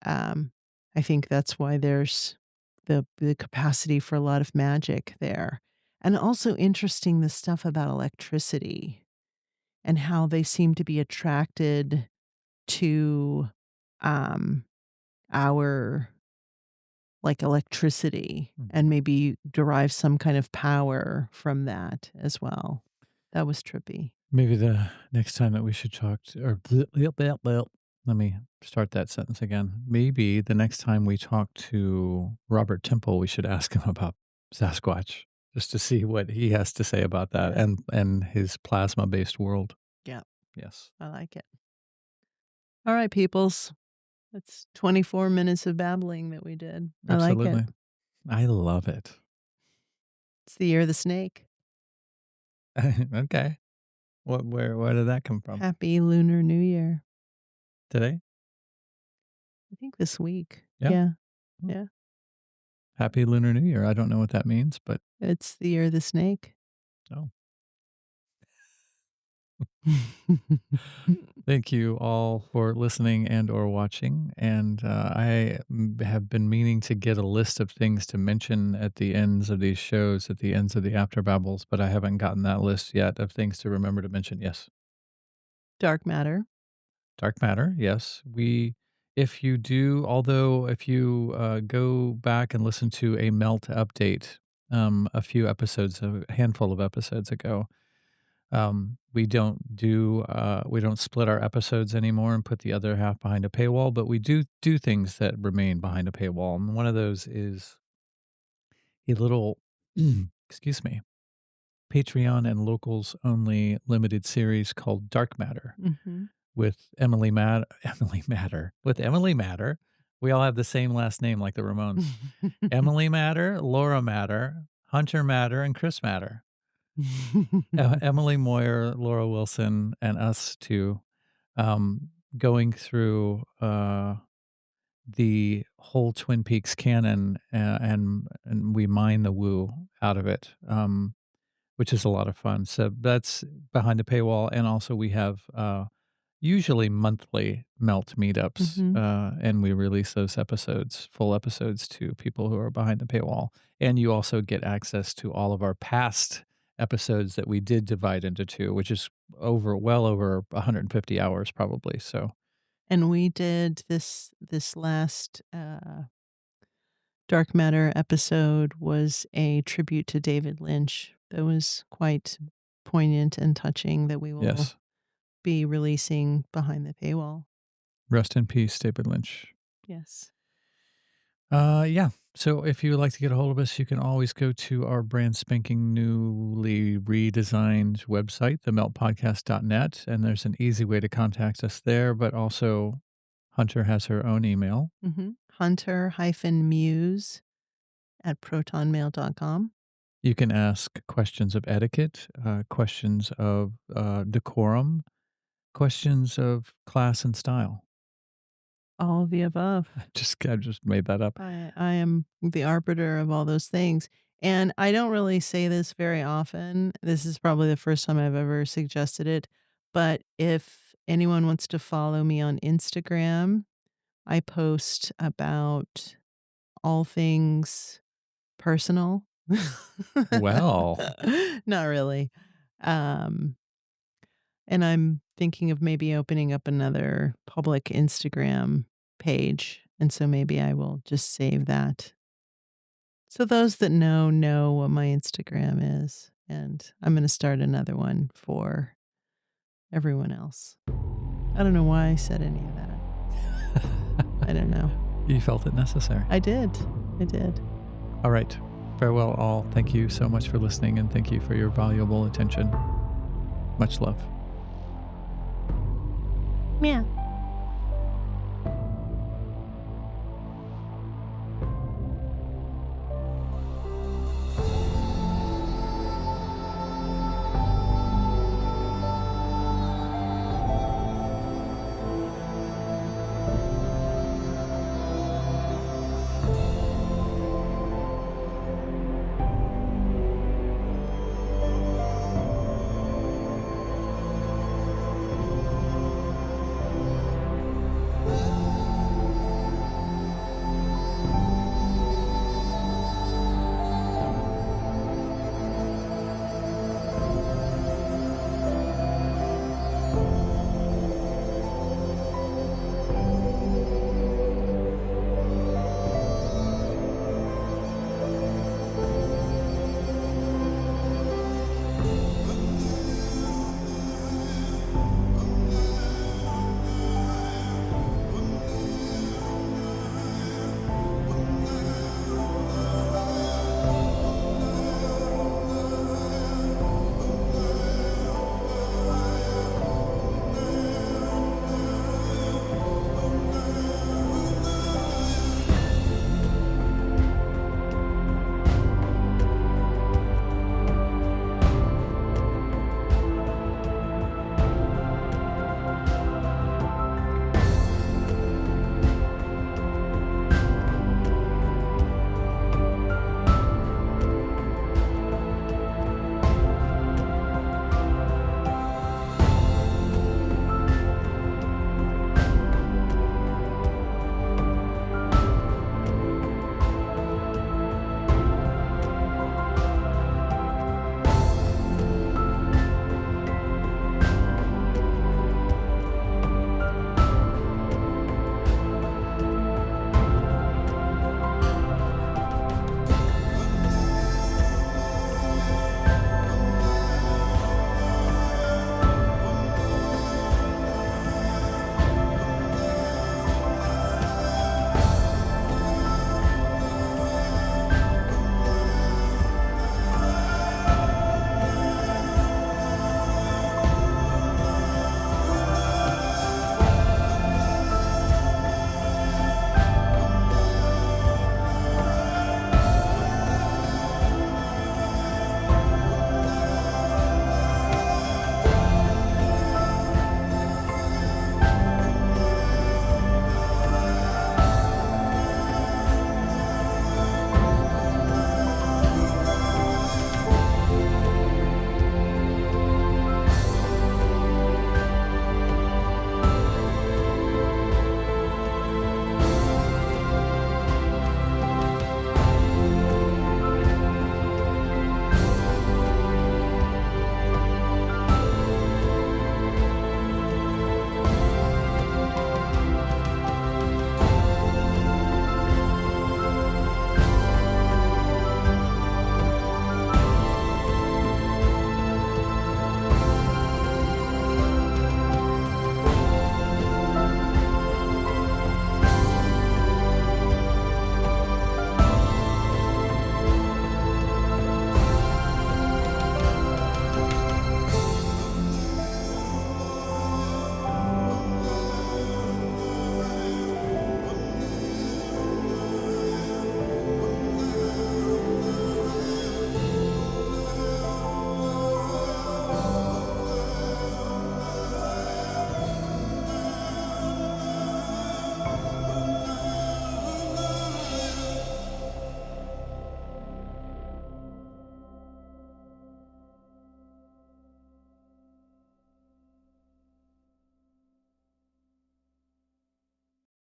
um, I think that's why there's the capacity for a lot of magic there. And also interesting the stuff about electricity and how they seem to be attracted to, um, our like electricity Mm. and maybe derive some kind of power from that as well. That was trippy. Maybe the next time that we should talk to, or let me start that sentence again. Maybe the next time we talk to Robert Temple, we should ask him about Sasquatch just to see what he has to say about that Yeah. and his plasma based world. Yeah, Yes, I like it. All right, peoples. That's 24 minutes of babbling that we did. I like it. absolutely. I love it. It's the year of the snake. Okay. Where did that come from? Happy Lunar New Year. Today? I think this week. Yeah. Yeah. Mm. Yeah. Happy Lunar New Year. I don't know what that means, but It's the year of the snake. oh. Thank you all for listening and or watching. And have been meaning to get a list of things to mention at the ends of these shows, at the ends of the After Babbles, but I haven't gotten that list yet of things to remember to mention. Yes. Dark matter. Dark matter. Yes. If you do, although if you go back and listen to a melt update a handful of episodes ago, we don't split our episodes anymore and put the other half behind a paywall, but we do things that remain behind a paywall. And one of those is a little, excuse me, Patreon and locals only limited series called Dark Matter Mhm. with Emily Matter. We all have the same last name like the Ramones. Emily Matter, Laura Matter, Hunter Matter, and Chris Matter. Emily Moyer, Laura Wilson, and us two, going through the whole Twin Peaks canon, and we mine the woo out of it, which is a lot of fun. So that's behind the paywall, and also we have usually monthly melt meetups, Mhm. and we release those episodes, full episodes, to people who are behind the paywall. And you also get access to all of our past episodes that we did divide into two, which is well over 150 hours probably. So And we did this last, Dark Matter episode was a tribute to David Lynch that was quite poignant and touching that we will yes, be releasing behind the paywall. rest in peace, David Lynch. Yes. Yeah. So if you would like to get a hold of us, you can always go to our brand spanking newly redesigned website, themeltpodcast.net. And there's an easy way to contact us there, but also Hunter has her own email. Mhm. Hunter-Muse at protonmail.com. You can ask questions of etiquette, questions of decorum, questions of class and style. All of the above. I just made that up. I am the arbiter of all those things. And I don't really say this very often. This is probably the first time I've ever suggested it. But if anyone wants to follow me on Instagram, I post about all things personal Well. Not really. Um, and I'm thinking of maybe opening up another public Instagram page, and so maybe I will just save that. So those that know what my Instagram is, and I'm gonna start another one for everyone else. I don't know why I said any of that. I don't know. You felt it necessary. I did. I did. All right. Farewell, all. Thank you so much for listening, and thank you for your valuable attention. Much love. Meow.